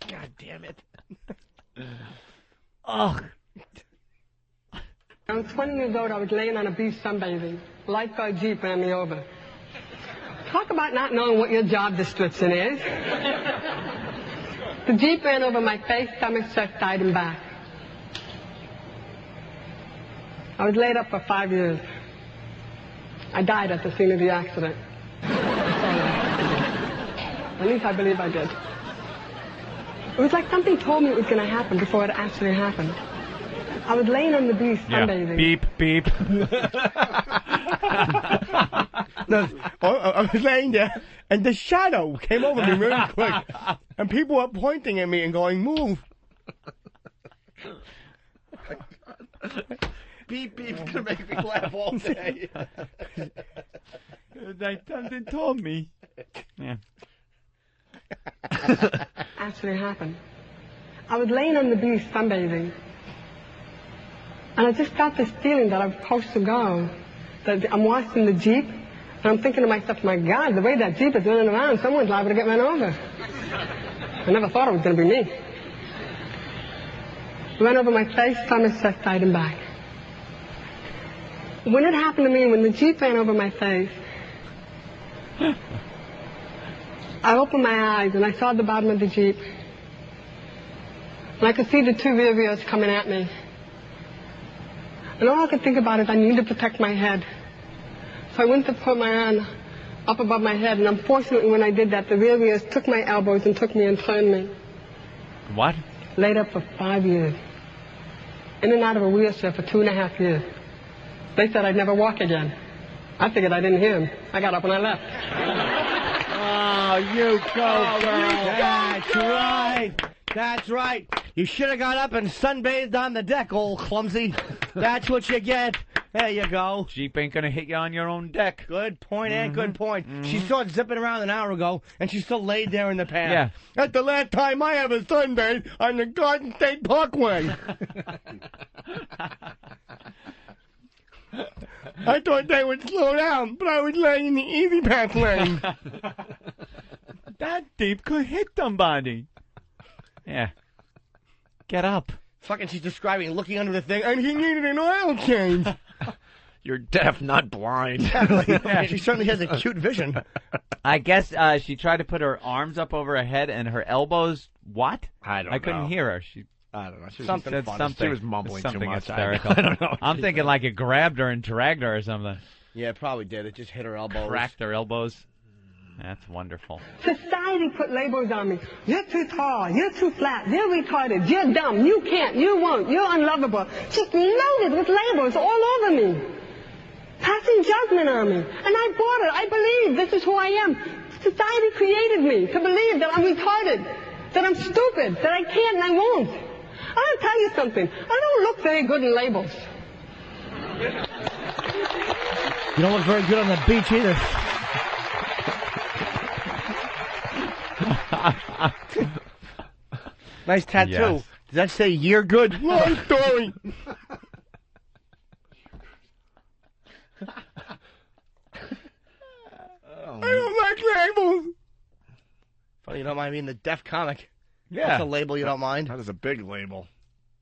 God damn it. Ugh. I was 20 years old. I was laying on a beach sunbathing. Lifeguard Jeep ran me over. Talk about not knowing what your job description is. The Jeep ran over my face, stomach, chest, side, and back. I was laid up for 5 years. I died at the scene of the accident. At least I believe I did. It was like something told me it was going to happen before it actually happened. I was laying on the beach sunbathing. Beep, beep. No, I was laying there, and the shadow came over me really quick. And people were pointing at me and going, move. Beep, beep's going to make me laugh all day. Something told me. Yeah. Actually happened. I was laying on the beach sunbathing. And I just got this feeling that I'm supposed to go. That I'm watching the Jeep, and I'm thinking to myself, my God, the way that Jeep is running around, someone's liable to get run over. I never thought it was going to be me. Ran over my face, stomach, chest, side, and back. When it happened to me, when the Jeep ran over my face, I opened my eyes, and I saw the bottom of the Jeep. And I could see the two rear wheels coming at me. And all I could think about is I need to protect my head. So I went to put my hand up above my head, and unfortunately when I did that, the rear wheels took my elbows and took me and turned me. What? Laid up for 5 years. In and out of a wheelchair for 2.5 years. They said I'd never walk again. I figured I didn't hear them. I got up and I left. Oh, you go, girl. That's right. That's right. You should have got up and sunbathed on the deck, old clumsy. That's what you get. There you go. Jeep ain't gonna hit you on your own deck. Good point, and good point. She saw it zipping around an hour ago, and she still laid there in the path. Yeah. That's the last time I ever sunbathed on the Garden State Parkway. I thought they would slow down, but I was laying in the easy path lane. That Jeep could hit somebody. Yeah. Get up. Fucking, she's describing looking under the thing, and he needed an oil change. You're deaf, not blind. Yeah, she certainly has acute vision. I guess she tried to put her arms up over her head and her elbows. What? I couldn't know. hear her. I don't know. She Something said funny. something. She was mumbling something too much. hysterical. I don't know. I'm thinking like it grabbed her and dragged her or something. Yeah, it probably did. It just hit her elbows. Cracked her elbows. That's wonderful. Society put labels on me. You're too tall. You're too flat. You're retarded. You're dumb. You can't. You won't. You're unlovable. Just loaded with labels all over me. Passing judgment on me. And I bought it. I believe this is who I am. Society created me to believe that I'm retarded, that I'm stupid, that I can't and I won't. I'll tell you something. I don't look very good in labels. You don't look very good on the beach either. Nice tattoo. Yes. Does that say "you're good"? Long story. I don't like labels. Funny you don't mind being the deaf comic. Yeah. That's a label you don't mind. That is a big label.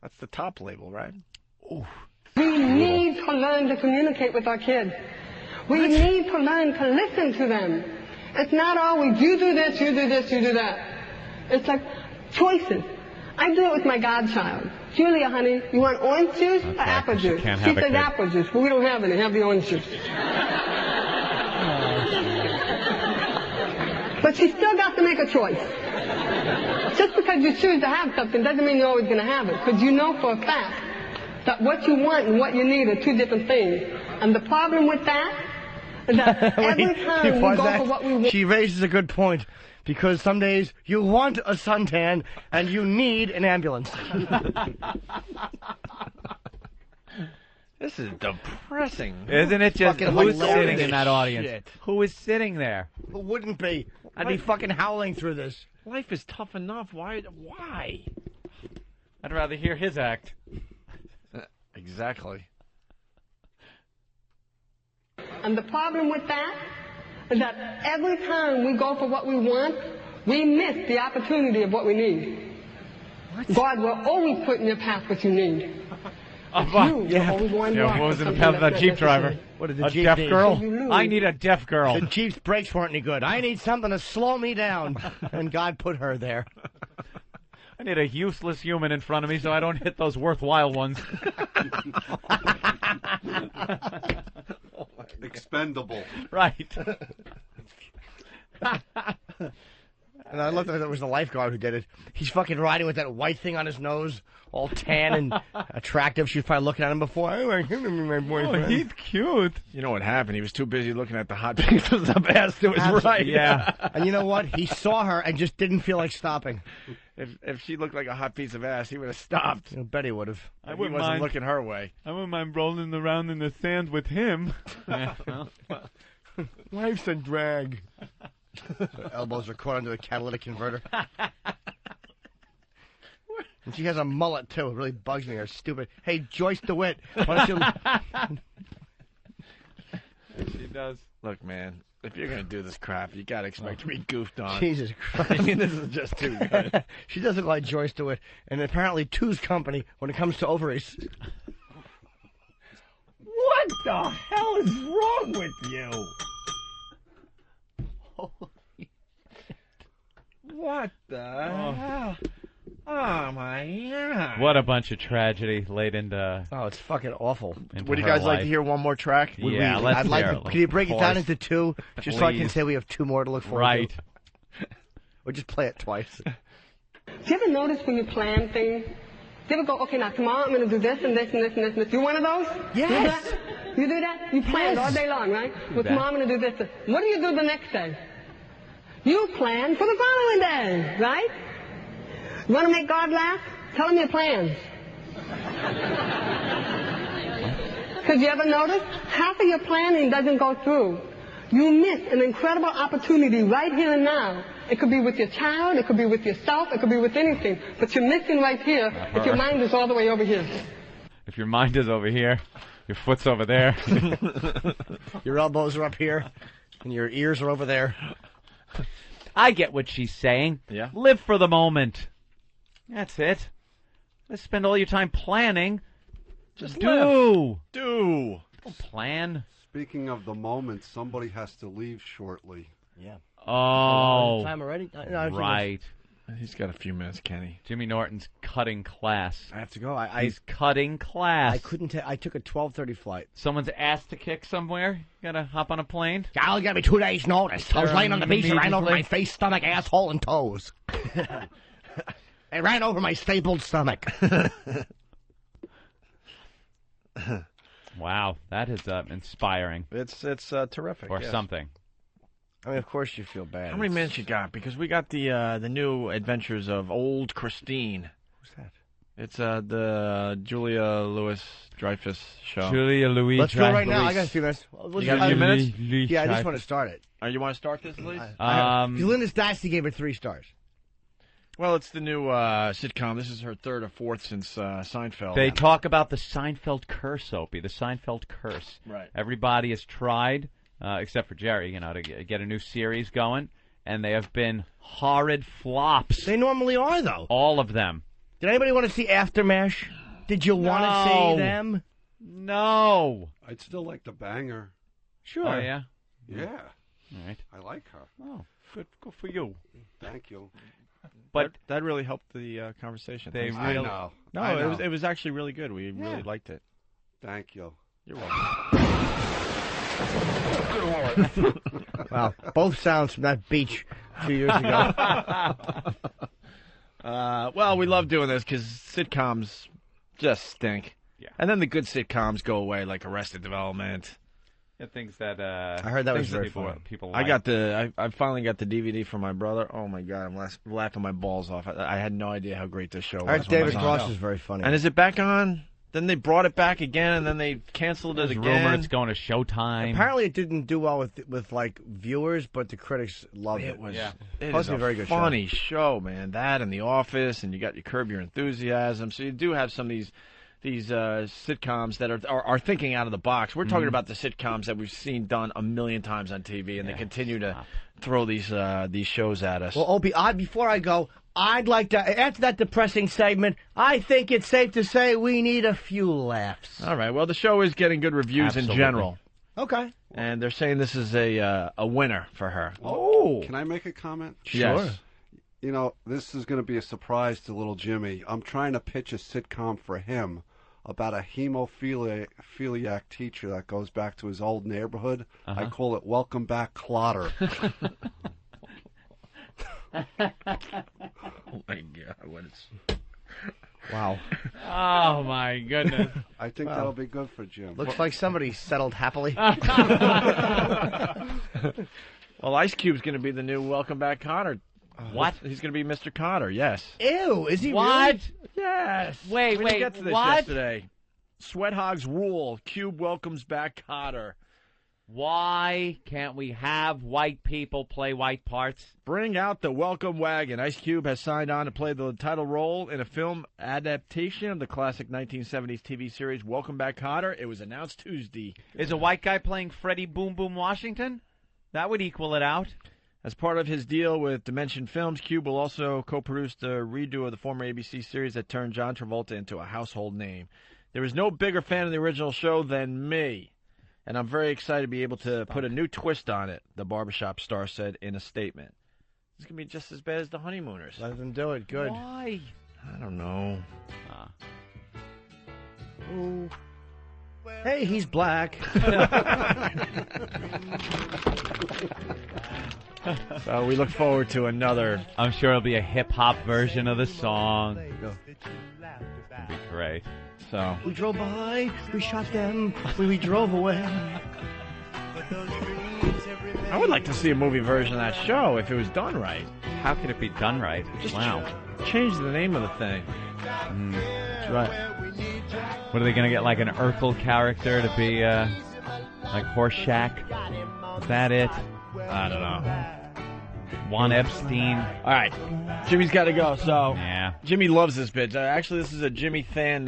That's the top label, right? We need to learn to communicate with our kids. We need to learn to listen to them. It's not always you do this, you do this, you do that. It's like choices. I do it with my godchild. Julia, honey, you want orange juice or apple juice? can't She have a says kid. apple juice, but we don't have any. Have the orange juice. But she still got to make a choice. Just because you choose to have something doesn't mean you're always going to have it. Because you know for a fact that what you want and what you need are two different things. And the problem with that is that every time we go for what we want... She raises a good point. Because some days you want a suntan and you need an ambulance. This is depressing. Isn't it just Fucking who's hilarious sitting in that audience? shit. Who is sitting there? Who wouldn't be? I'd be fucking howling through this. Life is tough enough. Why? I'd rather hear his act. Exactly. And the problem with that is that every time we go for what we want, we miss the opportunity of what we need. God will always put in your path what you need. What was in the path of that Jeep driver? What did the A Jeep deaf need? girl? I need a deaf girl. The Jeep's brakes weren't any good. I need something to slow me down. And God put her there. I need a useless human in front of me so I don't hit those worthwhile ones. Expendable. Right. And I looked like it was the lifeguard who did it. He's fucking riding with that white thing on his nose, all tan and attractive. She was probably looking at him before. Oh, he's cute. You know what happened? He was too busy looking at the hot pictures of ass to his right. Yeah. And you know what? He saw her and just didn't feel like stopping. If she looked like a hot piece of ass, he would have stopped. I bet he would have. He wasn't looking her way. I wouldn't mind rolling around in the sand with him. Life's a drag. Her elbows are caught under the catalytic converter. And she has a mullet, too. It really bugs me. Her stupid. Hey, Joyce DeWitt, why don't you... She does. Look, man, if you're going to do this crap, you got to expect to be goofed on. Jesus Christ. I mean, this is just too good. She doesn't like Joyce DeWitt, and apparently two's company when it comes to ovaries. What the hell is wrong with you? What the hell? Oh, my God. What a bunch of tragedy laid into... Oh, it's fucking awful. Would you guys like to hear one more track? Yeah, let's hear it. Can you break it down into two? Just so I can Please. say we have two more to look forward Right. to. Or just play it twice. Do you ever notice when you plan things? Do you ever go, okay, now tomorrow I'm going to do this and this and this and this and this. You one of those? Yes. You do that? You plan it all day long, right? Well, tomorrow I'm going to do this. What do you do the next day? You plan for the following day, right? You want to make God laugh? Tell him your plans. Because you ever notice? Half of your planning doesn't go through. You miss an incredible opportunity right here and now. It could be with your child, it could be with yourself, it could be with anything. But you're missing right here if your mind is all the way over here. If your mind is over here, your foot's over there. Your elbows are up here, and your ears are over there. I get what she's saying. Yeah. Live for the moment. That's it. Let's spend all your time planning. Just do. live. Do. Don't plan. Speaking of the moment, somebody has to leave shortly. Yeah. Oh. Time already? No, Right. He's got a few minutes, Kenny. Jimmy Norton's cutting class. I have to go. He's cutting class. I couldn't. I took a 12:30 flight. Someone's ass to kick somewhere. You gotta hop on a plane. I'll give me 2 days' notice. I was laying on the beach and ran over my face, stomach, asshole, and toes. It ran over my stapled stomach. Wow, that is inspiring. It's terrific. Or yes. something. I mean, of course you feel bad. How many minutes you got? Because we got the new adventures of old Christine. Who's that? It's the Julia Louis-Dreyfus show. Julia Louis. Let's go right now. I got a few minutes. You got a few minutes? Yeah, I just want to start it. You want to start this, Lee? Linda Stassi gave it 3 stars. Well, it's the new sitcom. This is her third or fourth since Seinfeld. They talk about the Seinfeld Curse, Opie. The Seinfeld Curse. Right. Everybody has tried, except for Jerry, to get a new series going, and they have been horrid flops. They normally are, though. All of them. Did anybody want to see Aftermash? Did you want to see them? No. I'd still like the banger. Sure. Oh, yeah? Yeah. All right. I like her. Oh, good for you. Thank you. But that really helped the conversation. They Thanks. really- No, I know. it was actually really good. We really liked it. Thank you. You're welcome. Wow, both sounds from that beach 2 years ago. Well, we love doing this because sitcoms just stink. Yeah. And then the good sitcoms go away, like Arrested Development. Yeah, things that I heard that was things very people, fun. people I like. got I finally got the DVD from my brother. Oh my god, I'm laughing my balls off. I had no idea how great this show was. I heard when it David was Cross on. is very funny. And is it back on? Then they brought it back again, and then they canceled it There's again. rumor it's going to Showtime. Apparently, it didn't do well with like viewers, but the critics loved it. It was It it was is a very good funny show, man. That and The Office, and you got your Curb Your Enthusiasm. So you do have some of these sitcoms that are thinking out of the box. We're talking about the sitcoms that we've seen done a million times on TV, and they continue to throw these shows at us. Well, Opie, before I go, I'd like to, after that depressing segment, I think it's safe to say we need a few laughs. All right. Well, the show is getting good reviews in general. Okay. And they're saying this is a winner for her. Oh. Can I make a comment? Yes. You know, this is going to be a surprise to little Jimmy. I'm trying to pitch a sitcom for him about a hemophiliac teacher that goes back to his old neighborhood. I call it Welcome Back Clotter. Oh my God! Wow. Oh my goodness! I think that'll be good for Jim. Looks like somebody settled happily. Well, Ice Cube's going to be the new Welcome Back Cotter. What? He's going to be Mr. Cotter. Yes. Ew! Is he What? really? Yes. Wait, We didn't get to this what? yesterday. Sweat Hogs rule. Cube welcomes back Cotter. Why can't we have white people play white parts? Bring out the welcome wagon. Ice Cube has signed on to play the title role in a film adaptation of the classic 1970s TV series Welcome Back Cotter. It was announced Tuesday. Is a white guy playing Freddie Boom Boom Washington? That would equal it out. As part of his deal with Dimension Films, Cube will also co-produce the redo of the former ABC series that turned John Travolta into a household name. There is no bigger fan of the original show than me, and I'm very excited to be able to put a new twist on it, the barbershop star said in a statement. It's going to be just as bad as The Honeymooners. Let them do it. Good. Why? I don't know. Ooh. Hey, he's black. So we look forward to another. I'm sure it'll be a hip-hop version of the song. It'll be great. So we drove by, we shot them, we drove away. I would like to see a movie version of that show if it was done right. How could it be done right? Just Wow. change the name of the thing. That's right. What are they going to get, like an Urkel character to be like Horseshack? Is that it? I don't know. Juan Epstein. All right. Jimmy's got to go, so Yeah. Jimmy loves this bit. Actually, this is a Jimmy Than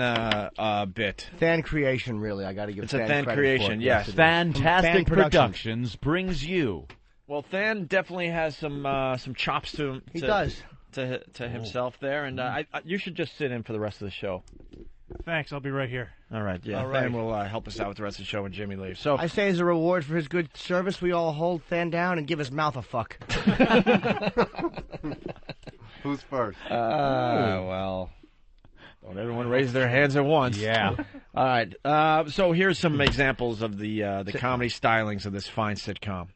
bit. Fan creation, really. I got to give It's a Than Than credit creation, for it. yes. it is. Fantastic Fan Productions brings you. Well, Than definitely has some chops to him. He does. To himself there, and you should just sit in for the rest of the show. Thanks, I'll be right here. All right, yeah. All right. Than will help us out with the rest of the show when Jimmy leaves. So I say as a reward for his good service, we all hold Than down and give his mouth a fuck. Who's first? Well, don't everyone raise their hands at once. Yeah. All right. So here's some examples of the comedy stylings of this fine sitcom.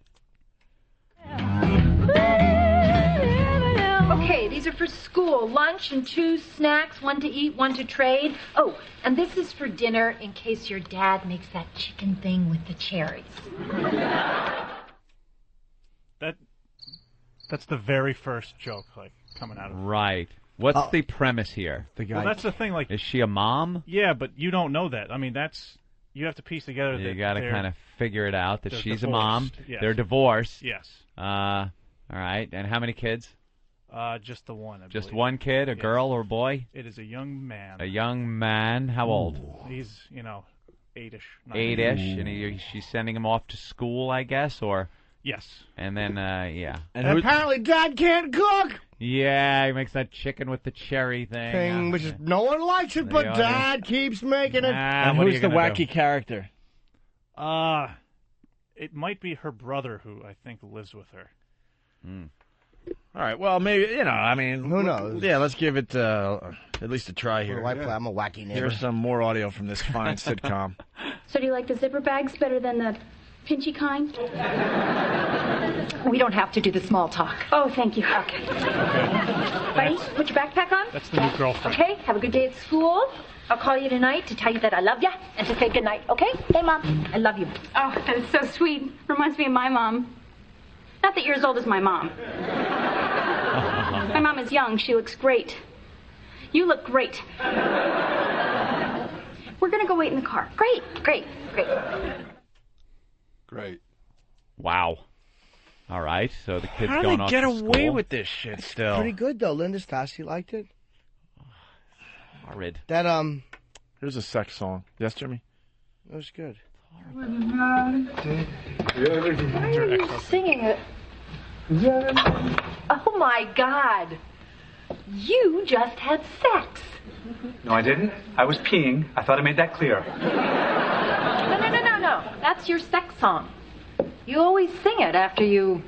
Okay, these are for school. Lunch and 2 snacks, 1 to eat, 1 to trade. Oh, and this is for dinner in case your dad makes that chicken thing with the cherries. That's the very first joke, like, coming out of it. Right. What's the premise here? Well, that's the thing, like... Is she a mom? Yeah, but you don't know that. I mean, that's... You have to piece together that You got to kind of figure it out that they're she's a mom. divorced, yes. They're divorced. Yes. All right. And how many kids? Just the one, I Just believe. one kid, a Yes. girl or a boy? It is a young man. A young man. How old? He's, 8-ish. 8-ish. And she's sending him off to school, I guess, or... Yes. And then, yeah. And apparently Dad can't cook! Yeah, he makes that chicken with the cherry thing. Which is, no one likes it, but audience. Dad keeps making it. And what are who's you the gonna wacky character? It might be her brother who I think lives with her. All right. Well, maybe I mean, who knows? Yeah, let's give it at least a try here. I'm a wacky neighbor. Here's some more audio from this fine sitcom. So do you like the zipper bags better than the pinchy kind? We don't have to do the small talk. Oh, thank you. Okay. Buddy, put your backpack on. That's the new girlfriend. Okay, have a good day at school. I'll call you tonight to tell you that I love you and to say good night, okay? Hey, Mom, I love you. Oh, that is so sweet. Reminds me of my mom. Not that you're as old as my mom. My mom is young. She looks great. You look great. We're going to go wait in the car. Great. Wow. All right, so the kid's How do going they off get to away school. with this shit still? Pretty good though. Linda Stassi liked it. Horrid. That Here's a sex song. Yes, Jimmy. That was good. Why are you singing it? Oh, my God. You just had sex. No, I didn't. I was peeing. I thought I made that clear. No. That's your sex song. You always sing it after you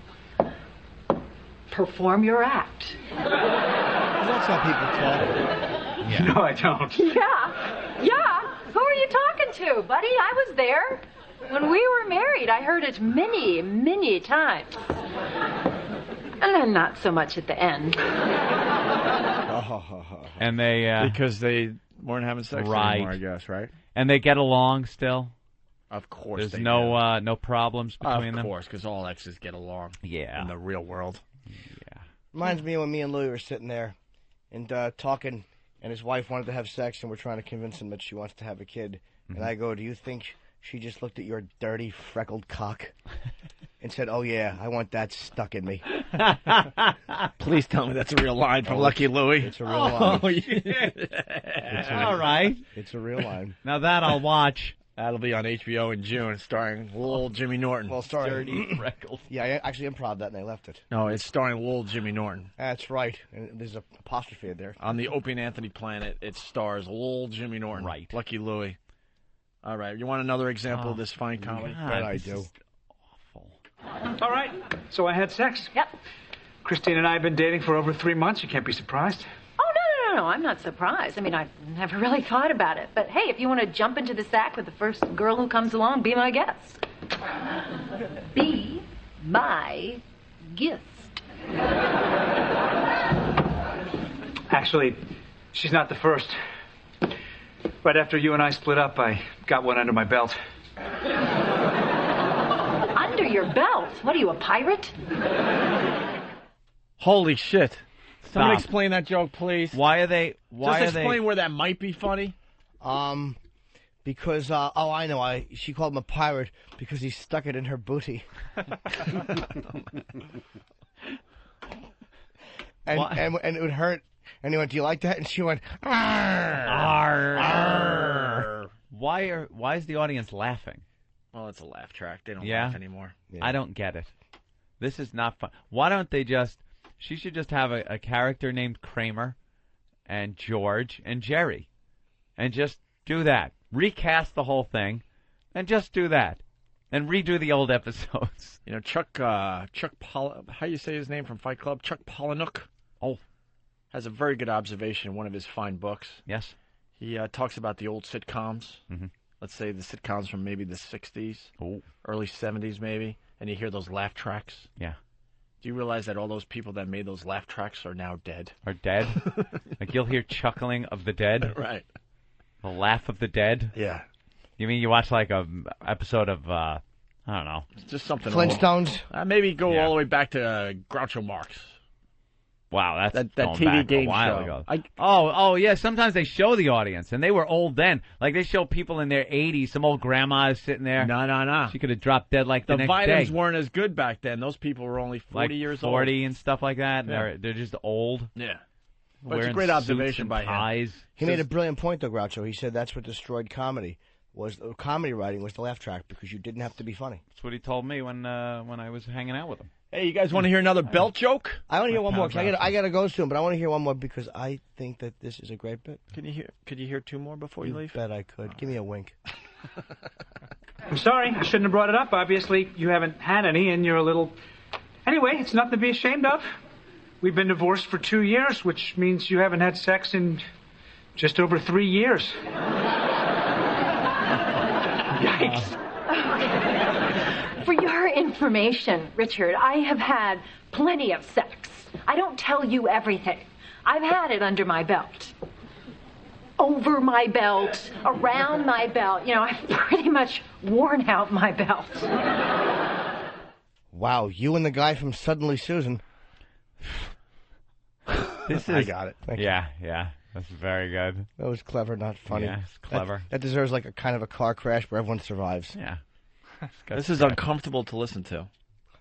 perform your act. That's how people talk. No, I don't. Yeah. Who are you talking to, buddy? I was there. When we were married, I heard it many, many times. And then not so much at the end. And they because they weren't having sex anymore, I guess, right? And they get along still. Of course, There's they no problems between them. Of course, because all exes get along. Yeah. In the real world. Reminds me when me and Louis were sitting there and talking, and his wife wanted to have sex, and we're trying to convince him that she wants to have a kid. And I go, "Do you think she just looked at your dirty, freckled cock and said, 'Oh yeah, I want that stuck in me'?" Please tell me that's a real line from Lucky Louie. It's a real line. Oh, yeah. All right. It's a real line. Now that I'll watch. That'll be on HBO in June, starring little Jimmy Norton. Well, starring Dirty Freckles. Yeah, I actually improv that and they left it. No, it's starring little Jimmy Norton. That's right. And there's an apostrophe in there. On the Opie and Anthony planet, it stars little Jimmy Norton. Right. Lucky Louie. All right. You want another example of this fine comedy? God, I this do. is awful. All right. So I had sex. Yep. Christine and I have been dating for over 3 months. You can't be surprised. No, I'm not surprised. I mean, I've never really thought about it. But hey, if you want to jump into the sack with the first girl who comes along, be my guest. Be my guest. Actually, she's not the first. Right after you and I split up, I got one under my belt. Under your belt? What are you, a pirate? Holy shit. Somebody Stop. explain that joke, please. Why are they? Just explain where that might be funny. Because I know. She called him a pirate because he stuck it in her booty. and it would hurt. And he went, "Do you like that?" And she went, "Arr, arr." Why is the audience laughing? Well, it's a laugh track. They don't Yeah? laugh anymore. I don't get it. This is not fun. Why don't they just? She should just have a character named Kramer, and George and Jerry, and just do that. Recast the whole thing, and just do that, and redo the old episodes. You know, Chuck how you say his name from Fight Club? Chuck Palahniuk. Oh, has a very good observation in one of his fine books. Yes. He talks about the old sitcoms. Mm-hmm. Let's say the sitcoms from maybe the 60s, early 70s maybe, and you hear those laugh tracks. Yeah. Do you realize that all those people that made those laugh tracks are now dead? Are dead? Like you'll hear chuckling of the dead? Right. The laugh of the dead? Yeah. You mean you watch like a episode of, I don't know. Just something Flintstones? Maybe go all the way back to Groucho Marx. Wow, that's that going TV back game a while show. ago. Oh, yeah. Sometimes they show the audience, and they were old then. Like they show people in their 80s, some old grandmas sitting there. No. She could have dropped dead like the next vitamins day. weren't as good back then. Those people were only 40 Like years old. 40 and stuff like that. Yeah. And they're just old. Yeah. But it's a Wearing great suits observation and by him. ties. He made a brilliant point, though, Groucho. He said that's what destroyed comedy. Comedy writing was the laugh track because you didn't have to be funny. That's what he told me when I was hanging out with him. Hey, you guys want to hear another belt joke? I want to hear one more. 'Cause I got to go soon, but I want to hear one more because I think that this is a great bit. Could you hear two more before you leave? Bet I could. Give me a wink. I'm sorry. I shouldn't have brought it up. Obviously, you haven't had any, and you're a little... Anyway, it's nothing to be ashamed of. We've been divorced for 2 years, which means you haven't had sex in just over 3 years. Yikes. For your information, Richard, I have had plenty of sex. I don't tell you everything. I've had it under my belt. Over my belt, around my belt. You know, I've pretty much worn out my belt. Wow, you and the guy from Suddenly Susan. I got it. Thank you. Yeah. That's very good. That was clever, not funny. Yeah, it's clever. That deserves like a kind of a car crash where everyone survives. Yeah. This is uncomfortable to listen to.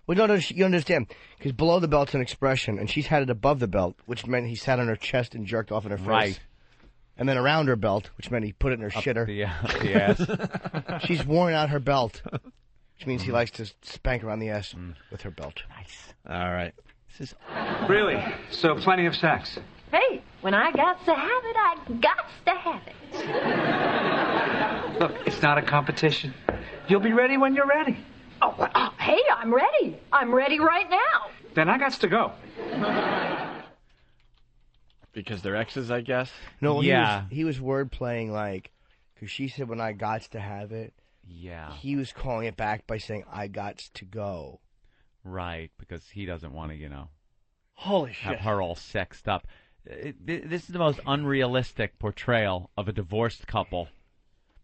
Well, no, you understand. Because below the belt's an expression, and she's had it above the belt, which meant he sat on her chest and jerked off in her face. Right. And then around her belt, which meant he put it in her shitter. Up the ass. She's worn out her belt, which means he likes to spank around the ass with her belt. Nice. All right. This is really so plenty of sex. Hey, when I got to have it, I got to have it. Look, it's not a competition. You'll be ready when you're ready. Hey, I'm ready. I'm ready right now. Then I got to go. Because they're exes, I guess? No, he was word playing like, because she said when I gots to have it. Yeah. He was calling it back by saying I gots to go. Right, because he doesn't want to, Holy have shit. her all sexed up. This is the most unrealistic portrayal of a divorced couple.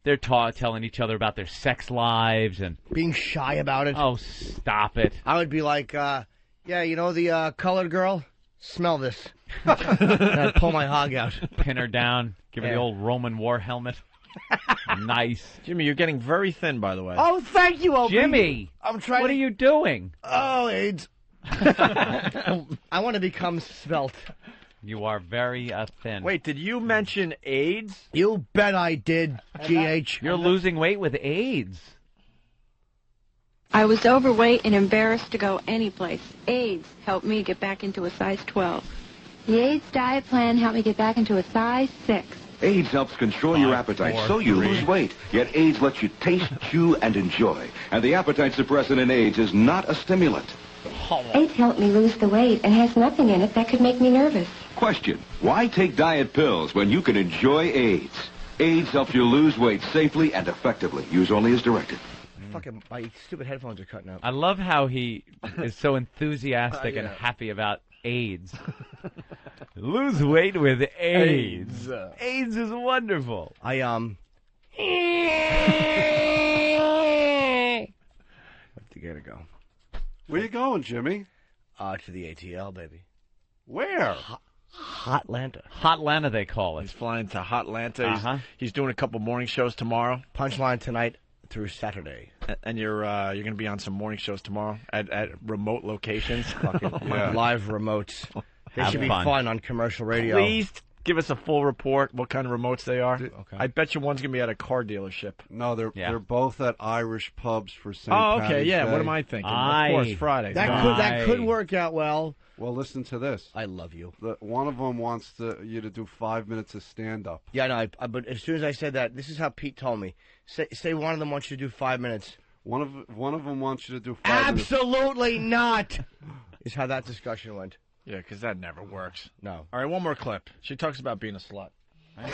They're telling each other about their sex lives and being shy about it. Oh, stop it! I would be like, the colored girl. Smell this. And I'd pull my hog out, pin her down, give her the old Roman war helmet. Nice, Jimmy. You're getting very thin, by the way. Oh, thank you, Opie. Jimmy. I'm trying. What are you doing? Oh, AIDS. I want to become svelte. You are very thin. Wait, did you mention AIDS? You bet I did, GH. You're losing weight with AIDS. I was overweight and embarrassed to go anyplace. AIDS helped me get back into a size 12. The AIDS diet plan helped me get back into a size 6. AIDS helps control your appetite so you lose weight. Yet AIDS lets you taste, chew, and enjoy. And the appetite suppressant in AIDS is not a stimulant. AIDS helped me lose the weight and has nothing in it that could make me nervous. Question: why take diet pills when you can enjoy AIDS? AIDS helps you lose weight safely and effectively. Use only as directed. Fucking my stupid headphones are cutting out. I love how he is so enthusiastic and happy about AIDS. Lose weight with AIDS. AIDS is wonderful. I have to get to go. Where you going, Jimmy? To the ATL, baby. Where? Hotlanta. Hotlanta, they call it. He's flying to Hotlanta. He's doing a couple morning shows tomorrow. Punchline tonight through Saturday. And you're going to be on some morning shows tomorrow at remote locations. Live remotes. They should be fun on commercial radio. Please give us a full report what kind of remotes they are. Okay. I bet you one's going to be at a car dealership. No, they're both at Irish pubs for St. Oh, okay, Patty's yeah. Day. What am I thinking? Of course, Friday. That could work out well. Well, listen to this. I love you. One of them wants you to do 5 minutes of stand-up. Yeah, no, but as soon as I said that, this is how Pete told me. Say one of them wants you to do 5 minutes. One of them wants you to do 5 minutes. Absolutely not. Is how that discussion went. Yeah, because that never works. No. All right, one more clip. She talks about being a slut.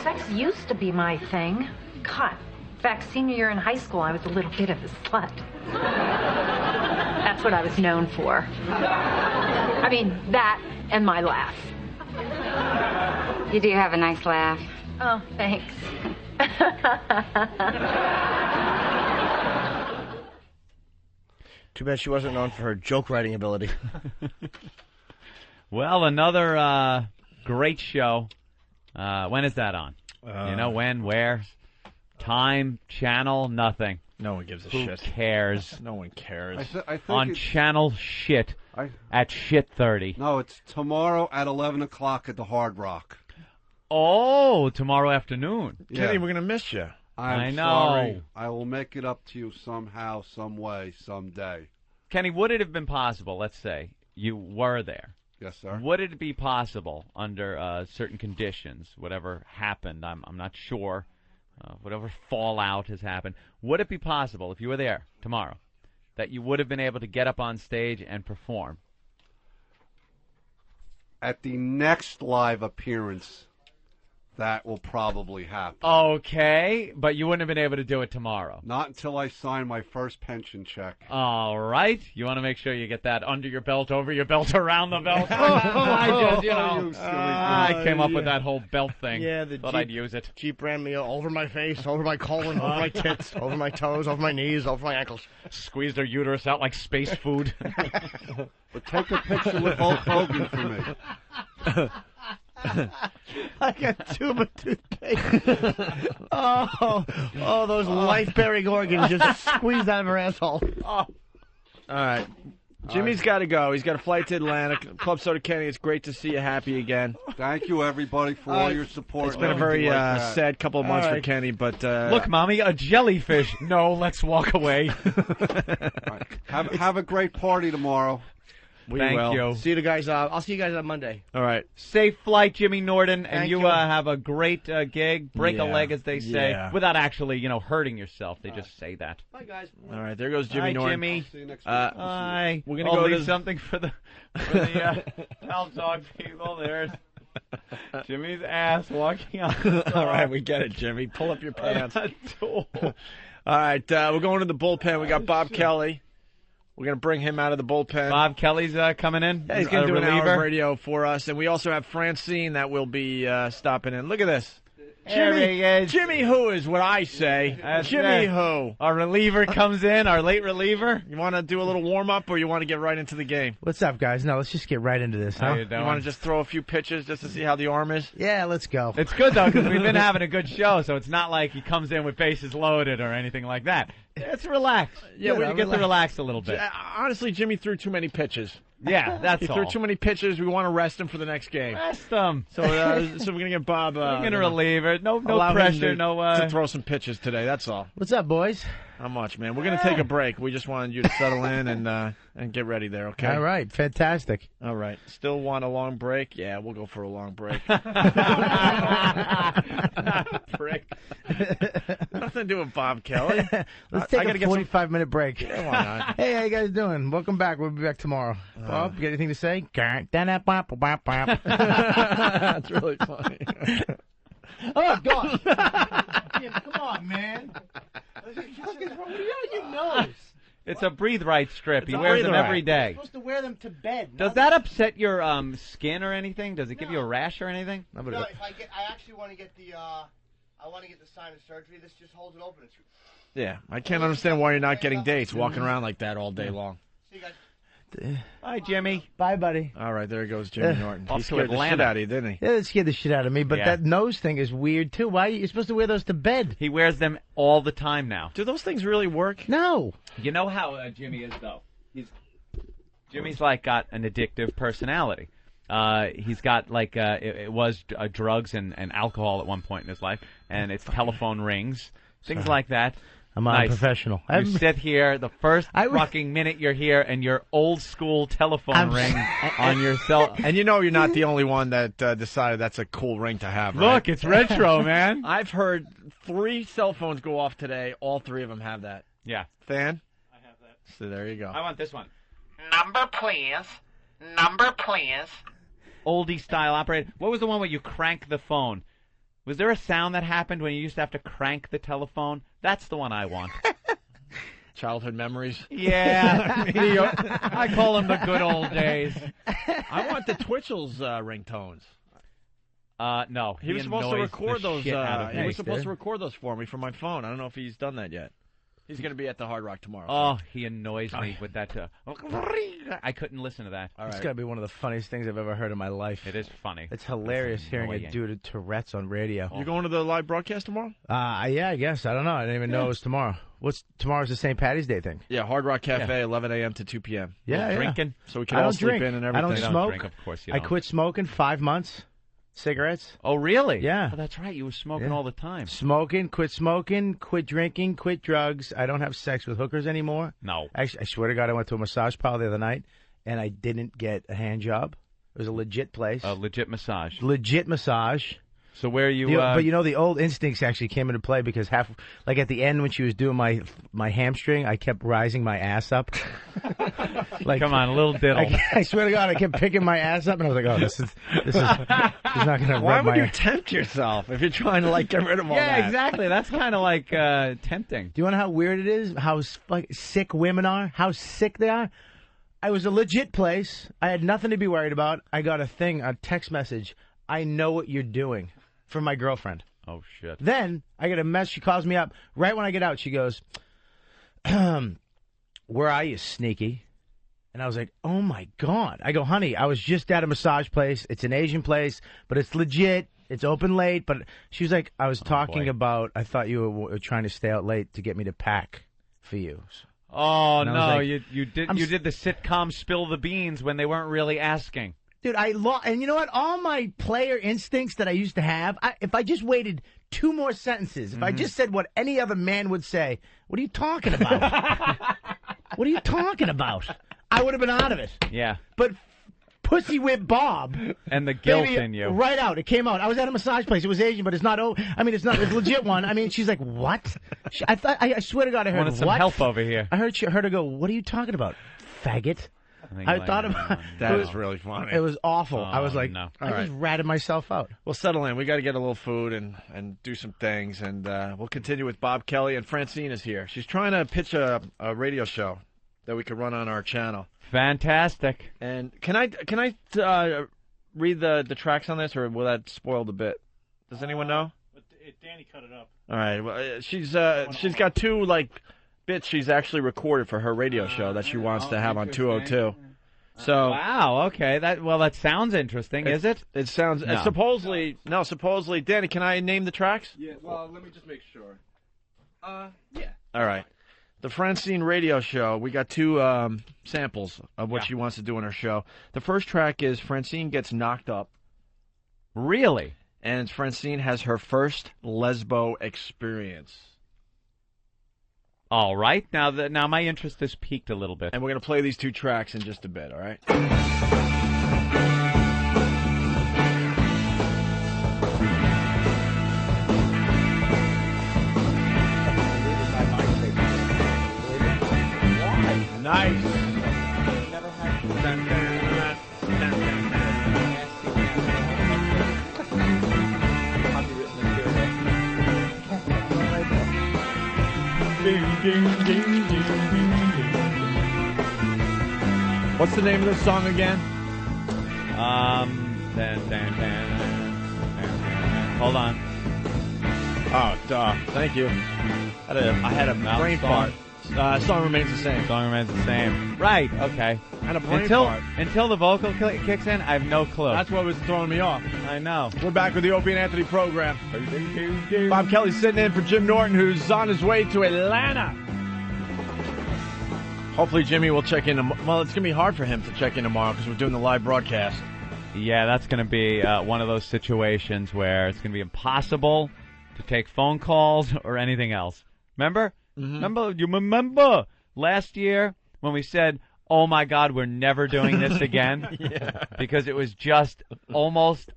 Sex used to be my thing. God. In fact, senior year in high school, I was a little bit of a slut. That's what I was known for. I mean, that and my laugh. You do have a nice laugh. Oh, thanks. Too bad she wasn't known for her joke writing ability. Well, another great show. When is that on? When, where, time, channel, nothing. No one gives a Who shit. cares? No one cares. I think on channel shit at shit 30. No, it's tomorrow at 11 o'clock at the Hard Rock. Oh, tomorrow afternoon. Kenny, we're going to miss you. I know. Sorry. I will make it up to you somehow, some way, someday. Kenny, would it have been possible, let's say, you were there? Yes, sir. Would it be possible under certain conditions, whatever happened, I'm not sure, whatever fallout has happened, would it be possible, if you were there tomorrow, that you would have been able to get up on stage and perform? At the next live appearance, that will probably happen. Okay, but you wouldn't have been able to do it tomorrow. Not until I sign my first pension check. All right. You want to make sure you get that under your belt, over your belt, around the belt. I came up with that whole belt thing. Yeah, Thought I'd use it. Jeep ran me over my face, over my colon, over my tits, over my toes, over my knees, over my ankles. Squeezed her uterus out like space food. But take a picture with Hulk Hogan for me. I got tube of toothpaste. Oh, those life-bearing organs just squeezed out of her asshole. All right. Jimmy's got to go. He's got a flight to Atlanta. Club Soda Kenny, it's great to see you happy again. Thank you, everybody, for all your support. It's been a very sad couple of months for Kenny, but... Look, Mommy, a jellyfish. No, let's walk away. Have a great party tomorrow. Thank you. See you guys. I'll see you guys on Monday. All right. Safe flight, Jimmy Norton, and Thank you you. Have a great gig. Break a leg, as they say, without actually, hurting yourself. They just say that. Bye, guys. All right, there goes Jimmy Hi, Norton. Jimmy. See you next week. Hi. We're gonna go leave to something for the Paltalk people. There's Jimmy's ass walking on. All right, we get it, Jimmy. Pull up your pants. All right, we're going to the bullpen. We got Bob Kelly. We're going to bring him out of the bullpen. Bob Kelly's coming in. Yeah, he's going to do an hour of radio for us. And we also have Francine that will be stopping in. Look at this. Jimmy who is what I say. Jimmy who. Our reliever comes in, our late reliever. You want to do a little warm-up or you want to get right into the game? What's up, guys? No, let's just get right into this, huh? How you You doing? want to just throw a few pitches just to see how the arm is? Yeah, let's go. It's good, though, because we've been having a good show, so it's not like he comes in with bases loaded or anything like that. It's relaxed. Yeah, we get to relax a little bit. Honestly, Jimmy threw too many pitches. Yeah, that's He all. threw too many pitches. We want to rest him for the next game. Rest him. So we're going to get Bob. We're going to relieve it. No allow him pressure, to throw some pitches today. That's all. What's up, boys? Not much, man. We're going to take a break. We just wanted you to settle in and get ready there, okay? All right, fantastic. All right. Still want a long break? Yeah, we'll go for a long break. Prick. Nothing to do with Bob Kelly. Let's take a 45-minute break. Yeah, why not? Hey, how you guys doing? Welcome back. We'll be back tomorrow. Bob, you got anything to say? That's really funny. Oh, God. Come on, man. What is wrong with your nose? It's a breathe right strip. It's He a wears breathe them every right. day. You're supposed to wear them to bed. Does that upset your skin or anything? Does it give you a rash or anything? No, if I actually want to get the sinus surgery. This just holds it open. Yeah, I can't understand why you're not getting dates walking around like that all day long. See you guys. Hi, Jimmy. Bye, buddy. All right, there goes Jimmy Norton. Off He to scared the shit Atlanta. out of you, didn't he? Yeah, that scared the shit out of me, but Yeah. that nose thing is weird, too. Why are you supposed to wear those to bed? He wears them all the time now. Do those things really work? No. You know how Jimmy is, though? Jimmy's like got an addictive personality. He's got like it was drugs and alcohol at one point in his life, and it's telephone rings, things like that. I'm unprofessional. You sit here the first fucking minute you're here, and your old school telephone ring on your cell. And you know you're not the only one that decided that's a cool ring to have, right? Look, it's retro, man. I've heard 3 cell phones go off today. All 3 of them have that. Yeah. Fan? I have that. So there you go. I want this one. Number, please. Number, please. Oldie style operator. What was the one where you crank the phone? Was there a sound that happened when you used to have to crank the telephone? That's the one I want. Childhood memories. Yeah. I call them the good old days. I want the Twitchell's ringtones. No. He was supposed to record those. He was supposed to dude. record those for me from my phone. I don't know if he's done that yet. He's going to be at the Hard Rock tomorrow. Oh, he annoys me with that. I couldn't listen to that. It's got to be one of the funniest things I've ever heard in my life. It is funny. It's hilarious hearing annoying. it do to Tourette's on radio. You going to the live broadcast tomorrow? Yeah, I guess. I don't know. I didn't even know it was tomorrow. Tomorrow's the St. Patty's Day thing? Yeah, Hard Rock Cafe, 11 a.m. to 2 p.m. Yeah, yeah. Drinking. So we can I all don't sleep drink. in and I everything. don't smoke. Drink, of course you I don't. quit smoking 5 months. Cigarettes. Oh, really? Yeah. Oh, that's right. You were smoking all the time. Smoking, quit drinking, quit drugs. I don't have sex with hookers anymore. No. Actually, I swear to God, I went to a massage parlor the other night, and I didn't get a hand job. It was a legit place. A legit massage. Legit massage. So where you? But you know, the old instincts actually came into play because like at the end when she was doing my hamstring, I kept rising my ass up. Like, come on, a little diddle. I swear to God, I kept picking my ass up, and I was like, oh, this is she's not gonna. Why rub would my you tempt yourself if you're trying to like get rid of all that? Yeah, exactly. That's kind of like tempting. Do you want to know how weird it is? How sick women are? How sick they are? I was a legit place. I had nothing to be worried about. I got a text message. I know what you're doing. From my girlfriend. Oh, shit. Then I get a mess. She calls me up. Right when I get out, she goes, where are you, sneaky? And I was like, oh, my God. I go, honey, I was just at a massage place. It's an Asian place, but it's legit. It's open late. But she was like, I was talking about, I thought you were trying to stay out late to get me to pack for you. Oh, and no. Like, you did the sitcom spill the beans when they weren't really asking. Dude, and you know what? All my player instincts that I used to have, if I just waited 2 more sentences, if I just said what any other man would say, what are you talking about? What are you talking about? I would have been out of it. Yeah. But Pussy Whip Bob. And the guilt baby, in you. Right out. It came out. I was at a massage place. It was Asian, but it's not. It's not. It's a legit one. I mean, she's like, what? I swear to God, I heard wanted some what? help over here. I heard her go, what are you talking about, faggot? I thought about that is really funny. It was awful. I was like, no. I just ratted myself out. Well, settle in. We got to get a little food and do some things, and we'll continue with Bob Kelly. And Francine is here. She's trying to pitch a radio show that we could run on our channel. Fantastic. And can I read the tracks on this, or will that spoil the bit? Does anyone know? Danny cut it up. All right. Well, she's got 2 bits she's actually recorded for her radio show that she wants to have on 202. So wow, okay, that sounds interesting. Is it? It sounds supposedly. Danny, can I name the tracks? Yeah. Well, let me just make sure. Yeah. All right. The Francine radio show. We got 2 samples of what she wants to do on her show. The first track is Francine gets knocked up. Really? And Francine has her first lesbo experience. All right. Now my interest has peaked a little bit. And we're going to play these 2 tracks in just a bit, all right? Nice. What's the name of the song again? Hold on. Oh, duh. Thank you. I had a brain fart. Song remains the same. Song remains the same. Right. Okay. And a brain fart. Until the vocal kicks in, I have no clue. That's what was throwing me off. I know. We're back with the Opie and Anthony program. Bob Kelly's sitting in for Jim Norton, who's on his way to Atlanta. Hopefully Jimmy will check in. Well, it's going to be hard for him to check in tomorrow because we're doing the live broadcast. Yeah, that's going to be one of those situations where it's going to be impossible to take phone calls or anything else. Remember? Mm-hmm. You remember last year when we said, oh, my God, we're never doing this again? Yeah. Because it was just almost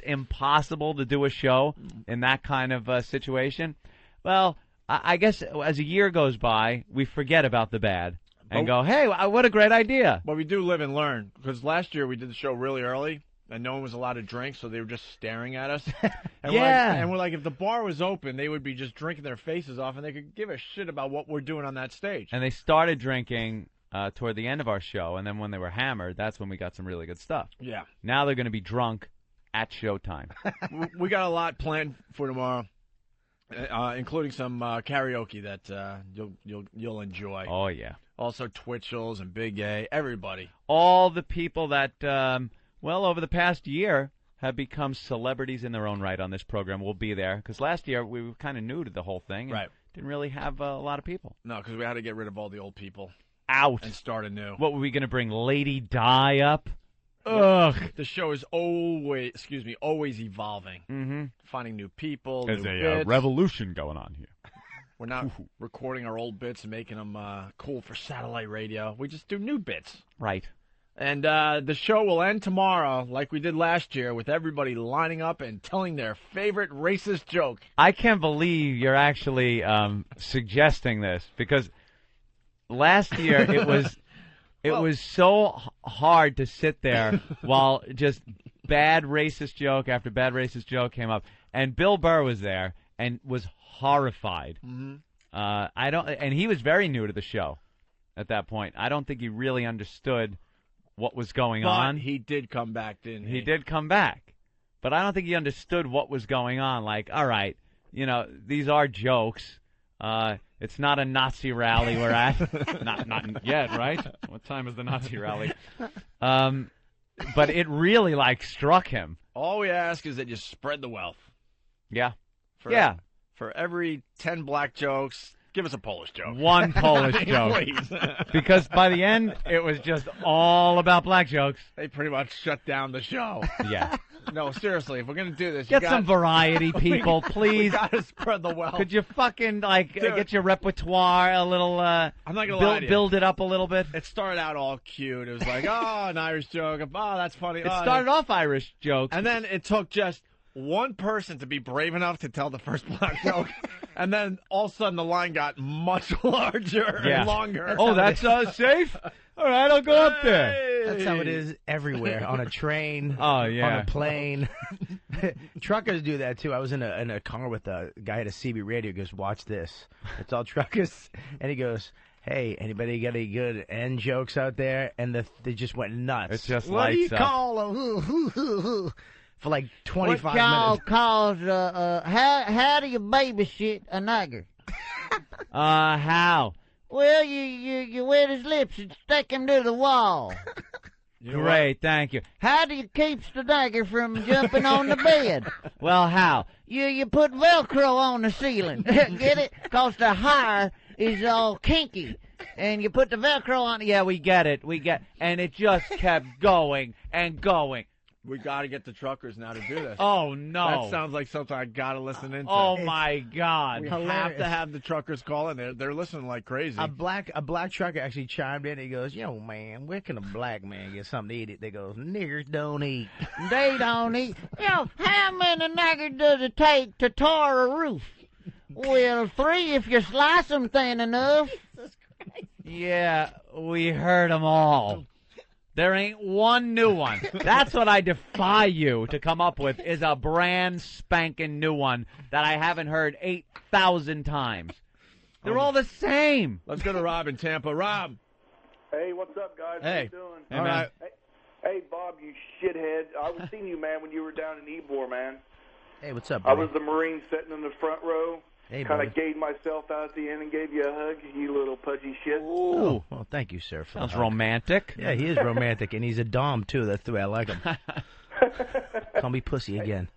impossible to do a show in that kind of situation. Well, I guess as a year goes by, we forget about the bad and go, hey, what a great idea. Well, we do live and learn, because last year we did the show really early, and no one was allowed to drink, so they were just staring at us. And we're like, if the bar was open, they would be just drinking their faces off, and they could give a shit about what we're doing on that stage. And they started drinking toward the end of our show, and then when they were hammered, that's when we got some really good stuff. Yeah. Now they're going to be drunk at showtime. We got a lot planned for tomorrow. Including some karaoke that you'll enjoy. Oh yeah. Also Twitchell's and Big A, everybody. All the people that over the past year have become celebrities in their own right on this program will be there, because last year we were kind of new to the whole thing. And right. Didn't really have a lot of people. No, because we had to get rid of all the old people. Out. And start anew. What were we going to bring? Lady Di up? Ugh. The show is always evolving. Mm-hmm. Finding new people, There's new a bits. revolution going on here. We're not recording our old bits and making them cool for satellite radio. We just do new bits. Right. And the show will end tomorrow, like we did last year, with everybody lining up and telling their favorite racist joke. I can't believe you're actually suggesting this, because last year it was so hard to sit there while just bad racist joke after bad racist joke came up, and Bill Burr was there and was horrified. Mm-hmm. And he was very new to the show at that point. I don't think he really understood what was going on. He did come back, didn't he? He did come back. But I don't think he understood what was going on. Like, all right, these are jokes. It's not a Nazi rally we're at. not yet, right? What time is the Nazi rally? But it really, struck him. All we ask is that you spread the wealth. Yeah. For every 10 black jokes, give us a Polish joke. One Polish joke. Please. Because by the end, it was just all about black jokes. They pretty much shut down the show. Yeah. No, seriously, if we're going to do this, Get some variety, people, please. We got to spread the wealth. Could you fucking, get your repertoire a little, I'm not gonna lie to you. build it up a little bit? It started out all cute. It was like, an Irish joke. Oh, that's funny. It started off Irish jokes. And then it took just one person to be brave enough to tell the first black joke. And then all of a sudden the line got much larger and longer. That's safe? All right, I'll go up there. That's how it is everywhere. On a train. Oh, yeah. On a plane. Truckers do that, too. I was in a car with a guy at a CB Radio. He goes, watch this. It's all truckers. And he goes, hey, anybody got any good end jokes out there? And they just went nuts. It's just what do you lights up. call them? For like 25 what y'all minutes. calls, how do you babysit a nigger? How? Well, you wet his lips and stick him to the wall. Great, thank you. How do you keep the nigger from jumping on the bed? Well, how? You put Velcro on the ceiling. Get it? Because the hair is all kinky. And you put the Velcro on. Yeah, we get it. And it just kept going and going. We got to get the truckers now to do this. Oh, no. That sounds like something I got to listen into. Oh, my God. We have to have the truckers call in. They're listening like crazy. A black trucker actually chimed in. He goes, man, where can a black man get something to eat? They goes, niggers don't eat. They don't eat. How many niggers does it take to tar a roof? Well, 3 if you slice them thin enough. Yeah, we heard them all. There ain't one new one. That's what I defy you to come up with, is a brand spanking new one that I haven't heard 8,000 times. They're all the same. Let's go to Rob in Tampa. Rob. Hey, what's up, guys? Hey. How you doing? Hey, man. Hey, Bob, you shithead. I was seeing you, man, when you were down in Ybor, man. Hey, what's up, I buddy? was the Marine sitting in the front row. Hey, kind buddy. of gave myself out at the end and gave you a hug, you little pudgy shit. Oh, well, thank you, sir. for the Sounds hug. romantic. Yeah, he is romantic, and he's a dom, too. That's the way I like him. Call me pussy again.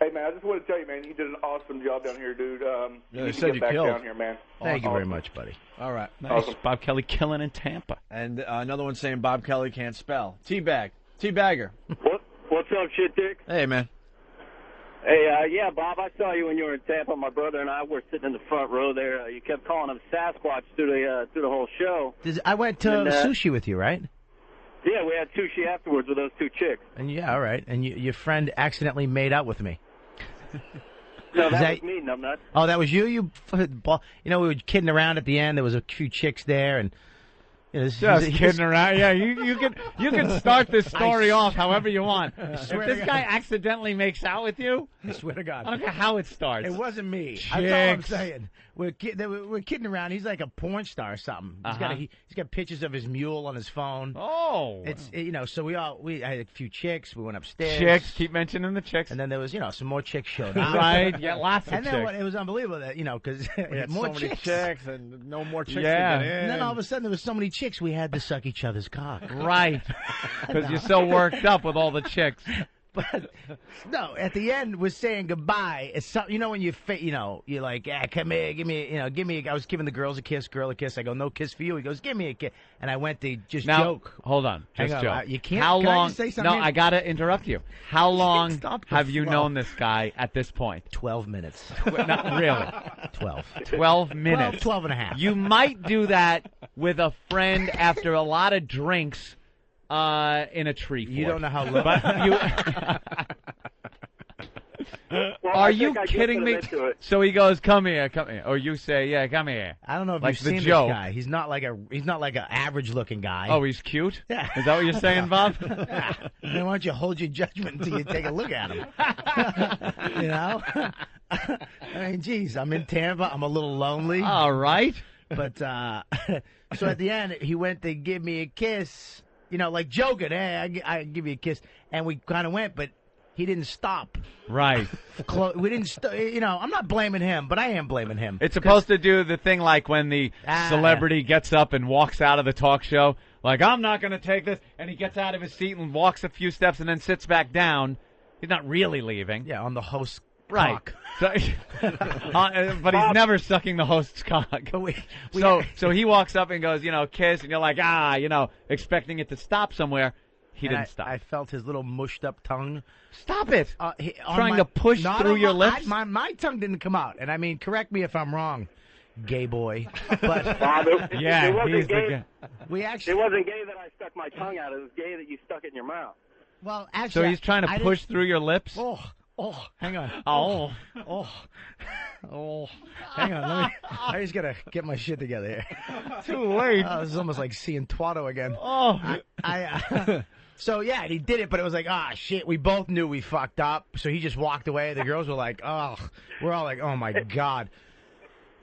Hey, man, I just want to tell you, man, you did an awesome job down here, dude. they you need to said get you back killed. down here, man. Thank you very much, buddy. All right. Nice. Awesome. Bob Kelly killing in Tampa. And another one saying Bob Kelly can't spell. Teabag. Teabagger. What's up, shit dick? Hey, man. Hey, yeah, Bob, I saw you when you were in Tampa. My brother and I were sitting in the front row there. You kept calling him Sasquatch through the whole show. I went to And, sushi with you, right? Yeah, we had sushi afterwards with those 2 chicks. And yeah, all right. And your friend accidentally made out with me. No, that was me, numbnut. Oh, that was you? You know, we were kidding around at the end. There was a few chicks there, and just kidding around. Yeah, you can start this story off however you want. If this guy accidentally makes out with you, I swear to God, I don't care how it starts. It wasn't me. Chicks. That's all I'm saying. We're kidding around. He's like a porn star or something. He's got pictures of his mule on his phone. Oh, so I had a few chicks. We went upstairs. Chicks, keep mentioning the chicks. And then there was some more chicks showed up. Right, yeah, lots of and chicks. then it was unbelievable that because we had more so many chicks and no more chicks. Yeah. To get in. And then all of a sudden there was so many chicks we had to suck each other's cock. Right, because you're so worked up with all the chicks. But no, at the end we're saying goodbye. It's when you're like, come here, give me. I was giving the girl a kiss. I go, no kiss for you. He goes, give me a kiss, and I went to just joke. Hold on, Hang just on, joke. you can't. How can long? I just say something? No, I gotta interrupt you. How long Stop the have you flow. known this guy at this point? 12 minutes. Not really. 12. 12 minutes. 12 and a half. You might do that with a friend after a lot of drinks In a tree fort. You don't know how low. But you... Are you kidding me? So he goes, "Come here, come here," or you say, "Yeah, come here." I don't know if like you've seen this guy. He's not like an average looking guy. Oh, he's cute. Yeah. Is that what you're saying, Bob? Yeah. Then why don't you hold your judgment until you take a look at him? You know. I mean, geez, I'm in Tampa. I'm a little lonely. All right. But so at the end, he went to give me a kiss. You know, like joking. Hey, I give you a kiss, and we kind of went, but. He didn't stop. Right. We didn't. You know, I'm not blaming him, but I am blaming him. It's supposed to do the thing like when the celebrity gets up and walks out of the talk show, like, I'm not going to take this, and he gets out of his seat and walks a few steps and then sits back down. He's not really leaving. Yeah, on the host's cock. So, but he's never sucking the host's cock. So he walks up and goes, kiss, and you're like, expecting it to stop somewhere. He didn't stop. I felt his little mushed up tongue. Stop it! Trying to push through your lips? My tongue didn't come out. And I mean, correct me if I'm wrong, gay boy. But Bob, yeah, it wasn't gay. it wasn't gay that I stuck my tongue out. It was gay that you stuck it in your mouth. Well, actually, so he's trying to push through your lips? Oh, hang on. Oh. Hang on. I just gotta get my shit together here. Too late. This is almost like seeing Twatto again. Oh. So, yeah, and he did it, but it was like, shit, we both knew we fucked up. So he just walked away. The girls were like, we're all like, oh, my God.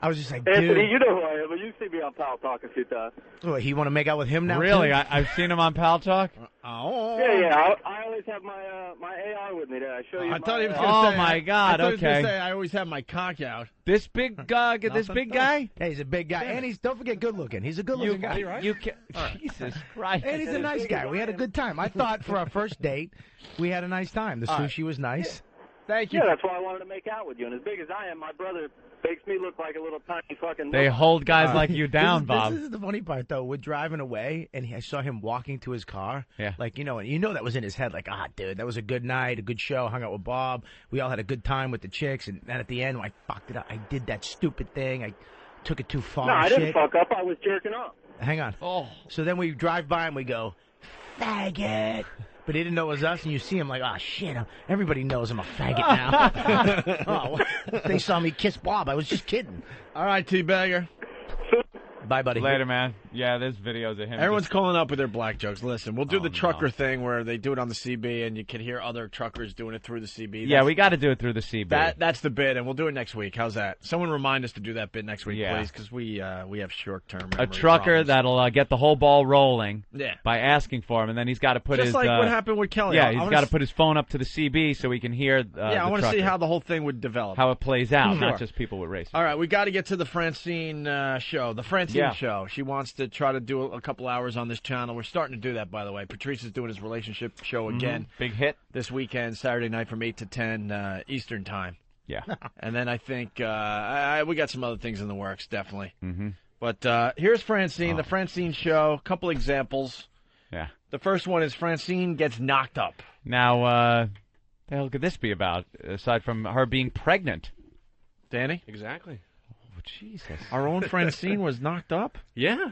I was just like, dude. Anthony, you know who I am, but you've seen me on Paltalk a few times. What, he want to make out with him now? Really? Too? I've seen him on Paltalk? Yeah. I always have my AR with me there. I show you. I thought he was going to say. Oh, my God, I thought he was okay. going to say, I always have my cock out. This big guy? Yeah, he's a big guy. And don't forget good looking. He's a good looking guy. Right? Jesus Christ. And he's a nice guy. We had a good time. I thought for our first date, we had a nice time. The sushi was nice. Thank you. Yeah, that's why I wanted to make out with you. And as big as I am, my brother makes me look like a little tiny fucking... They hold guys like you down, Bob. This is the funny part, though. We're driving away, and I saw him walking to his car. Yeah. Like, and that was in his head. Like, dude, that was a good night, a good show. Hung out with Bob. We all had a good time with the chicks. And then at the end, I fucked it up. I did that stupid thing. I took it too far. No, I didn't fuck up. I was jerking up. Hang on. Oh. So then we drive by, and we go, faggot. But he didn't know it was us, and you see him like, shit, everybody knows I'm a faggot now. They saw me kiss Bob. I was just kidding. All right, Teabagger. Bye, buddy. Later, man. Yeah, there's videos of him. Everyone's calling up with their black jokes. Listen, we'll do the trucker thing where they do it on the CB, and you can hear other truckers doing it through the CB. Yeah, we got to do it through the CB. That's the bit, and we'll do it next week. How's that? Someone remind us to do that bit next week, please, because we have short-term memory A trucker problems. that'll get the whole ball rolling Yeah. by asking for him, and then he's got to put Just his... like what happened with Kelly. Yeah, he's got to put his phone up to the CB so he can hear I want to see how the whole thing would develop. How it plays out, Sure. not just people with race. All right, we got to get to the Francine show. The Francine show. She wants to try to do a couple hours on this channel. We're starting to do that, by the way. Patrice is doing his relationship show again. Big hit. This weekend, Saturday night from 8 to 10 Eastern Time. Yeah. And then I think we got some other things in the works, definitely. Mm-hmm. But here's Francine, the Francine show. A couple examples. Yeah. The first one is Francine gets knocked up. Now, the hell could this be about, aside from her being pregnant? Danny? Exactly. Oh, Jesus. Our own Francine was knocked up? Yeah.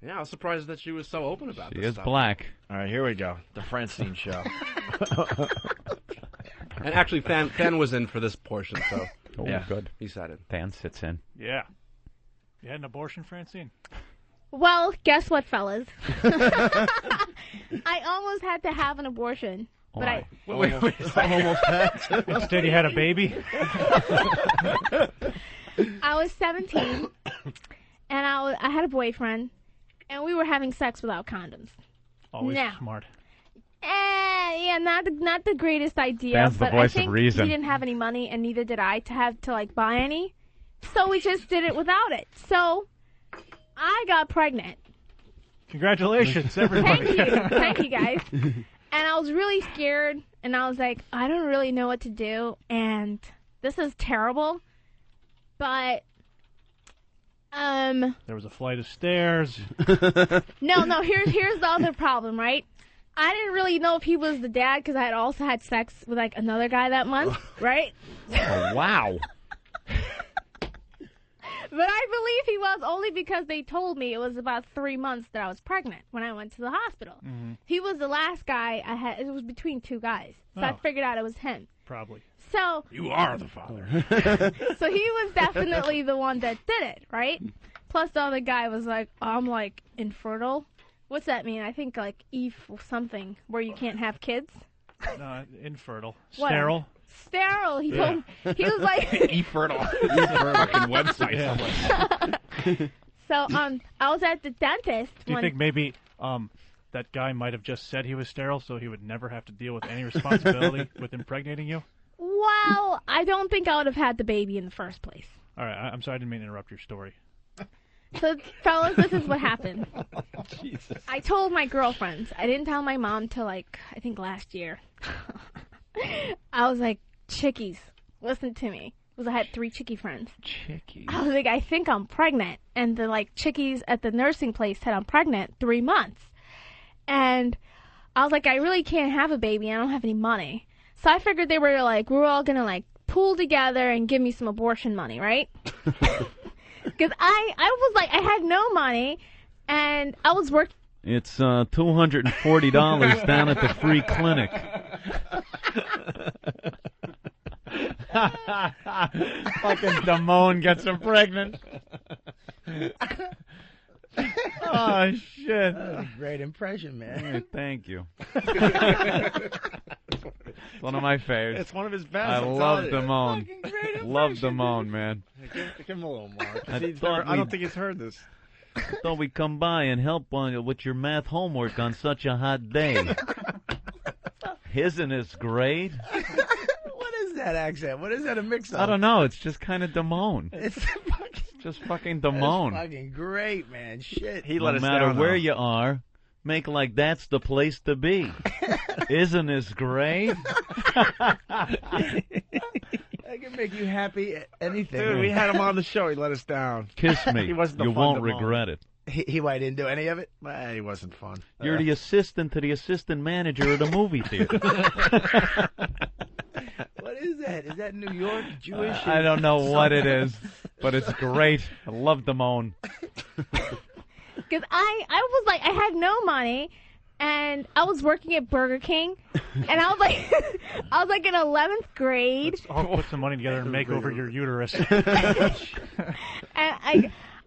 Yeah, I was surprised that she was so open about She this is stuff. black. All right, here we go. The Francine show. And actually, Fan was in for this portion, so Good. he said it. Fan sits in. Yeah. You had an abortion, Francine? Well, guess what, fellas? I almost had to have an abortion. But I almost had. Instead, you had a baby? I was 17, and I had a boyfriend, and we were having sex without condoms. Always now, smart. Yeah, not the greatest idea. That's the but voice I think of reason. he didn't have any money, and neither did I to buy any. So we just did it without it. So I got pregnant. Congratulations, everybody. Thank you, guys. And I was really scared, and I was like, I don't really know what to do, and this is terrible. But there was a flight of stairs. No. Here's the other problem, right? I didn't really know if he was the dad because I had also had sex with another guy that month, right? Oh, wow. But I believe he was only because they told me it was about 3 months that I was pregnant when I went to the hospital. Mhm. He was the last guy I had. It was between two guys. So I Oh. figured out it was him. Probably. So You are the father. so he was definitely the one that did it, right? Plus the other guy was like, I'm like infertile. What's that mean? I think like Eve or something where you can't have kids. No, infertile. What? Sterile. Sterile. He Yeah. told he was like Infertile. Fucking website. So I was at the dentist. Do you when, think maybe that guy might have just said he was sterile so he would never have to deal with any responsibility with impregnating you? Well, I don't think I would have had the baby in the first place. All right, I'm sorry, I didn't mean to interrupt your story. So, fellas, this is what happened. Jesus. I told my girlfriends. I didn't tell my mom till, like, I think last year. I was like, chickies, listen to me. Because I had 3 chickie friends. Chickies. I was like, I think I'm pregnant. And the, like, chickies at the nursing place said I'm pregnant 3 months. And I was like, I really can't have a baby. I don't have any money. So I figured they were, like, we're all going to, like, pool together and give me some abortion money, right? Because I was like, I had no money, and I was working. It's $240 down at the free clinic. Fucking Damone gets him pregnant. Oh, shit. That was a great impression, man. Yeah, thank you. It's one of my favorites. It's one of his best. I love Damone. Love Damone, man. Give him a little more. I I don't think he's heard this. I thought we'd come by and help on with your math homework on such a hot day. Isn't this great? What is that accent? What is that a mix of? I don't know. It's just kind of Damone. It's just fucking Damone. That's fucking great, man. Shit. No matter where you are, make like that's the place to be. Isn't this great? I can make you happy at anything. Dude, we had him on the show. He let us down. Kiss me. He wasn't the You fun won't Damone. regret it. He why didn't do any of it? Well, he wasn't fun. You're the assistant to the assistant manager at a movie theater. What is that? Is that New York Jewish? I don't know what it is, but it's great. I love Damone. Because I was like, I had no money, and I was working at Burger King, and I was like, I was like in 11th grade. I'll put some money together and make over your uterus. And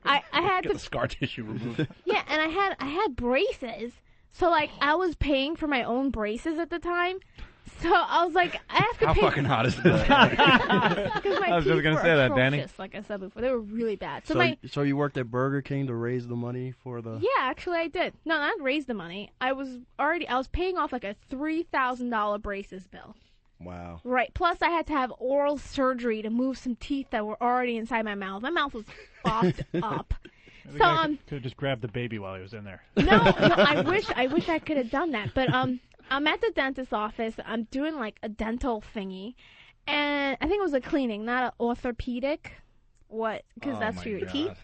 I had Get to the scar tissue removed. Yeah, and I had braces. So like I was paying for my own braces at the time. So I was like, I have to How pay. fucking hot is that? Because my I was just teeth gonna were say that, Danny. atrocious, like I said before, they were really bad. So, So you worked at Burger King to raise the money for the... yeah, actually I did. No, not raise the money. I was paying off like a $3,000 braces bill. Wow. Right. Plus, I had to have oral surgery to move some teeth that were already inside my mouth. My mouth was fucked up. The So guy could have just grabbed the baby while he was in there. No, I wish I could have done that. But I'm at the dentist's office. I'm doing like a dental thingy, and I think it was a cleaning, not an orthopedic. What? Because that's for your teeth.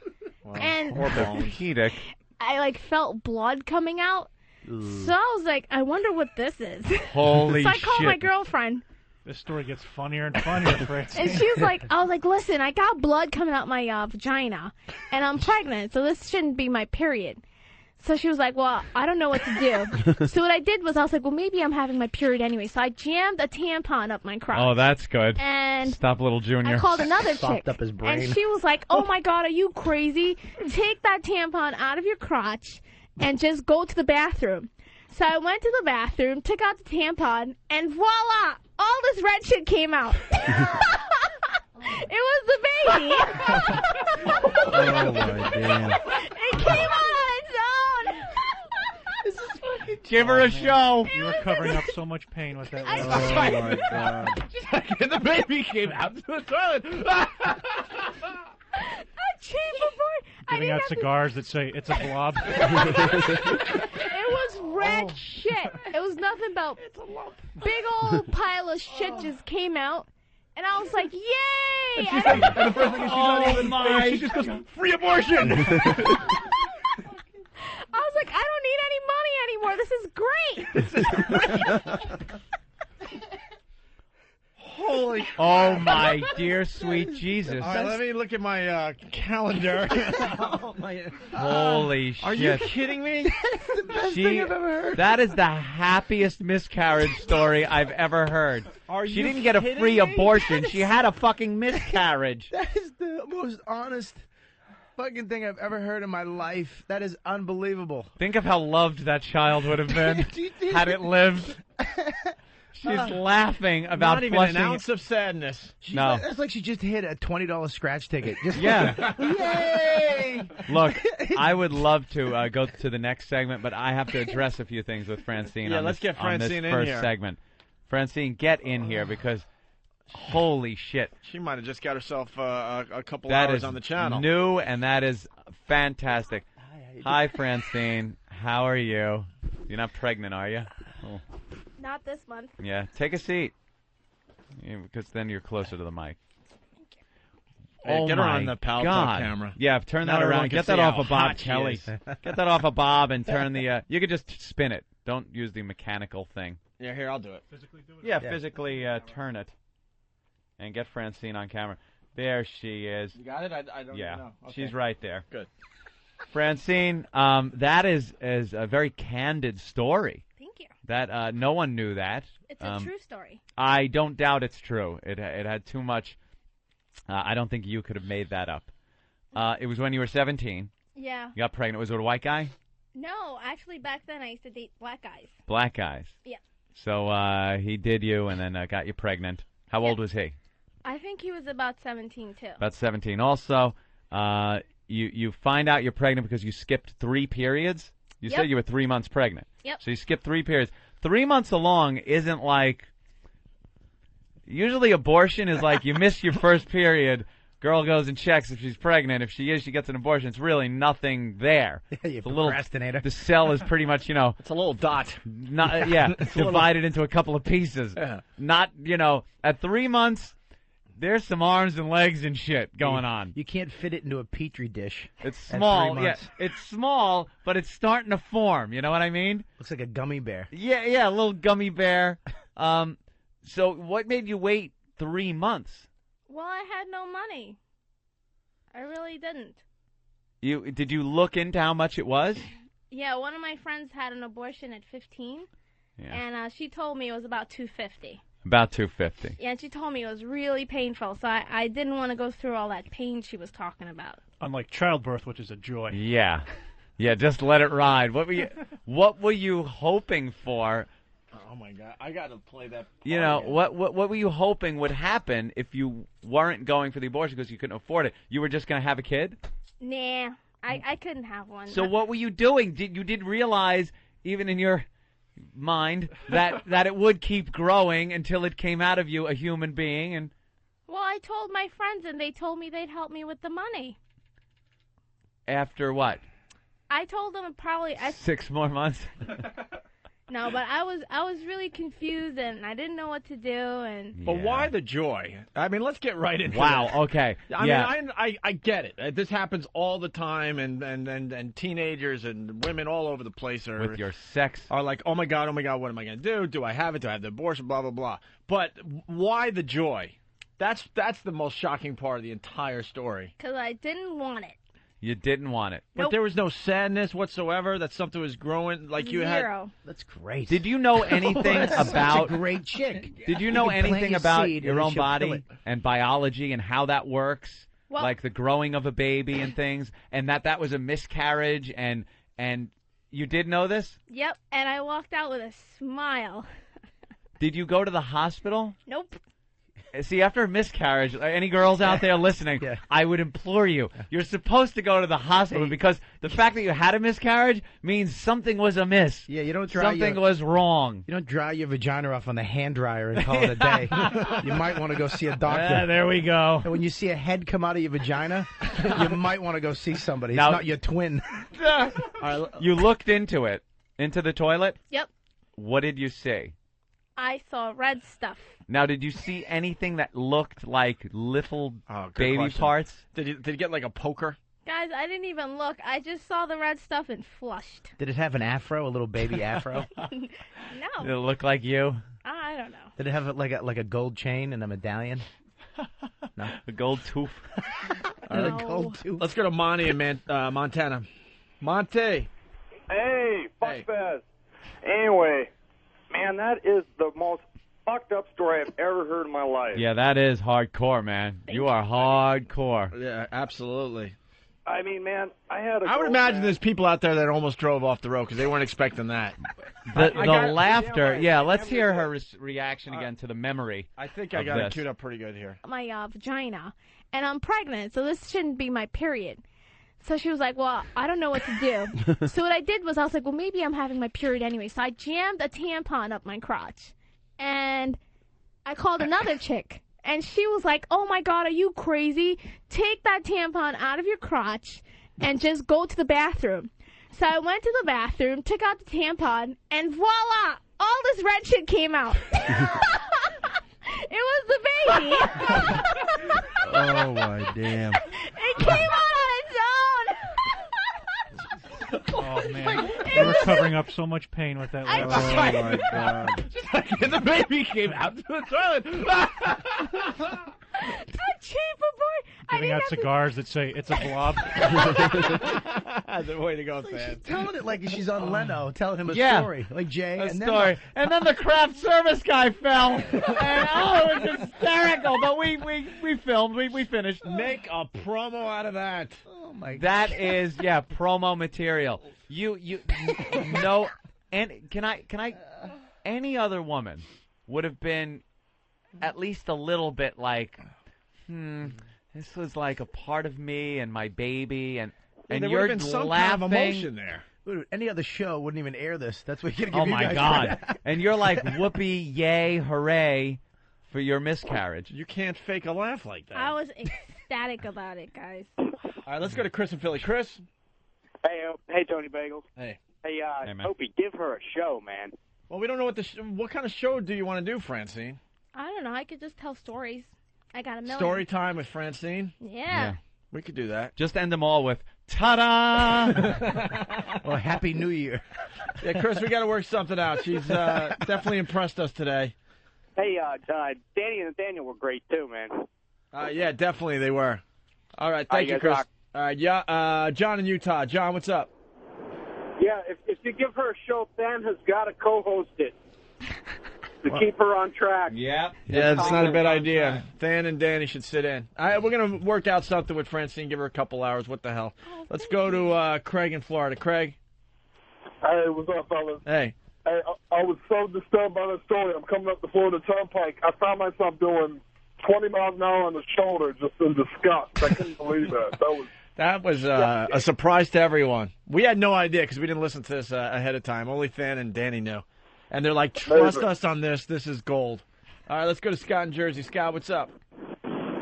Wow. And orthopedic. I like felt blood coming out. So I was like, I wonder what this is. Holy So I called my shit. girlfriend. This story gets funnier and funnier, Francine. And she was like, I was like, listen, I got blood coming out my vagina, and I'm pregnant, so this shouldn't be my period. So she was like, well, I don't know what to do. So what I did was I was like, well, maybe I'm having my period anyway. So I jammed a tampon up my crotch. Oh, that's good. And Stop, little Junior. I called another Sopped chick, up his brain. and she was like, oh my God, are you crazy? Take that tampon out of your crotch and just go to the bathroom. So I went to the bathroom, took out the tampon, and voila, all this red shit came out. It was the baby. Oh, my damn. It came out on its own. This is fucking Give her a show. You were covering up so much pain with that. I- little- Oh, my God. The baby came out to the toilet. Giving out cigars that say it's a blob. It was red shit. It was nothing but big old pile of shit just came out. And I was like, yay! And the first thing is she's not even my she just goes, free abortion! I was like, I don't need any money anymore. This is great. Holy Oh, my dear sweet Jesus. All right, let me look at my calendar. Holy shit. Are you kidding me? That's the best thing I've ever heard. That is the happiest miscarriage story I've ever heard. She you didn't get a kidding free me? abortion. She had a fucking miscarriage. That is the most honest fucking thing I've ever heard in my life. That is unbelievable. Think of how loved that child would have been had it lived. She's laughing about Not even flushing. an ounce of sadness. No. That's like she just hit a $20 scratch ticket. Just Yeah. Yay! Look, I would love to go to the next segment, but I have to address a few things with Francine. Yeah, on let's this, get Francine on this in first here. segment. Francine, get in here because, holy shit, She might have just got herself a couple that hours is on the channel. new and that is fantastic. Hi, Francine. How are you? You're not pregnant, are you? Oh. Not this month. Yeah, take a seat. Yeah, because then you're closer to the mic. Hey, get her on the God. Paltalk camera. Yeah, turn Now that everyone around. can Get that see off how of Bob hot she Kelly. is. Get that off of Bob and turn the. You could just spin it. Don't use the mechanical thing. Yeah, here, I'll do it. Physically do it? Yeah, physically turn it. And get Francine on camera. There she is. You got it? I don't Yeah, even know. Okay. she's right there. Good. Francine, that is a very candid story. Thank you. That no one knew that. It's a true story. I don't doubt it's true. It had too much. I don't think you could have made that up. It was when you were 17. Yeah. You got pregnant. Was it a white guy? No, actually, back then I used to date black guys. Black guys. Yeah. So he did you and then got you pregnant. How old was he? I think he was about 17 too. About 17. Also, you find out you're pregnant because you skipped 3 periods. You Yep. said you were 3 months pregnant. Yep. So you skipped 3 periods. 3 months along isn't like. Usually abortion is like you miss your first period. Girl goes and checks if she's pregnant. If she is, she gets an abortion. It's really nothing there. You It's a little, procrastinator. the cell is pretty much, It's a little dot. not, yeah, It's a little- divided into a couple of pieces. Yeah. Not, at 3 months, there's some arms and legs and shit going on. You can't fit it into a petri dish. It's at 3 small, yeah. months. It's small, but it's starting to form. You know what I mean? Looks like a gummy bear. Yeah, a little gummy bear. So what made you wait 3 months? Well, I had no money. I really didn't. Did you look into how much it was? Yeah, one of my friends had an abortion at 15, and she told me it was about $250. About $250. Yeah, and she told me it was really painful, so I didn't want to go through all that pain she was talking about. Unlike childbirth, which is a joy. Yeah, just let it ride. What were you hoping for? Oh my God, I got to play that. What were you hoping would happen if you weren't going for the abortion because you couldn't afford it? You were just going to have a kid? Nah, I couldn't have one. So what were you doing? You did realize, even in your mind, that it would keep growing until it came out of you a human being? And Well, I told my friends, and they told me they'd help me with the money. after what? I told them probably 6 more months? no, but I was really confused, and I didn't know what to do. And But why the joy? I mean, let's get right into Wow, this. okay. I Yeah. mean, I get it. This happens all the time, and teenagers and women all over the place are With your sex. are like, oh my god, what am I going to do? Do I have it? Do I have the abortion? Blah blah blah. But why the joy? That's the most shocking part of the entire story. because I didn't want it. You didn't want it. But there was no sadness whatsoever that something was growing like you had. Zero. That's great. Did you know anything That's about such a great chick? Did you know can plant anything your about seed your and own she'll fill body it. and biology and how that works? Well- Like the growing of a baby and things, and that was a miscarriage, and you did know this? Yep, and I walked out with a smile. Did you go to the hospital? Nope. See, after a miscarriage, any girls out there listening, I would implore you, you're supposed to go to the hospital because the fact that you had a miscarriage means something was amiss. Yeah, you don't dry Something was wrong. You don't dry your vagina off on the hand dryer and call it a day. You might want to go see a doctor. Yeah, there we go. And when you see a head come out of your vagina, you might want to go see somebody. Now- it's not your twin. You looked into the toilet? Yep. What did you see? I saw red stuff. Now, did you see anything that looked like little Good baby question. parts? Did you get like a poker? Guys, I didn't even look. I just saw the red stuff and flushed. Did it have an afro, a little baby afro? No. Did it look like you? I don't know. Did it have like a gold chain and a medallion? No, a gold tooth. A gold tooth. Let's go to Monty in Montana. Monty. Hey, fuck fest. Anyway, man, that is the most fucked up story I've ever heard in my life. Yeah, that is hardcore, man. You are hardcore. Yeah, absolutely. I mean, man, I would imagine there's people out there that almost drove off the road because they weren't expecting that. The laughter. Yeah, let's hear her reaction again to the memory. I think I got it queued up pretty good here. My vagina, and I'm pregnant, so this shouldn't be my period. So she was like, well, I don't know what to do. So what I did was I was like, well, maybe I'm having my period anyway. So I jammed a tampon up my crotch, and I called another chick. And she was like, oh, my God, are you crazy? Take that tampon out of your crotch and just go to the bathroom. So I went to the bathroom, took out the tampon, and voila, all this red shit came out. It was the baby. Oh, my damn. It came out on its own. Oh, man. They were covering up so much pain with that. Oh, my God. And the baby came out to the toilet. A cheaper boy. Giving out cigars that say, it's a blob. That's the way to go, fan. Telling it like she's on Leno, telling him a Yeah. story. Like Jay. A story. And then the craft service guy fell. And, it was hysterical. But we filmed. We finished. Make a promo out of that. Oh, my God. That is, promo material. You know, and can I, any other woman would have been at least a little bit like, this was like a part of me and my baby, and there you're would have been some laughing. kind of emotion there. Dude, any other show wouldn't even air this. That's what you're going to Oh give you my guys God! credit. And you're like, whoopee, yay, hooray, for your miscarriage. You can't fake a laugh like that. I was ecstatic about it, guys. All right, let's go to Chris in Philly. Chris. Hey, Tony Bagels. Hey. Hey, man. Opie, give her a show, man. Well, we don't know what kind of show do you want to do, Francine? I don't know. I could just tell stories. I got a million. Story time with Francine? Yeah. We could do that. Just end them all with ta-da! Well, Happy New Year. Yeah, Chris, we got to work something out. She's definitely impressed us today. Hey, Danny and Nathaniel were great, too, man. Yeah, definitely they were. All right, thank you, Chris. Rock. All right, John in Utah. John, what's up? Yeah, if you give her a show, Than has got to co-host it to keep her on track. Yeah. Yeah, that's not a bad idea. Than and Danny should sit in. All right, we're going to work out something with Francine, give her a couple hours. What the hell? Let's go to Craig in Florida. Craig? Hey, what's up, fellas? Hey. Hey, I was so disturbed by that story. I'm coming up the Florida Turnpike. I found myself doing 20 miles an hour on the shoulder just in disgust. I couldn't believe that. That was a surprise to everyone. We had no idea because we didn't listen to this ahead of time. Only Than and Danny knew. And they're like, trust us on this. This is gold. All right, let's go to Scott in Jersey. Scott, what's up?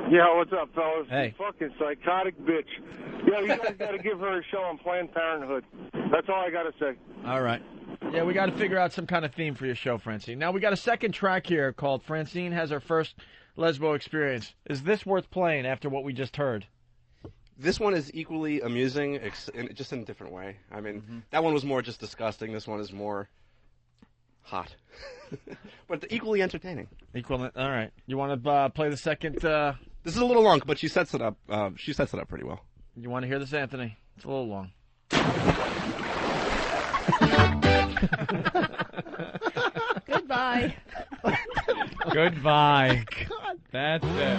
Yeah, what's up, fellas? Hey. You fucking psychotic bitch. Yeah, you guys got to give her a show on Planned Parenthood. That's all I got to say. All right. Yeah, we got to figure out some kind of theme for your show, Francine. Now, we got a second track here called Francine Has Her First Lesbo Experience. Is this worth playing after what we just heard? This one is equally amusing, just in a different way. I mean, that one was more just disgusting. This one is more hot, but equally entertaining. All right. You want to play the second? This is a little long, but she sets it up. She sets it up pretty well. You want to hear this, Anthony? It's a little long. Goodbye. Goodbye. God. That's it.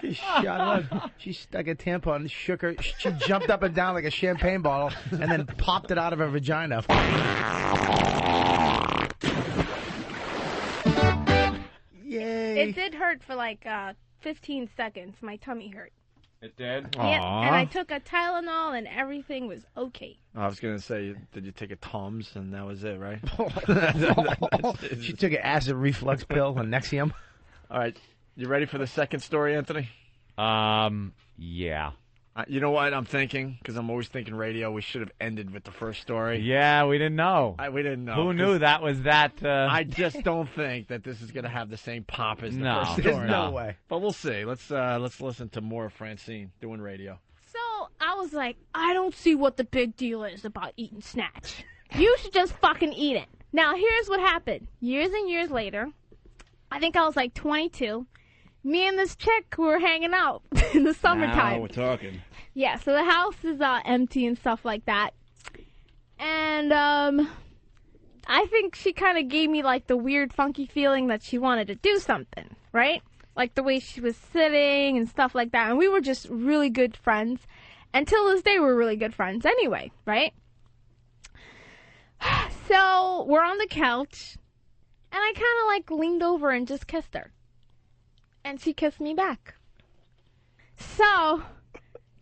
She shot up. She stuck a tampon, shook her. She jumped up and down like a champagne bottle, and then popped it out of her vagina. Yay! It did hurt for like 15 seconds. My tummy hurt. It did? Yeah, and I took a Tylenol, and everything was okay. I was going to say, did you take a Tums, and that was it, right? She took an acid reflux pill and Nexium. All right. You ready for the second story, Anthony? Yeah. You know what I'm thinking? Because I'm always thinking radio. We should have ended with the first story. Yeah, we didn't know. We didn't know. Who knew that was that? I just don't think that this is going to have the same pop as the first story. There's no way. But we'll see. Let's listen to more of Francine doing radio. So I was like, I don't see what the big deal is about eating snacks. You should just fucking eat it. Now, here's what happened. Years and years later, I think I was like 22. Me and this chick were hanging out in the summertime. Now we're talking. Yeah, so the house is empty and stuff like that. And I think she kind of gave me like the weird, funky feeling that she wanted to do something, right? Like the way she was sitting and stuff like that. And we were just really good friends. Until this day, we're really good friends anyway, right? So we're on the couch, and I kind of like leaned over and just kissed her. And she kissed me back. So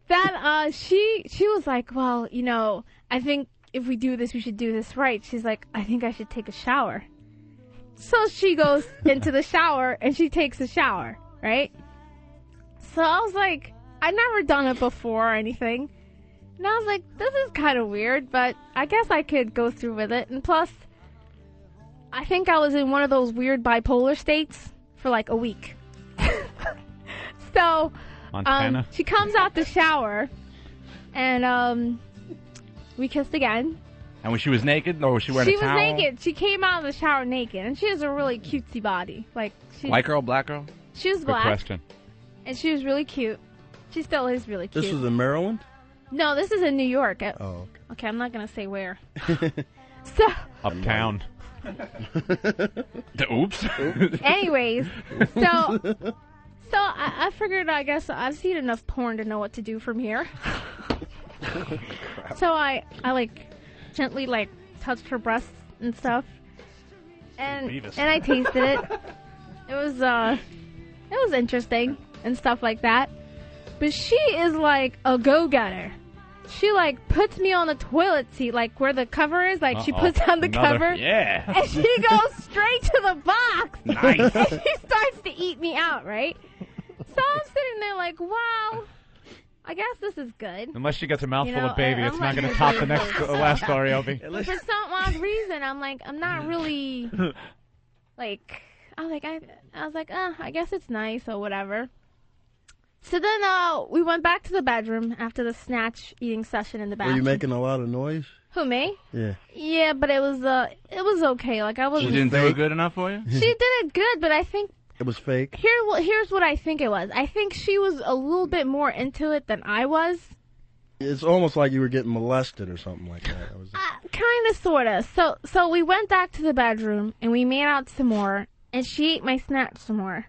then she was like, well, you know, I think if we do this, we should do this right. She's like, I think I should take a shower. So she goes into the shower, and she takes a shower, right? So I was like, I'd never done it before or anything. And I was like, this is kind of weird, but I guess I could go through with it. And plus, I think I was in one of those weird bipolar states for like a week. So, she comes out the shower, and we kissed again. And when she was naked, or was she wearing a towel? She was naked. She came out of the shower naked, and she has a really cutesy body. Like white girl, black girl? She was black. Good question. And she was really cute. She still is really cute. This was in Maryland? No, this is in New York. Oh, okay, I'm not going to say where. So Uptown. Oops. Anyways, so I figured, I guess I've seen enough porn to know what to do from here. So I like gently like touched her breasts and stuff, and I tasted it. It was interesting and stuff like that. But she is like a go-getter. She like puts me on the toilet seat, like where the cover is. Like she puts on the cover, yeah, and she goes straight to the box. Nice. And she starts to eat me out, right? So I'm sitting there like, wow, I guess this is good. Unless she gets a mouthful You know, of baby, and it's I'm not going to like, top the last story, Opie. But for some odd reason, I'm not really like. I was like, I guess it's nice or whatever. So then we went back to the bedroom after the snatch eating session in the bathroom. Were you making a lot of noise? Who, me? Yeah. Yeah, but it was okay. Like I wasn't. She didn't do it good enough for you? She did it good, but I think it was fake. Here's what I think it was. I think she was a little bit more into it than I was. It's almost like you were getting molested or something like that. Kind of, sort of. So we went back to the bedroom and we made out some more, and she ate my snatch some more,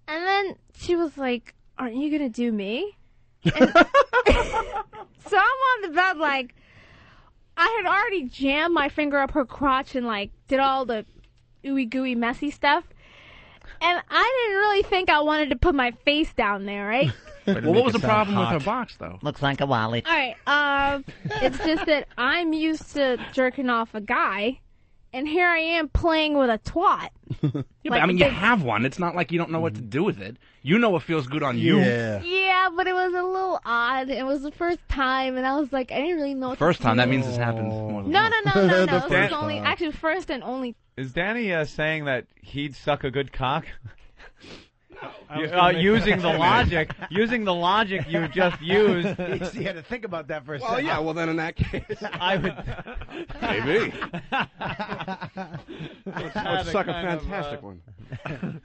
and then she was like, aren't you going to do me? And so I'm on the bed like, I had already jammed my finger up her crotch and like did all the ooey gooey messy stuff. And I didn't really think I wanted to put my face down there, right? Well, what was the problem with her box, though? Looks like a wallet. All right, it's just that I'm used to jerking off a guy, and here I am playing with a twat. Yeah, but I mean, you have one. It's not like you don't know what to do with it. You know what feels good on you. Yeah, but it was a little odd. It was the first time, and I was like, I didn't really know what First to time, do. that means it's happened more than No. once. This was only, actually, first and only. Is Danny saying that he'd suck a good cock? Using the logic you just used. You had to think about that for a second. Well, yeah. Well, then in that case, I would. Maybe. Let's suck a fantastic one.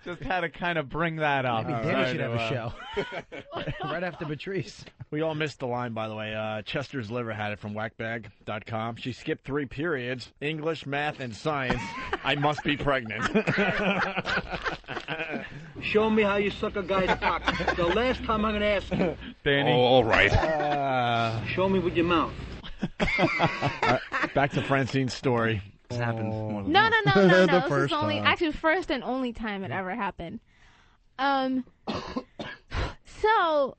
Just had to kind of bring that up. Maybe Danny should have a show. Right after Patrice. We all missed the line, by the way. Chester's Liver had it from whackbag.com. She skipped 3 periods, English, math, and science. I must be pregnant. Show me how you suck a guy's cock. The last time I'm going to ask you. Danny. Oh, all right. Show me with your mouth. Back to Francine's story. This happened more than No. The This first was only, time. actually, first and only time it ever happened. So,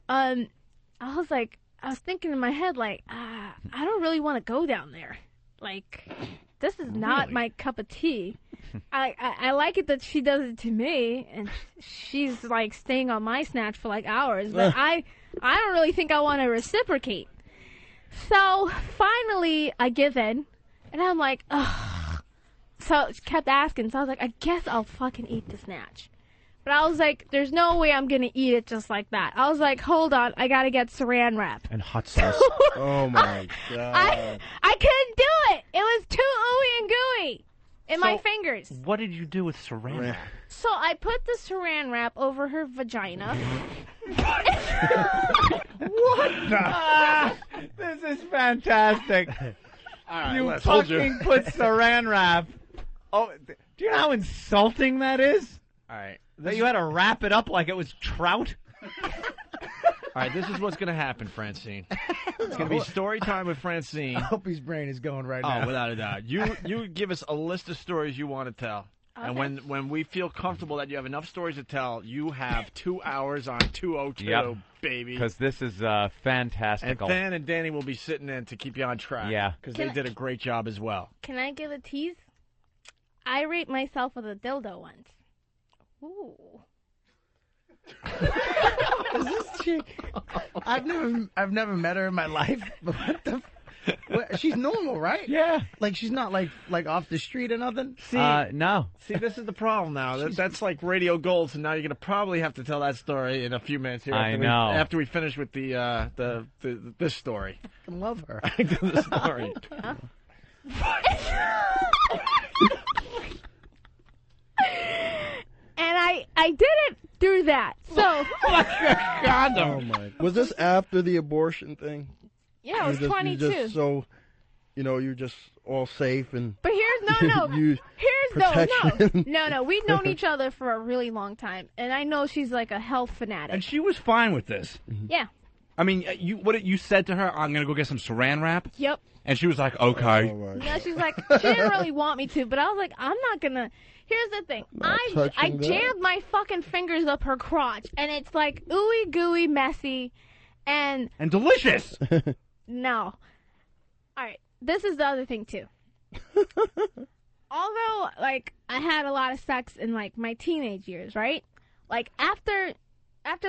I was thinking in my head, like, I don't really want to go down there. Like, this is not my cup of tea. I like it that she does it to me, and she's, like, staying on my snatch for, like, hours. But I don't really think I want to reciprocate. So, finally, I give in, and I'm like, ugh. So, she kept asking, so I was like, I guess I'll fucking eat the snatch. But I was like, there's no way I'm going to eat it just like that. I was like, hold on, I got to get Saran wrap. And hot sauce. Oh, my God. I couldn't do it. It was too ooey and gooey. in my fingers. What did you do with Saran wrap? So I put the Saran wrap over her vagina. What the? This is fantastic. You Les, hold fucking put Saran wrap. Oh, do you know how insulting that is? All right. That you had to wrap it up like it was trout? All right, this is what's going to happen, Francine. It's going to be story time with Francine. Opie's brain is going right now. Oh, without a doubt. You give us a list of stories you want to tell. Okay. And when we feel comfortable that you have enough stories to tell, you have 2 hours on 202, baby. Because this is fantastical. And Than and Danny will be sitting in to keep you on track. Yeah. Because they did a great job as well. Can I give a tease? I rate myself with a dildo once. Ooh. This chick, I've never met her in my life. But she's normal, right? Yeah. Like she's not like off the street or nothing. See, no. See, this is the problem now. That's like radio gold. So now you're gonna probably have to tell that story in a few minutes here. After we finish with this story. I love her. The story. And I did it through that. So condom. Oh my! Was this after the abortion thing? Yeah, I was 22. You're just so, you're just all safe and. But here's no. We've known each other for a really long time, and I know she's like a health fanatic. And she was fine with this. Yeah. I mean, you said to her, "I'm gonna go get some Saran wrap." Yep. And she was like, "Okay." No, she's like, she didn't really want me to, but I was like, I'm not gonna. Here's the thing, I jammed my fucking fingers up her crotch, and it's like ooey gooey, messy, and delicious. No. All right, this is the other thing too. Although, like, I had a lot of sex in like my teenage years, right? Like after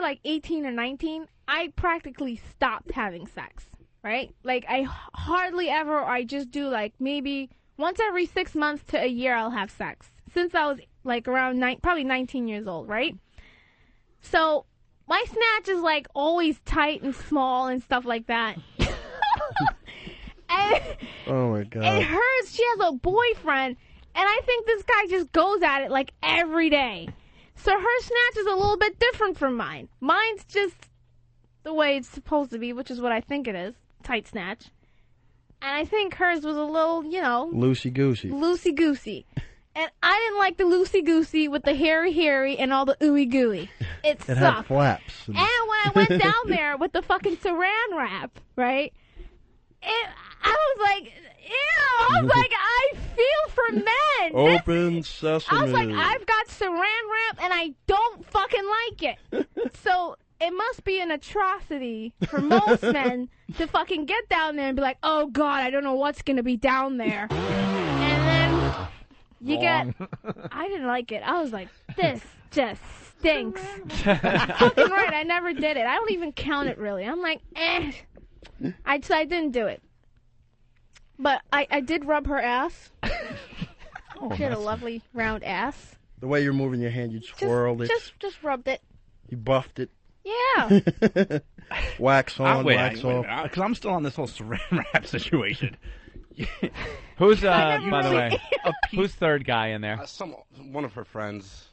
like 18 or 19, I practically stopped having sex, right? Like I hardly ever, or I just do like maybe once every 6 months to a year I'll have sex. Since I was like around probably 19 years old, right? So my snatch is like always tight and small and stuff like that. And oh my god! And hers, she has a boyfriend, and I think this guy just goes at it like every day. So her snatch is a little bit different from mine. Mine's just the way it's supposed to be, which is what I think it is, tight snatch. And I think hers was a little, loosey-goosey. Loosey-goosey. And I didn't like the loosey-goosey with the hairy and all the ooey-gooey. It sucked. Had flaps. And when I went down there with the fucking Saran wrap, right, I was like, ew. I was like, I feel for men. Open sesame. I was like, I've got Saran wrap, and I don't fucking like it. So it must be an atrocity for most men to fucking get down there and be like, oh, God, I don't know what's going to be down there. And then you get, I didn't like it. I was like, this just stinks. Fucking right, I never did it. I don't even count it, really. I'm like, so I didn't do it. But I did rub her ass. She had a lovely round ass. The way you're moving your hand, you twirled it. Just rubbed it. You buffed it. Yeah. Wax on, wax off. Because I'm still on this whole Saran wrap situation. Who's by the way? Who's third guy in there? One of her friends.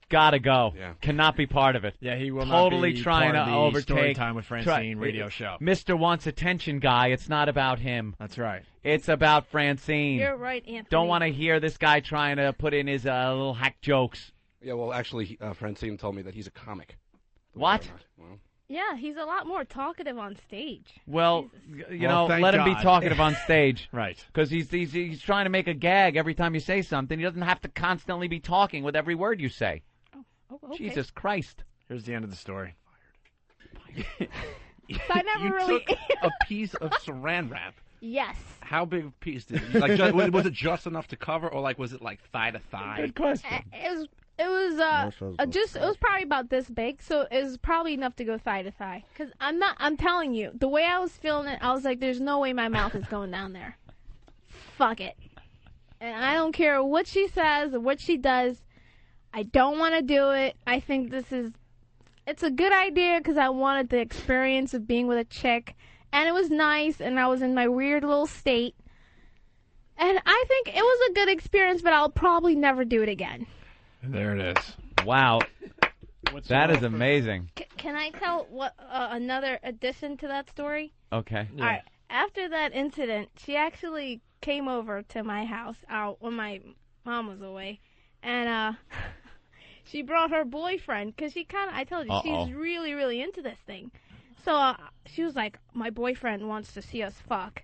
Gotta go. Yeah. Cannot be part of it. Yeah, he will totally not be trying part to of the overtake. Story Time with Francine radio show. Mr. Wants Attention guy. It's not about him. That's right. It's about Francine. You're right, Anthony. Don't want to hear this guy trying to put in his little hack jokes. Yeah, well, actually, Francine told me that he's a comic. What? Well, yeah, he's a lot more talkative on stage. Well, let him be talkative on stage. Right. Because he's trying to make a gag every time you say something. He doesn't have to constantly be talking with every word you say. Oh, okay. Jesus Christ. Here's the end of the story. I never you really took a piece of Saran wrap. Yes. How big of a piece did you was it just enough to cover, or was it like thigh to thigh? Good question. It was probably about this big, so it was probably enough to go thigh to thigh. Because I'm telling you, the way I was feeling it, I was like, there's no way my mouth is going down there. Fuck it. And I don't care what she says or what she does. I don't want to do it. I think it's a good idea because I wanted the experience of being with a chick. And it was nice, and I was in my weird little state. And I think it was a good experience, but I'll probably never do it again. There it is. Wow. That is amazing. Can I tell what another addition to that story? Okay. All right. After that incident, she actually came over to my house when my mom was away, and she brought her boyfriend because I told you, she's really, really into this thing. So she was like, my boyfriend wants to see us fuck.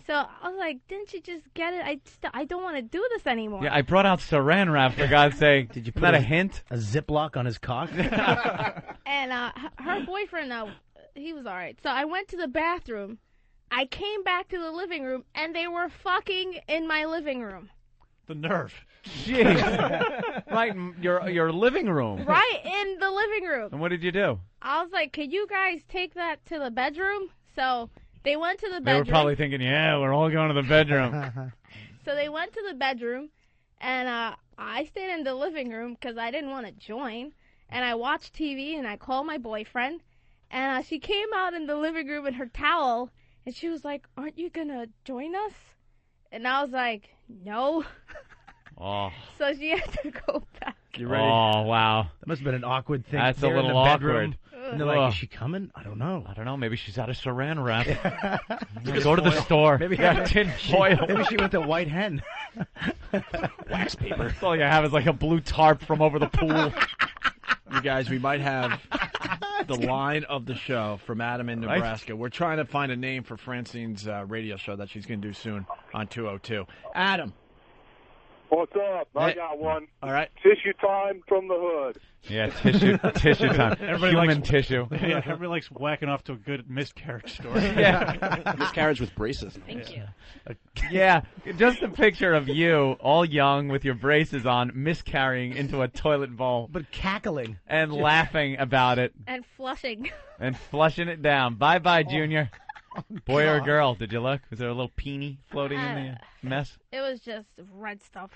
So I was like, didn't you just get it? I don't want to do this anymore. Yeah, I brought out Saran wrap, for God's sake. Did you put that a hint? A Ziploc on his cock? And her boyfriend, he was all right. So I went to the bathroom. I came back to the living room, and they were fucking in my living room. The nerve. Jeez. Right in your living room. Right in the living room. And what did you do? I was like, could you guys take that to the bedroom? So they went to the bedroom. They were probably thinking, yeah, we're all going to the bedroom. So they went to the bedroom, and I stayed in the living room because I didn't want to join. And I watched TV, and I called my boyfriend. And she came out in the living room in her towel, and she was like, aren't you going to join us? And I was like, no. Oh. So she had to go back. You ready? Oh, wow. That must have been an awkward thing. That's a They're in little the awkward. bedroom, and they're like, is she coming? I don't know. Maybe she's out of Saran wrap. Go to the store. Maybe tin foil. Maybe she went to White Hen. Wax paper. That's all you have is like a blue tarp from over the pool. You guys, we might have the line of the show from Adam in Nebraska. Right? We're trying to find a name for Francine's radio show that she's going to do soon on 202. Adam. What's up? I got one. All right. Tissue time from the hood. Yeah, tissue time. Human tissue. Yeah, everybody likes whacking off to a good miscarriage story. Yeah. Miscarriage with braces. Thank you. Yeah, just a picture of you, all young, with your braces on, miscarrying into a toilet bowl. But cackling. And laughing about it. And flushing. And flushing it down. Bye-bye, Junior. Boy or girl, did you look? Was there a little peenie floating in the mess? It was just red stuff.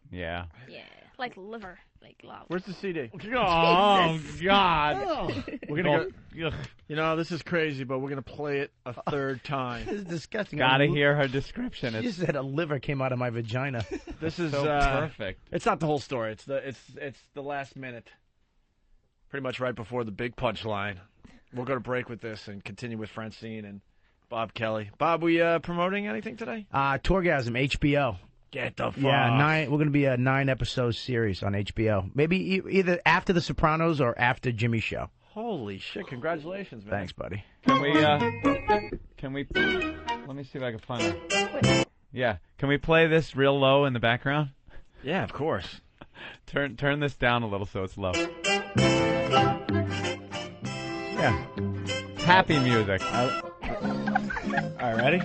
Yeah. Yeah, like liver, like love. Where's the CD? Oh, God. We're gonna go. You know, this is crazy, but we're gonna play it a third time. This is disgusting. Gotta hear her description. She just said a liver came out of my vagina. This is so perfect. It's not the whole story. It's the last minute. Pretty much right before the big punchline. We'll go to break with this and continue with Francine and Bob Kelly. Bob, we promoting anything today? Tourgasm, HBO. Get the fuck. Yeah, we're going to be a 9-episode series on HBO. Maybe either after The Sopranos or after Jimmy's show. Holy shit! Congratulations, man. Thanks, buddy. Can we? Let me see if I can find it. Yeah. Can we play this real low in the background? Yeah, of course. Turn this down a little so it's low. Yeah. Happy music. All right, ready?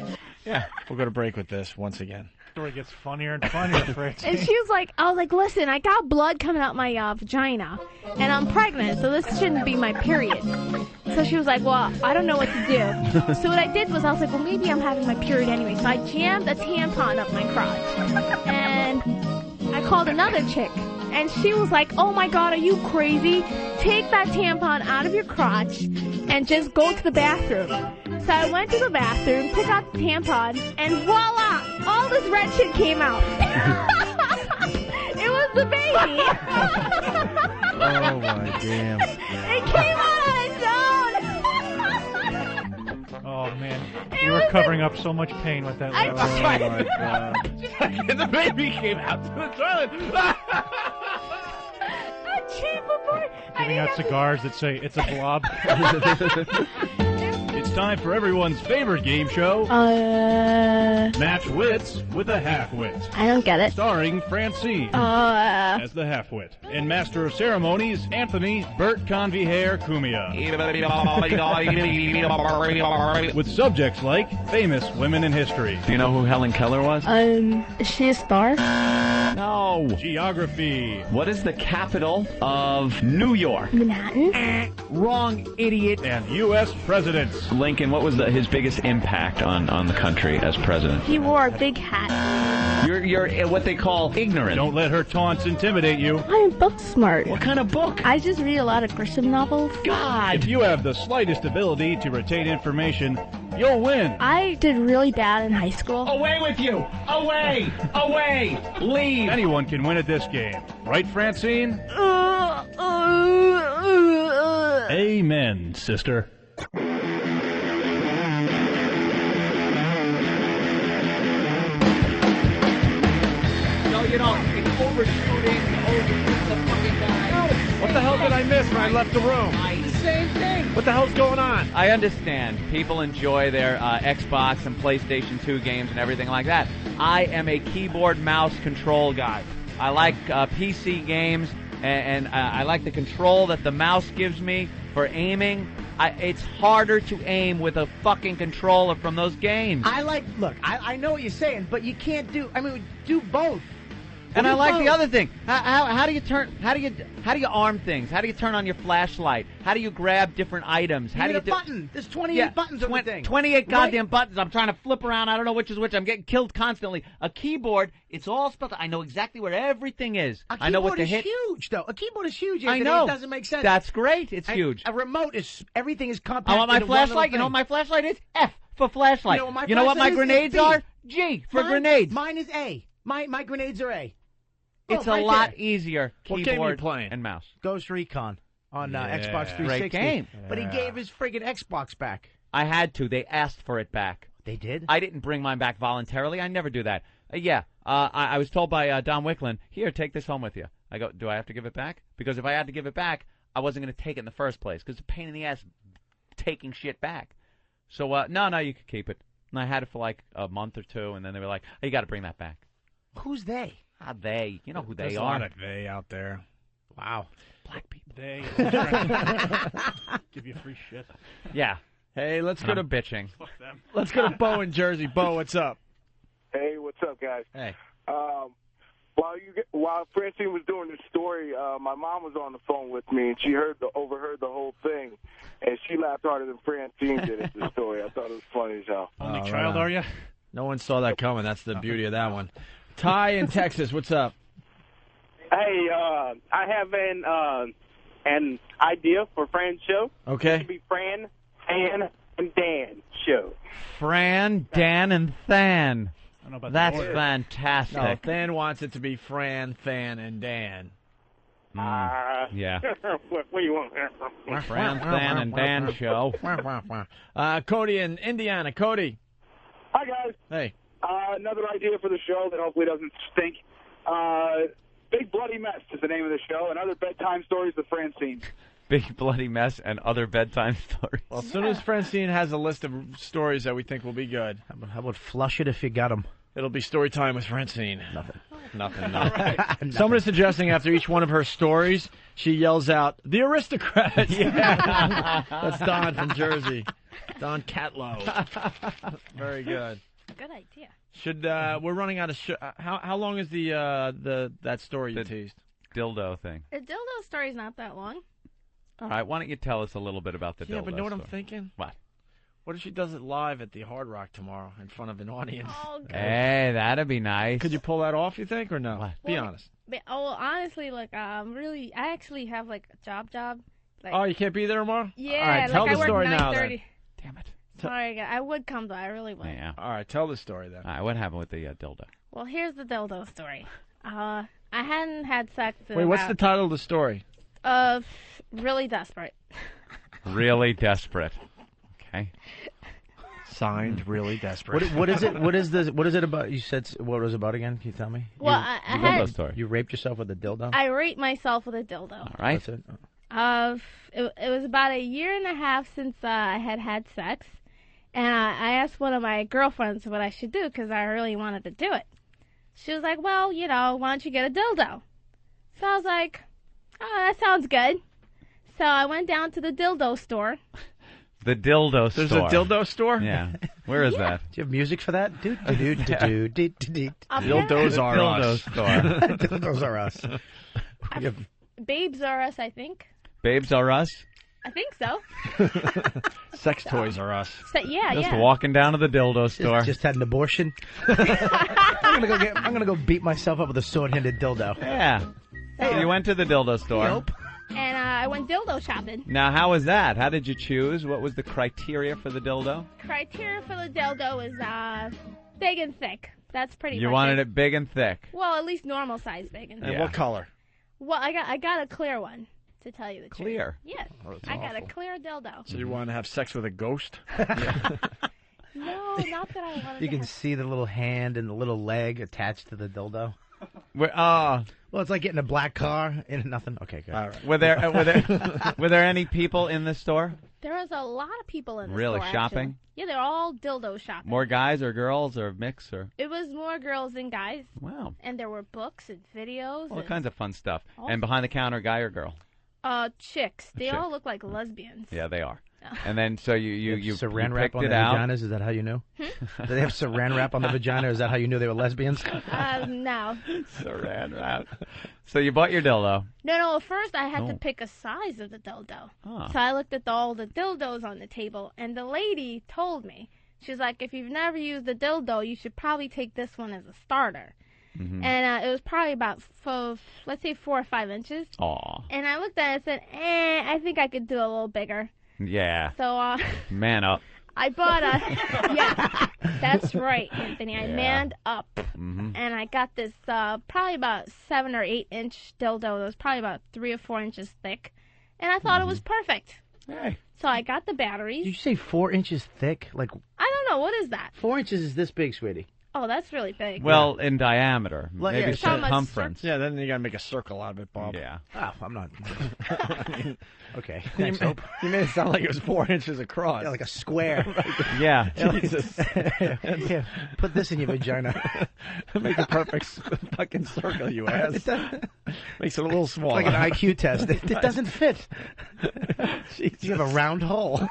Yeah. We'll go to break with this once again. Story gets funnier and funnier, Francine. And she was like, I was like, listen, I got blood coming out my vagina, and I'm pregnant, so this shouldn't be my period. So she was like, well, I don't know what to do. So what I did was I was like, well, maybe I'm having my period anyway. So I jammed a tampon up my crotch, and I called another chick, and she was like, oh my God, are you crazy? Take that tampon out of your crotch and just go to the bathroom. So I went to the bathroom, took out the tampon, and voila! All this red shit came out. It was the baby. Oh my damn! It came out on its own. Oh man, you were covering up so much pain with that. Oh my God! The baby came out to the toilet. Giving out cigars that say it's a blob. It's time for everyone's favorite game show. Match Wits with a Half-Wit. I don't get it. Starring Francine as the Half-Wit. And Master of Ceremonies, Anthony Bert Convy-Hair Cumia. With subjects like famous women in history. Do you know who Helen Keller was? Is she a star? No. Geography. What is the capital of New York? Manhattan? Wrong, idiot. And U.S. presidents. Lincoln, what was his biggest impact on the country as president? He wore a big hat. You're what they call ignorant. Don't let her taunts intimidate you. I am book smart. What kind of book? I just read a lot of Christian novels. God! If you have the slightest ability to retain information, You'll win. I did really bad in high school. Away with you! Away! Away! Leave! Anyone can win at this game. Right, Francine? Amen, sister. No, you don't. It's overshooting. The fucking guy. What the hell did I miss when I left the room? The same thing. What the hell's going on? I understand. People enjoy their Xbox and PlayStation 2 games and everything like that. I am a keyboard mouse control guy. I like PC games, and I like the control that the mouse gives me for aiming. It's harder to aim with a fucking controller from those games. Look, I know what you're saying, but you can't do both. And I like the other thing. How do you turn? How do you arm things? How do you turn on your flashlight? How do you grab different items? How You do need you a button. There's 28 buttons on the thing. 28 goddamn buttons. I'm trying to flip around. I don't know which is which. I'm getting killed constantly. A keyboard, it's all spelled out. I know exactly where everything is. I know what to hit. A keyboard is huge, though. A keyboard is huge. I Anthony. know. It doesn't make sense. That's great. It's huge. A remote is everything is compact. I want my into one little flashlight. You know what thing. my flashlight is? F for flashlight. You know what my grenades flashlight is? are? G for Mine- grenades. Mine is A. My grenades are A. It's Oh, a right lot there. easier. What game are you Keyboard and mouse. Ghost Recon on Xbox 360. Great game. But he gave his friggin' Xbox back. I had to. They asked for it back. They did? I didn't bring mine back voluntarily. I never do that. I was told by Don Wicklund, here, take this home with you. I go, do I have to give it back? Because if I had to give it back, I wasn't going to take it in the first place because it's a pain in the ass taking shit back. So, no, you could keep it. And I had it for like a month or two, and then they were like, oh, you got to bring that back. Who's they? They. You know who There's they a are. lot of they out there. Wow. Black people. They give you free shit. Yeah. Hey, let's go to bitching. Fuck them. Let's go to Bo in Jersey. Bo, what's up? Hey, what's up, guys? Hey. While Francine was doing this story, my mom was on the phone with me, and she overheard the whole thing, and she laughed harder than Francine did at the story. I thought it was funny as hell. Only child, are you? No one saw that coming. That's the beauty of that one. Ty in Texas, what's up? Hey, I have an idea for Fran's show. Okay. It should be Fran, Ann, and Dan show. Fran, Dan, and Than. I don't know about That's the order. fantastic. No, Than wants it to be Fran, Than, and Dan. Yeah. What do you want? Fran, Than, and Dan show. Cody in Indiana. Cody. Hi, guys. Hey. Another idea for the show that hopefully doesn't stink. Big Bloody Mess is the name of the show, and other bedtime stories with Francine. Big Bloody Mess and other bedtime stories. Well, as soon as Francine has a list of stories that we think will be good. How about flush it if you got them? It'll be story time with Francine. Nothing. No. Someone is suggesting after each one of her stories, she yells out, "The Aristocrats!" Yeah. That's Don from Jersey. Don Catlow. Very good. Good idea. Should we're running out of how long is that story you teased? Dildo thing. The dildo story's not that long. All right, why don't you tell us a little bit about the dildo Yeah, but know what I'm story? thinking? What? What if she does it live at the Hard Rock tomorrow in front of an audience? Oh, God. Hey, that'd be nice. Could you pull that off, you think, or no? Be honest. Honestly, I actually have like a job. Like, Oh, you can't be there tomorrow? Yeah, All right, tell like the I work story now, 9:30. then. Damn it. Sorry, I would come though. I really would. Yeah. All right, tell the story then. All right, what happened with the dildo? Well, here's the dildo story. I hadn't had sex in Wait, what's the about, title of the story? Really desperate. Really desperate. Okay. Signed, really desperate. What is it? What is it about? You said what was it about again? Can you tell me? Well, I had story. You raped yourself with a dildo. I raped myself with a dildo. All right. That's it. It was about a year and a half since I had sex, and I asked one of my girlfriends what I should do because I really wanted to do it. She was like, "Well, why don't you get a dildo?" So I was like, "Oh, that sounds good." So I went down to the dildo store. The dildo store. There's a dildo store? Yeah. Where is that? Do you have music for that? Dildos are us. Dildos are us. Babes are us, I think. Babes are us? I think so. Sex toys are us. So, yeah, Just walking down to the dildo store. Just had an abortion. I'm gonna go beat myself up with a sword-handed dildo. Yeah. So you went to the dildo store. And I went dildo shopping. Now, how was that? How did you choose? What was the criteria for the dildo? Criteria for the dildo is big and thick. That's pretty much You wanted it big and thick. Well, at least normal size big and thick. And what color? Well, I got a clear one, to tell you the truth. Clear? Yes. Oh, that's I got a awful. clear dildo. So you wanted to have sex with a ghost? No, not that I wanted You to can have. see the little hand and the little leg attached to the dildo. Well, it's like getting a black car in nothing. Okay, good. All right. Were there any people in the store? There was a lot of people in the Really, store, shopping? actually. Yeah, they're all dildo shopping. More guys or girls or mix or It was more girls than guys. wow, And there were books and videos. all and, kinds of fun stuff. All- And behind the counter, guy or girl? chicks. They Chick. all look like lesbians. Yeah, they are. And then so you Saran you wrap picked on it their out. vaginas? Is that how you knew? Do they have Saran wrap on the vagina? Is that how you knew they were lesbians? No. Saran wrap. So you bought your dildo. No, at first I had to Oh. pick a size of the dildo. Ah. So I looked at all the dildos on the table, and the lady told me, she's like, if you've never used a dildo, you should probably take this one as a starter. Mm-hmm. And it was probably about, let's say 4 or 5 inches. Aw. And I looked at it and said, I think I could do a little bigger. Yeah. So Man up. I bought yeah, that's right, Anthony. I Yeah. manned up. Mm-hmm. And I got this probably about 7 or 8 inch dildo that was probably about 3 or 4 inches thick. And I thought it was perfect. Hey. So I got the batteries. Did you say 4 inches thick? Like I don't know, what is that? 4 inches is this big, sweetie. Oh, that's really big. Well, in diameter, Like, maybe yeah, so much circumference. Yeah, then you got to make a circle out of it, Bob. Yeah. Oh, I'm not. Okay. You Thanks, made, Hope. you made it sound like it was 4 inches across. Yeah, like a square. Yeah. Jesus. Yeah, put this in your vagina. Make a perfect fucking circle, you ass. Makes it a little smaller. It's like an IQ test. It doesn't fit. You have a round hole.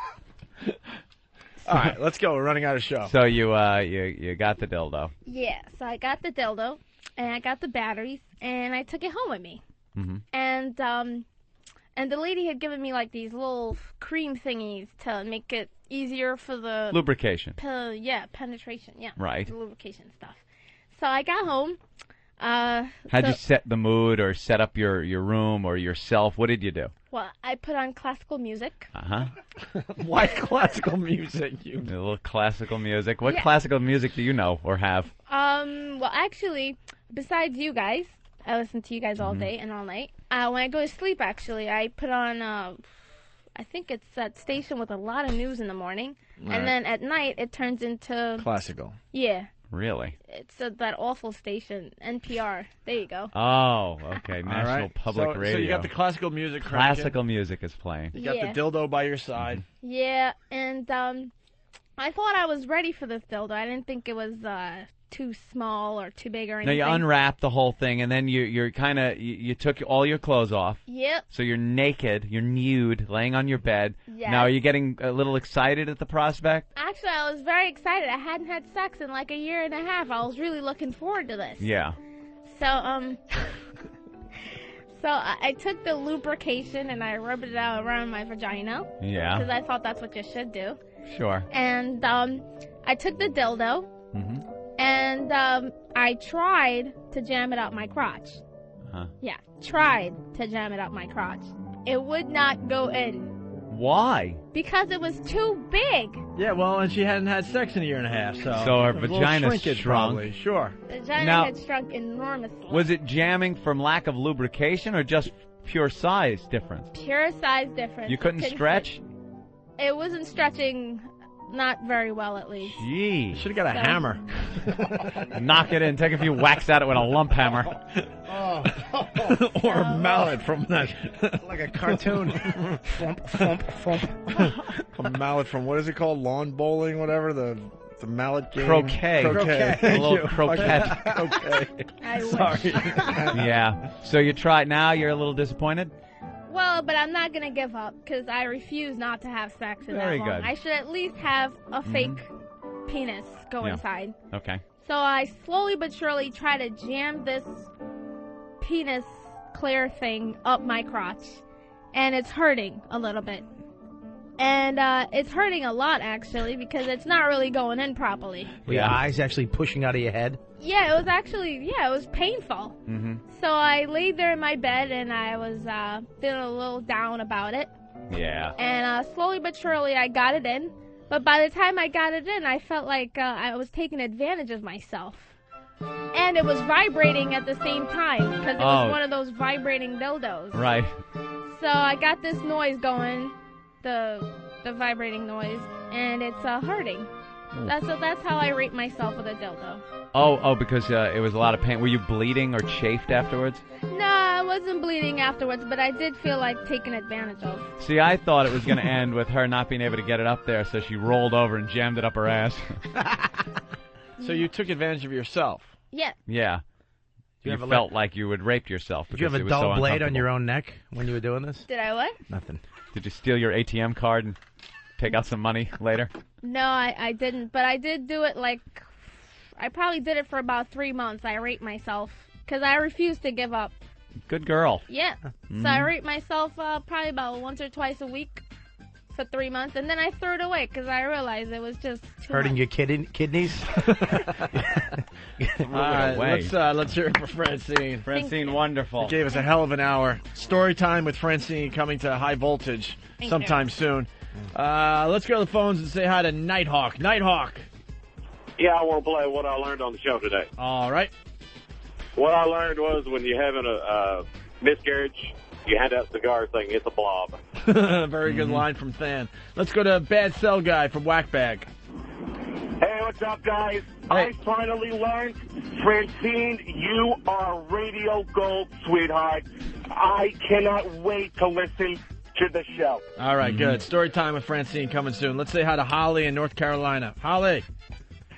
All right, let's go. We're running out of show. So you got the dildo. Yeah, so I got the dildo, and I got the batteries, and I took it home with me. Mm-hmm. And the lady had given me like these little cream thingies to make it easier for the Lubrication. Penetration. Yeah, Right. the lubrication stuff. So I got home. How'd you set the mood or set up your room or yourself? What did you do? Well, I put on classical music. Uh-huh. Why classical music? A little classical music. What Yeah. classical music do you know or have? Well, actually, besides you guys, I listen to you guys all day and all night. When I go to sleep, actually, I put on, I think it's that station with a lot of news in the morning. Right. And then at night, it turns into... Classical. Yeah. Really? It's that awful station, NPR. There you go. Oh, okay. National All right. Public Radio. So you got the classical music cranking. Classical music is playing. You got Yeah. the dildo by your side. Yeah, and I thought I was ready for this dildo. I didn't think it was too small or too big or Now anything. you unwrap the whole thing, and then you're kind of you took all your clothes off. Yep. So you're naked, you're nude, laying on your bed. Yes. Now are you getting a little excited at the prospect? Actually, I was very excited. I hadn't had sex in like a year and a half. I was really looking forward to this. Yeah. So, so I took the lubrication and I rubbed it out around my vagina. Yeah. Because I thought that's what you should do. Sure. And I took the dildo Mm-hmm. and I tried to jam it up my crotch. Huh. Yeah, tried to jam it up my crotch. It would not go in Why? because it was too big. Yeah, well, and she hadn't had sex in a year and a half, so... So her a little vagina shrinkage, shrunk. probably. Sure. The vagina Now- had shrunk enormously. Was it jamming from lack of lubrication or just pure size difference? Pure size difference. You couldn't stretch? It wasn't stretching, not very well at least. Gee. Should have got a So- hammer. Knock it in. Take a few whacks at it with a lump hammer. Or a mallet from that. Like a cartoon. Thump, thump, thump. A mallet from, what is it called? Lawn bowling, whatever? The mallet game? Croquet. Croquet. A little Thank you. croquette. Okay. I wish. Sorry. Yeah. So you tried. Now you're a little disappointed? Well, but I'm not gonna give up because I refuse not to have sex in Very that long. good. I should at least have a fake penis go Yeah. inside. Okay. So I slowly but surely try to jam this penis clear thing up my crotch, and it's hurting a little bit. And it's hurting a lot actually because it's not really going in properly. Were your eyes actually pushing out of your head? Yeah, it was actually it was painful. Mm-hmm. So I laid there in my bed, and I was feeling a little down about it. Yeah. And slowly but surely, I got it in. But by the time I got it in, I felt like I was taking advantage of myself. And it was vibrating at the same time, because it was one of those vibrating dildos. Right. So I got this noise going, the vibrating noise, and it's hurting. So that's how I rate myself with a dildo. Oh, because it was a lot of pain. Were you bleeding or chafed afterwards? No, I wasn't bleeding afterwards, but I did feel like taken advantage of. See, I thought it was going to end with her not being able to get it up there, so she rolled over and jammed it up her ass. So you took advantage of yourself? Yeah. Yeah. You felt like you had raped yourself. Did you have a dull blade on your own neck when you were doing this? Did I what? Nothing. Did you steal your ATM card and take out some money later? No, I didn't, but I did do it I probably did it for about 3 months. I raped myself because I refused to give up. Good girl. Yeah. Mm-hmm. So I raped myself probably about once or twice a week for 3 months, and then I threw it away because I realized it was just too hurting much. your kidneys. All right, let's hear it for Francine. Francine, wonderful. You gave us a hell of an hour. Story time with Francine coming to High Voltage sometime soon. Let's go to the phones and say hi to Nighthawk. Nighthawk. Yeah, I want to play what I learned on the show today. All right. What I learned was when you're having a miscarriage, you hand out cigars saying it's a blob. Very good line from Than. Let's go to Bad Cell Guy from Whackbag. Hey, what's up, guys? I finally learned, Francine, you are radio gold, sweetheart. I cannot wait to listen to the show. All right, good. Story time with Francine coming soon. Let's say hi to Holly in North Carolina. Holly.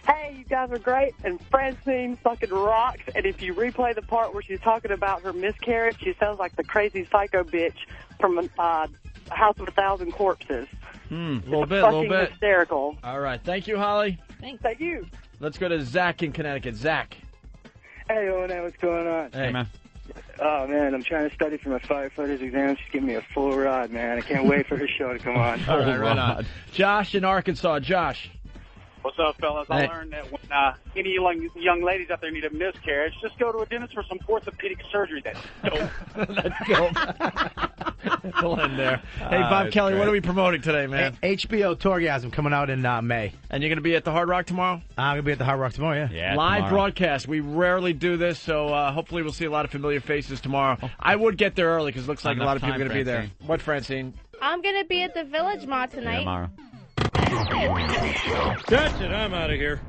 Hey, you guys are great, and Francine fucking rocks. And if you replay the part where she's talking about her miscarriage, she sounds like the crazy psycho bitch from House of a Thousand Corpses. A little bit. Hysterical. All right, thank you, Holly. Thank you. Let's go to Zach in Connecticut. Zach. Hey, Owen, what's going on? Hey, man. Oh, man, I'm trying to study for my firefighter's exam. She's giving me a full ride, man. I can't wait for her show to come on. All right, right on. Josh in Arkansas. Josh. What's up, fellas? Hey. I learned that when any young ladies out there need a miscarriage, just go to a dentist for some orthopedic surgery. That's dope. That's dope. We'll end there. Hey, Bob Kelly, what are we promoting today, man? HBO Torgasm coming out in May. And you're going to be at the Hard Rock tomorrow? I'm going to be at the Hard Rock tomorrow, yeah. Live tomorrow. broadcast. We rarely do this, so hopefully we'll see a lot of familiar faces tomorrow. I would get there early because it looks like a lot of people are going to be there. What, Francine? I'm going to be at the Village Mall tonight. Tomorrow. That's it. I'm out of here.